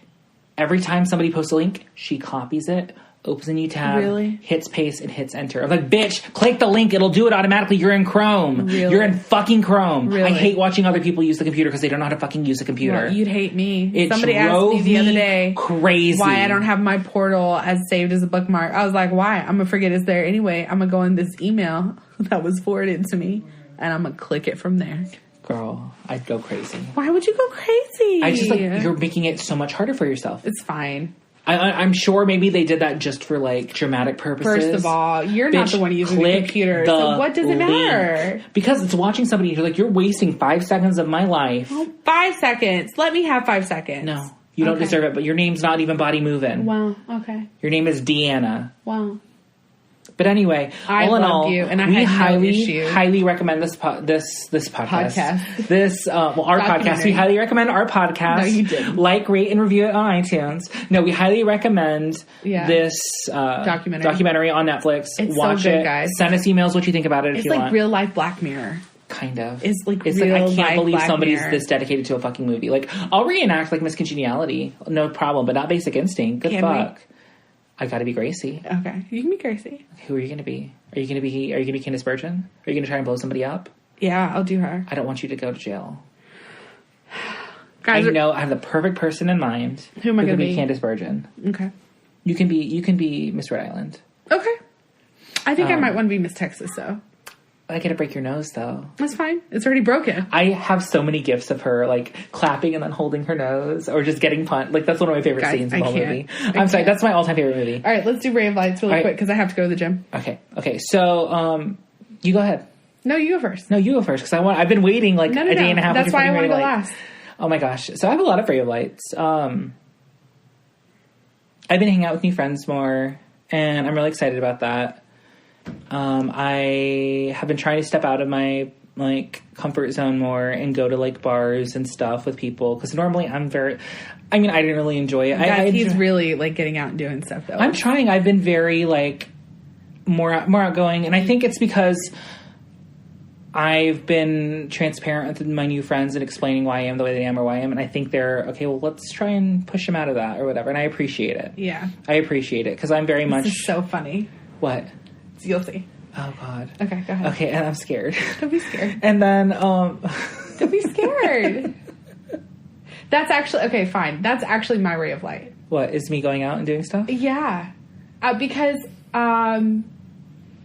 Every time somebody posts a link, she copies it, opens a new tab, hits paste, and hits enter. I'm like, bitch, click the link. It'll do it automatically. You're in Chrome. Really? You're in fucking Chrome. Really? I hate watching other people use the computer because they don't know how to fucking use a computer. Well, you'd hate me. It Somebody asked me the other day crazy why I don't have my portal as saved as a bookmark. I was like, why? I'm going to forget it's there anyway. I'm going to go in this email that was forwarded to me, and I'm going to click it from there. Girl, I'd go crazy. Why would you go crazy? I just you're making it so much harder for yourself. It's fine. I'm sure maybe they did that just for, like, dramatic purposes. First of all, you're not the one using the computer, so what does it matter? Because it's watching somebody, you're like, you're wasting 5 seconds of my life. Oh, 5 seconds. Let me have 5 seconds. No, you don't deserve it, but your name's not even Body Movin'. Wow, okay. Your name is Deanna. Wow. But anyway, I all in loved all, you, and I we had no issue. highly recommend this podcast. This our podcast. We highly recommend our podcast. No, you didn't. Like, rate, and review it on iTunes. No, we highly recommend this documentary on Netflix. It's Watch so good, it. guys. Send us emails what you think about it if you like want. real life Black Mirror. Kind of. It's like I real can't believe Black somebody's Mirror. this dedicated to a fucking movie. Like, I'll reenact like Miss Congeniality, no problem, but not Basic Instinct. Good fuck. I gotta be Gracie. Okay, you can be Gracie. Who are you gonna be? Are you gonna be Candace Bergen? Are you gonna try and blow somebody up? Yeah, I'll do her. I don't want you to go to jail. Guys, I have the perfect person in mind. Who am I gonna be? Candace Bergen. Okay. You can be Miss Rhode Island. Okay. I think I might want to be Miss Texas, though. I gotta break your nose though. That's fine. It's already broken. I have so many gifs of her like clapping and then holding her nose or just getting punched. Like, that's one of my favorite scenes in the whole movie. I'm sorry, that's my all-time favorite movie. All right, let's do Ray of Lights really quick because I have to go to the gym. Okay. So, you go ahead. No, you go first. No, you go first because I've been waiting like a day and a half. That's why I want to go like, last. Oh my gosh! So I have a lot of Ray of Lights. I've been hanging out with new friends more, and I'm really excited about that. I have been trying to step out of my comfort zone more and go to like bars and stuff with people because normally I didn't really enjoy it. He's really like getting out and doing stuff though. I'm trying. I've been very like more outgoing, and I think it's because I've been transparent with my new friends and explaining why I am the way that I am or why I am, and I think they're okay. Well, let's try and push them out of that or whatever, and I appreciate it. Yeah, I appreciate it because I'm very much. This is so funny. What? You'll see. Oh God. Okay, go ahead. Okay, and I'm scared. Don't be scared. And then Don't be scared. That's actually okay. Fine. That's actually my ray of light. What is me going out and doing stuff? Yeah, because I'm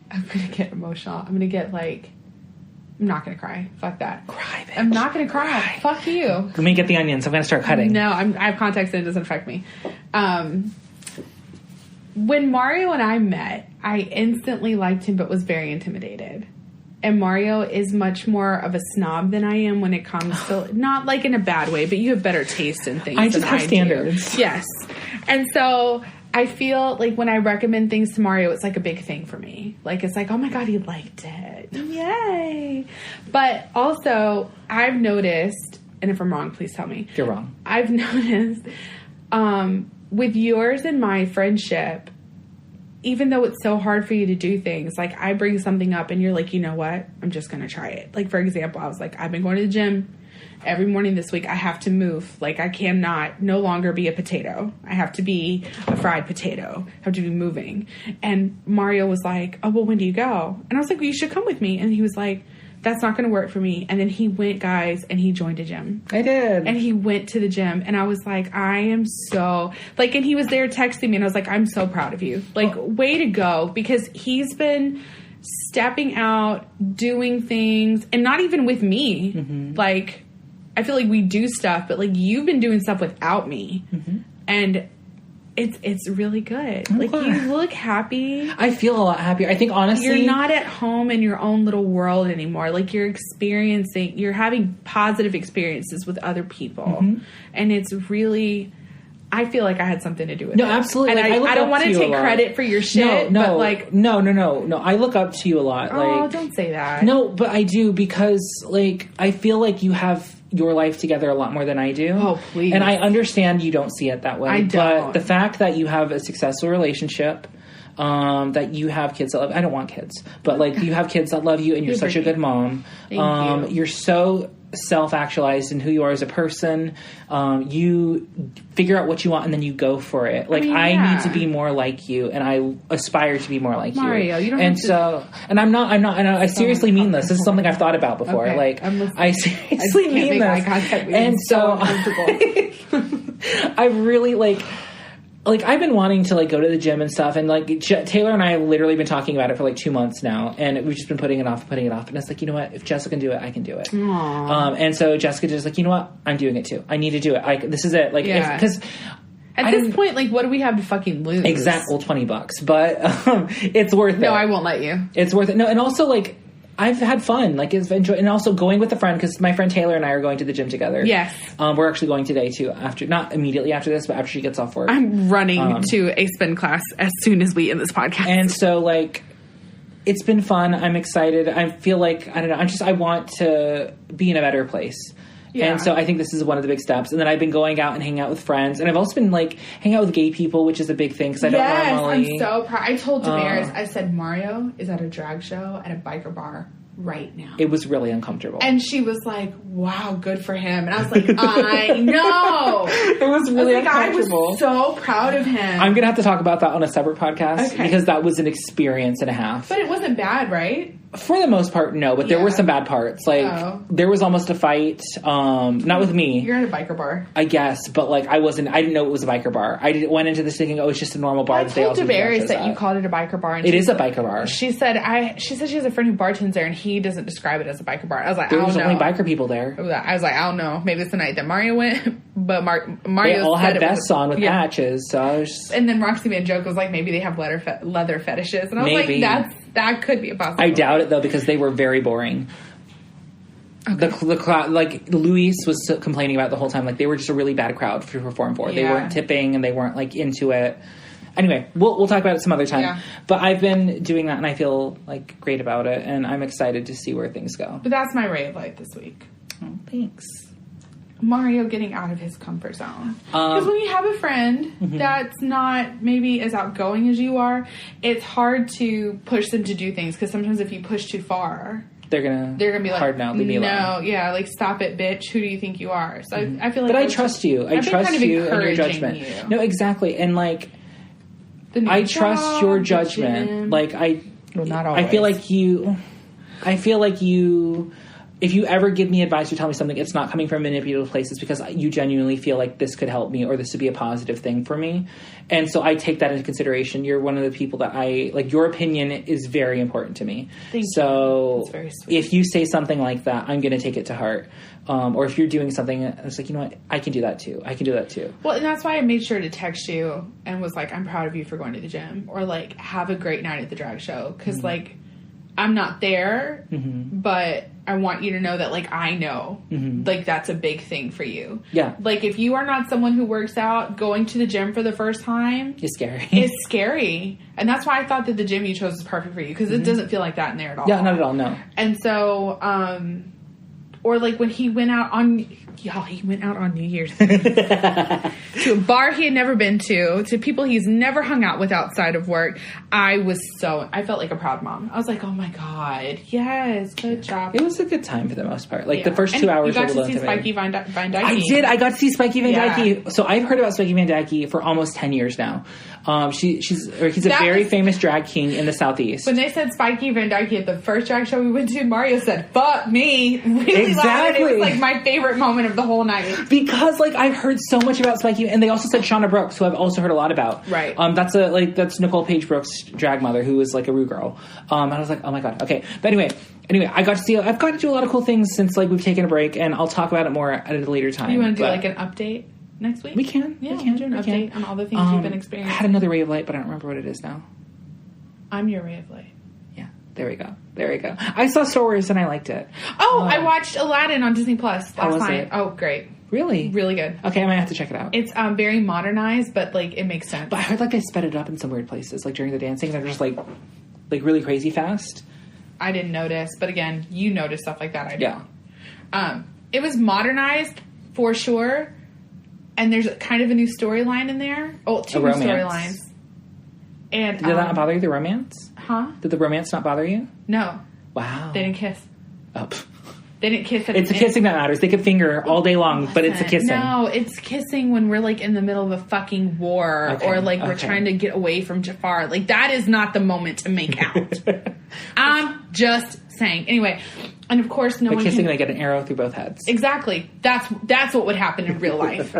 gonna get emotional. I'm gonna get like. I'm not gonna cry. Fuck that. Cry, bitch. I'm not gonna cry. Fuck you. Let me get the onions. I'm gonna start cutting. No, I have context and it doesn't affect me. When Mario and I met, I instantly liked him but was very intimidated. And Mario is much more of a snob than I am when it comes to, not like in a bad way, but you have better taste in things. I just have standards. Yes. And so I feel like when I recommend things to Mario, it's like a big thing for me. Like, it's like, oh my God, he liked it. Yay. But also, I've noticed, and if I'm wrong, please tell me. You're wrong. I've noticed, with yours and my friendship, even though it's so hard for you to do things, like I bring something up and you're like, you know what? I'm just going to try it. Like, for example, I was like, I've been going to the gym every morning this week. I have to move. Like, I cannot no longer be a potato. I have to be a fried potato. I have to be moving. And Mario was like, oh, well, when do you go? And I was like, well, you should come with me. And he was like, that's not going to work for me. And then he went, guys, and he joined a gym. I did. And he went to the gym. And I was like, I am so... Like, and he was there texting me. And I was like, I'm so proud of you. Like, way to go. Because he's been stepping out, doing things. And not even with me. Mm-hmm. Like, I feel like we do stuff. But, like, you've been doing stuff without me. Mm-hmm. And... It's really good. Like, you look happy. I feel a lot happier. I think, honestly... You're not at home in your own little world anymore. Like, you're having positive experiences with other people. Mm-hmm. And it's really... I feel like I had something to do with it. No, absolutely. And like, I don't want to take credit for your shit, no, but, like... No. I look up to you a lot. Oh, like, don't say that. No, but I do because, like, I feel like you have... your life together a lot more than I do. Oh, please. And I understand you don't see it that way. I don't. But the fact that you have a successful relationship, that you have kids that love... I don't want kids. But, like, you have kids that love you and you're such a good mom. Thank you. You're so self-actualized in who you are as a person. You figure out what you want and then you go for it. Like, I need to be more like you and I aspire to be more like Mario, you don't and have to... so... And I'm not... And I seriously mean this. This is something I've thought about before. Okay, like, I seriously mean this. And so... I really, like, I've been wanting to, like, go to the gym and stuff, and, like, Taylor and I have literally been talking about it for, like, 2 months now, and we've just been putting it off, and it's like, you know what, if Jessica can do it, I can do it. And so Jessica just like, you know what, I'm doing it too. I need to do it. Like, this is it. Like, because... At this point, like, what do we have to fucking lose? Exactly. Well, $20, but it's worth it. No, I won't let you. It's worth it. No, and also, like, I've had fun. Like, it's enjoyed, and also going with a friend, because my friend Taylor and I are going to the gym together. Yes. We're actually going today, too, not immediately after this, but after she gets off work. I'm running to a spin class as soon as we end this podcast. And so, like, It's been fun. I'm excited. I feel like, I don't know, I want to be in a better place. Yeah. And so I think this is one of the big steps. And then I've been going out and hanging out with friends. And I've also been, like, hanging out with gay people, which is a big thing because I don't normally... I'm so proud. I told Damaris, I said, Mario is at a drag show at a biker bar right now. It was really uncomfortable. And she was like, wow, good for him. And I was like, I know. It was really uncomfortable. I was so proud of him. I'm going to have to talk about that on a separate podcast because that was an experience and a half. But it wasn't bad, right? For the most part, no. But there were some bad parts. Like, there was almost a fight. Not with me. You're at a biker bar. I guess. But, like, I didn't know it was a biker bar. Went into this thinking, it's just a normal bar. I told Damaris that you called it a biker bar. And it is a biker bar. She said she has a friend who bartends there, and he doesn't describe it as a biker bar. I was like, there was only biker people there. I was like, I don't know. Maybe it's the night that Mario went. But Mario they all had vests on with patches. So I was just... And then Roxy made a joke. Was like, maybe they have leather fetishes. And I was like, that could be a possibility. I doubt it, though, because they were very boring. Okay. Like, Luis was complaining about it the whole time. Like, they were just a really bad crowd to perform for. Yeah. They weren't tipping, and they weren't, like, into it. Anyway, we'll talk about it some other time. Yeah. But I've been doing that, and I feel, like, great about it. And I'm excited to see where things go. But that's my ray of light this week. Oh, thanks. Mario getting out of his comfort zone. Because when you have a friend that's not maybe as outgoing as you are, it's hard to push them to do things. Because sometimes if you push too far, they're gonna be like, hard now, leave me alone. No, yeah, like, stop it, bitch. Who do you think you are? So I feel like, but I trust you. I trust you and your judgment. No, exactly, and like, I trust your judgment. Like, not always. I feel like you. If you ever give me advice or tell me something, it's not coming from manipulative places because you genuinely feel like this could help me or this would be a positive thing for me. And so I take that into consideration. You're one of the people that your opinion is very important to me. Thank you. So very sweet. If you say something like that, I'm going to take it to heart. Or if you're doing something, it's like, you know what, I can do that too. Well, and that's why I made sure to text you and was like, I'm proud of you for going to the gym. Or like, have a great night at the drag show. Because like, I'm not there, but I want you to know that, like, I know, like, that's a big thing for you. Yeah. Like, if you are not someone who works out, going to the gym for the first time... It's scary. It's scary. And that's why I thought that the gym you chose was perfect for you, because it doesn't feel like that in there at all. Yeah, not at all, no. And so, or, like, when he went out on... Y'all, he went out on New Year's Eve to a bar he had never been to people he's never hung out with outside of work. I felt like a proud mom. I was like, oh my God, yes, good job. It was a good time for the most part. Like, the first 2 hours were a little intimidating. You got to see Spiky Van Dyke. I did. I got to see Spiky Van Dyke. So I've heard about Spiky Van Dyke for almost 10 years now. He's a very famous drag king in the Southeast. When they said Spiky Van Dyke at the first drag show we went to, Mario said, fuck me. Really loud. It was like my favorite moment of the whole night. Because, like, I've heard so much about Spiky, and they also said Shauna Brooks, who I've also heard a lot about. Right. That's Nicole Paige Brooks' drag mother, who was, like, a Rue girl. And I was like, oh my God. Okay. But anyway, I've got to do a lot of cool things since, like, we've taken a break, and I'll talk about it more at a later time. You want to do, like, an update next week? We can. Yeah, we can do an update on all the things you've been experiencing. I had another ray of light, but I don't remember what it is now. I'm your ray of light. Yeah, there we go. I saw Star Wars, and I liked it. Oh, I watched Aladdin on Disney Plus last night. It? Oh, great. Really? Really good. Okay, I might have to check it out. It's very modernized, but, like, it makes sense. But I heard, like, they sped it up in some weird places. Like, during the dancing, they're just, like really crazy fast. I didn't notice. But, again, you notice stuff like that. I don't. Yeah. It was modernized, for sure. And there's kind of a new storyline in there. Oh, two new storylines. And did that not bother you, the romance? Huh? Did the romance not bother you? No. Wow. They didn't kiss. Oh. They didn't kiss. It's the kissing that matters. They could finger all day long, but it's the kissing. No, it's kissing when we're, like, in the middle of a fucking war. Or, like, we're trying to get away from Jafar. Like, that is not the moment to make out. I'm just saying. Anyway, and of course no one kissing, they get an arrow through both heads. Exactly. That's what would happen in real life.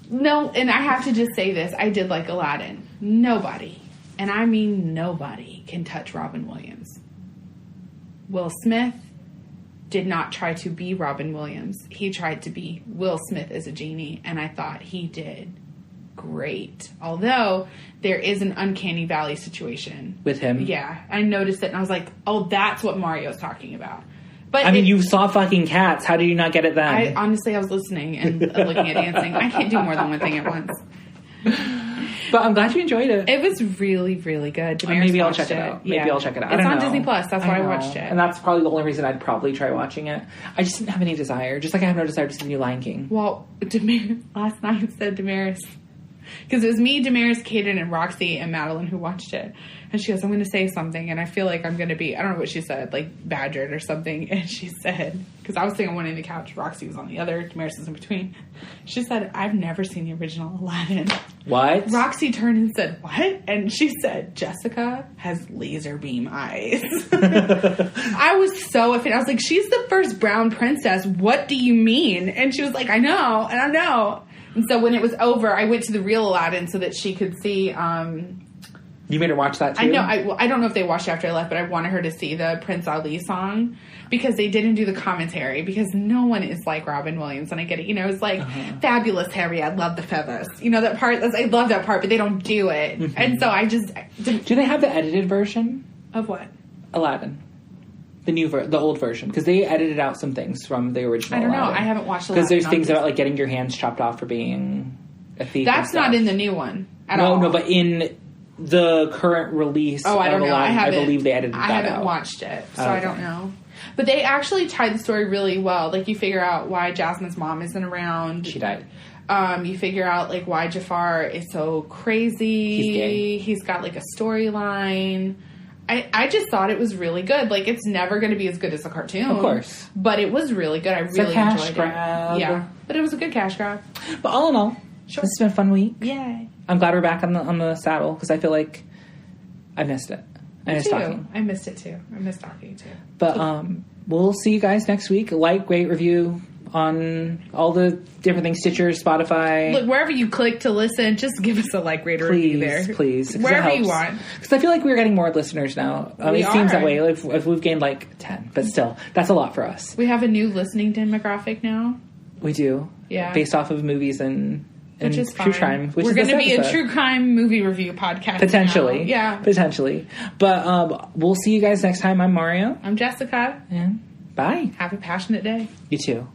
No, and I have to just say this. I did like Aladdin. Nobody, and I mean nobody, can touch Robin Williams. Will Smith did not try to be Robin Williams. He tried to be Will Smith as a genie, and I thought he did great. Although there is an uncanny valley situation with him. Yeah, I noticed it, and I was like, "Oh, that's what Mario's talking about." But I mean, you saw fucking Cats. How did you not get it then? I was listening and looking at dancing. I can't do more than one thing at once. But I'm glad you enjoyed it. It was really, really good. Maybe I'll check it out. Maybe I'll check it out. It's I don't on know. Disney Plus. That's why I watched it. And that's probably the only reason I'd probably try watching it. I just didn't have any desire. Just like I have no desire to see the new Lion King. Well, last night said Damaris. Because it was me, Damaris, Kaden, and Roxy, and Madeline who watched it. And she goes, I'm going to say something, and I feel like I'm going to be, I don't know what she said, like badgered or something. And she said, because I was sitting on one end of the couch, Roxy was on the other, Damaris was in between. She said, I've never seen the original Aladdin. What? Roxy turned and said, what? And she said, Jessica has laser beam eyes. I was so offended. I was like, she's the first brown princess. What do you mean? And she was like, I know, and I know. And so when it was over, I went to the real Aladdin so that she could see... You made her watch that too? I know. I don't know if they watched it after I left, but I wanted her to see the Prince Ali song because they didn't do the commentary because no one is like Robin Williams. And I get it. You know, it's like fabulous Harry. I love the feathers. You know, that part. I love that part, but they don't do it. Mm-hmm. And so I just didn't. Do they have the edited version? Of what? Aladdin. The old version. Because they edited out some things from the original I don't know. Aladdin. I haven't watched Aladdin. Because there's things about like getting your hands chopped off for being a thief. That's not in the new one at all. No, but in the current release of I don't know. Aladdin, I believe they edited that out. I haven't watched it, so I don't know. But they actually tied the story really well. Like, you figure out why Jasmine's mom isn't around. She died. You figure out, like, why Jafar is so crazy. He's gay. He's got, like, a storyline. I just thought it was really good. Like, it's never going to be as good as a cartoon. Of course. But it was really good. I really enjoyed grab. it. Yeah. But it was a good cash grab. But all in all, this has been a fun week. Yay. I'm glad we're back on the saddle because I feel like I missed it. I missed talking. I missed it too. I missed talking too. But we'll see you guys next week. Like, rate, review on all the different things, Stitcher, Spotify. Look, wherever you click to listen, just give us a like, rate, or review there. Please. Wherever you want. Because I feel like we're getting more listeners now. It seems that way. If we've gained like 10. But still, that's a lot for us. We have a new listening demographic now. We do. Yeah. Based off of movies and which is true crime. We're going to be a true crime movie review podcast. Potentially. Now. Yeah. Potentially. But we'll see you guys next time. I'm Mario. I'm Jessica. And bye. Have a passionate day. You too.